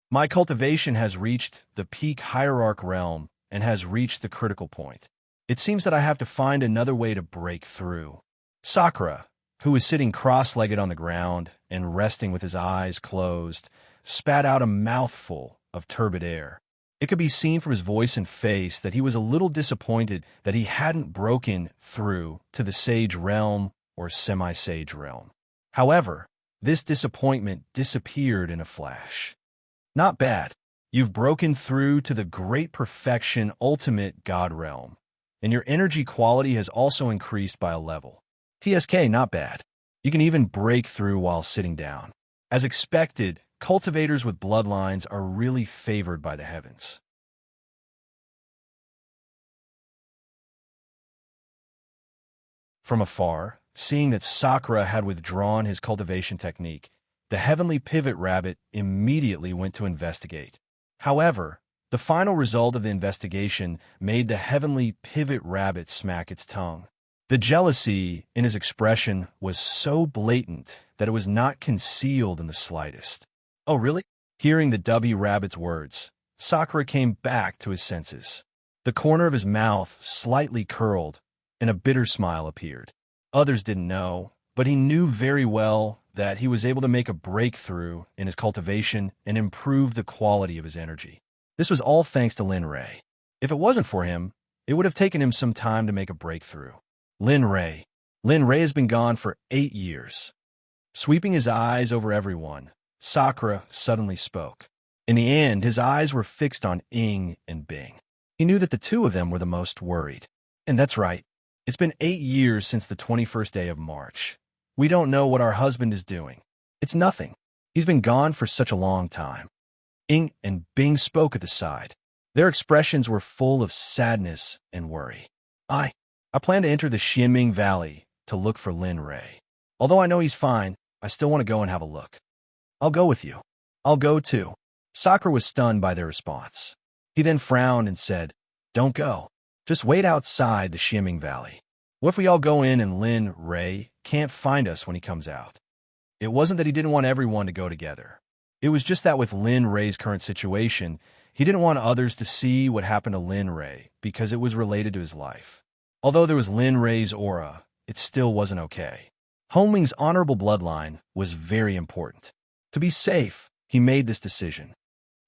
My cultivation has reached the peak hierarch realm and has reached the critical point. It seems that I have to find another way to break through. Sakura, who was sitting cross-legged on the ground and resting with his eyes closed, spat out a mouthful of turbid air. It could be seen from his voice and face that he was a little disappointed that he hadn't broken through to the sage realm or semi-sage realm. However, this disappointment disappeared in a flash. Not bad. You've broken through to the great perfection ultimate God realm, and your energy quality has also increased by a level. TSK, not bad. You can even break through while sitting down. As expected, cultivators with bloodlines are really favored by the heavens. From afar, seeing that Sakura had withdrawn his cultivation technique, the heavenly pivot rabbit immediately went to investigate. However, the final result of the investigation made the heavenly pivot rabbit smack its tongue. The jealousy in his expression was so blatant that it was not concealed in the slightest. Oh, really? Hearing the W rabbit's words, Sakura came back to his senses. The corner of his mouth slightly curled, and a bitter smile appeared. Others didn't know, but he knew very well that he was able to make a breakthrough in his cultivation and improve the quality of his energy. This was all thanks to Lin Ray. If it wasn't for him, it would have taken him some time to make a breakthrough. Lin Ray. Lin Ray has been gone for 8 years. Sweeping his eyes over everyone, Sakura suddenly spoke. In the end, his eyes were fixed on Ying and Bing. He knew that the two of them were the most worried. And that's right. It's been 8 years since the 21st day of March. We don't know what our husband is doing. It's nothing. He's been gone for such a long time. Ying and Bing spoke at the side. Their expressions were full of sadness and worry. I plan to enter the Xianming Valley to look for Lin Ray. Although I know he's fine, I still want to go and have a look. I'll go with you. I'll go too. Sakura was stunned by their response. He then frowned and said, "Don't go. Just wait outside the Xianming Valley. What if we all go in and Lin Ray can't find us when he comes out?" It wasn't that he didn't want everyone to go together. It was just that with Lin Ray's current situation, he didn't want others to see what happened to Lin Ray because it was related to his life. Although there was Lin Ray's aura, it still wasn't okay. Homing's honorable bloodline was very important. To be safe, he made this decision.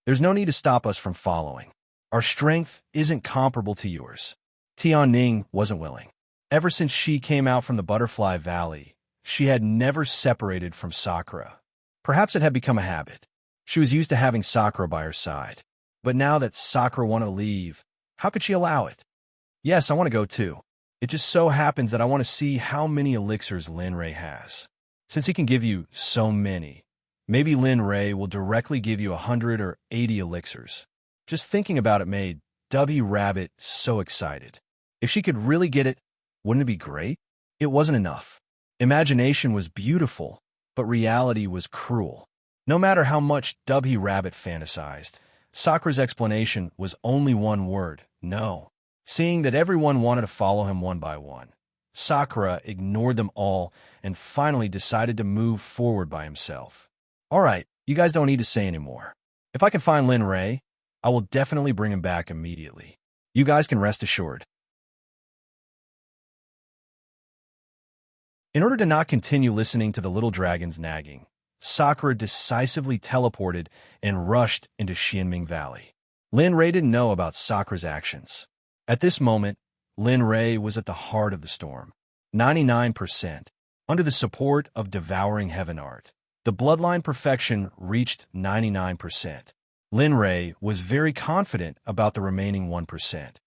There's no need to stop us from following. Our strength isn't comparable to yours. Tianning wasn't willing. Ever since she came out from the Butterfly Valley, she had never separated from Sakura. Perhaps it had become a habit. She was used to having Sakura by her side. But now that Sakura wanted to leave, how could she allow it? Yes, I want to go too. It just so happens that I want to see how many elixirs Lin Ray has. Since he can give you so many, maybe Lin Ray will directly give you 100 or 80 elixirs. Just thinking about it made W Rabbit so excited. If she could really get it, wouldn't it be great? It wasn't enough. Imagination was beautiful, but reality was cruel. No matter how much W Rabbit fantasized, Sakura's explanation was only one word: no. Seeing that everyone wanted to follow him one by one, Sakura ignored them all and finally decided to move forward by himself. All right, you guys don't need to say anymore. If I can find Lin Ray, I will definitely bring him back immediately. You guys can rest assured. In order to not continue listening to the little dragon's nagging, Sakura decisively teleported and rushed into Xianming Valley. Lin Ray didn't know about Sakura's actions. At this moment, Lin Ray was at the heart of the storm. 99%. Under the support of devouring heaven art, the bloodline perfection reached 99%. Lin Ray was very confident about the remaining 1%.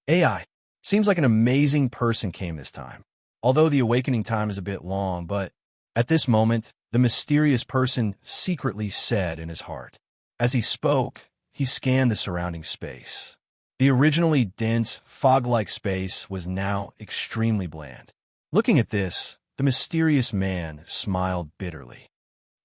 AI. Seems like an amazing person came this time. Although the awakening time is a bit long, but at this moment, the mysterious person secretly said in his heart. As he spoke, he scanned the surrounding space. The originally dense, fog-like space was now extremely bland. Looking at this, the mysterious man smiled bitterly.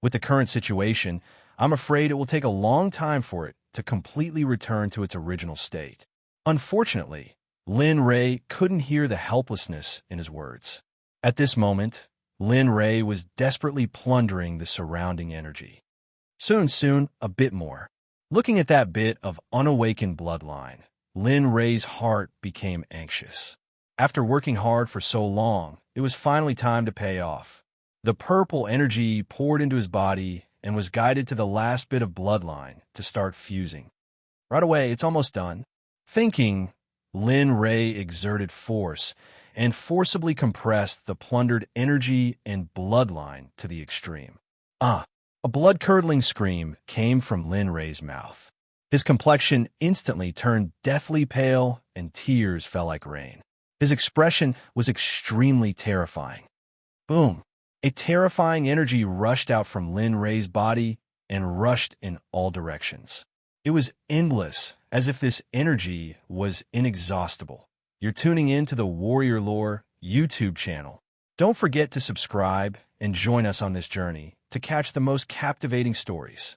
With the current situation, I'm afraid it will take a long time for it to completely return to its original state. Unfortunately, Lin Ray couldn't hear the helplessness in his words. At this moment, Lin Ray was desperately plundering the surrounding energy. Soon, a bit more. Looking at that bit of unawakened bloodline, Lin Ray's heart became anxious. After working hard for so long, it was finally time to pay off. The purple energy poured into his body and was guided to the last bit of bloodline to start fusing. Right away, it's almost done. Thinking, Lin Ray exerted force and forcibly compressed the plundered energy and bloodline to the extreme. A blood-curdling scream came from Lin Ray's mouth. His complexion instantly turned deathly pale and tears fell like rain. His expression was extremely terrifying. Boom! A terrifying energy rushed out from Lin Ray's body and rushed in all directions. It was endless, as if this energy was inexhaustible. You're tuning in to the Warrior Lore YouTube channel. Don't forget to subscribe and join us on this journey to catch the most captivating stories.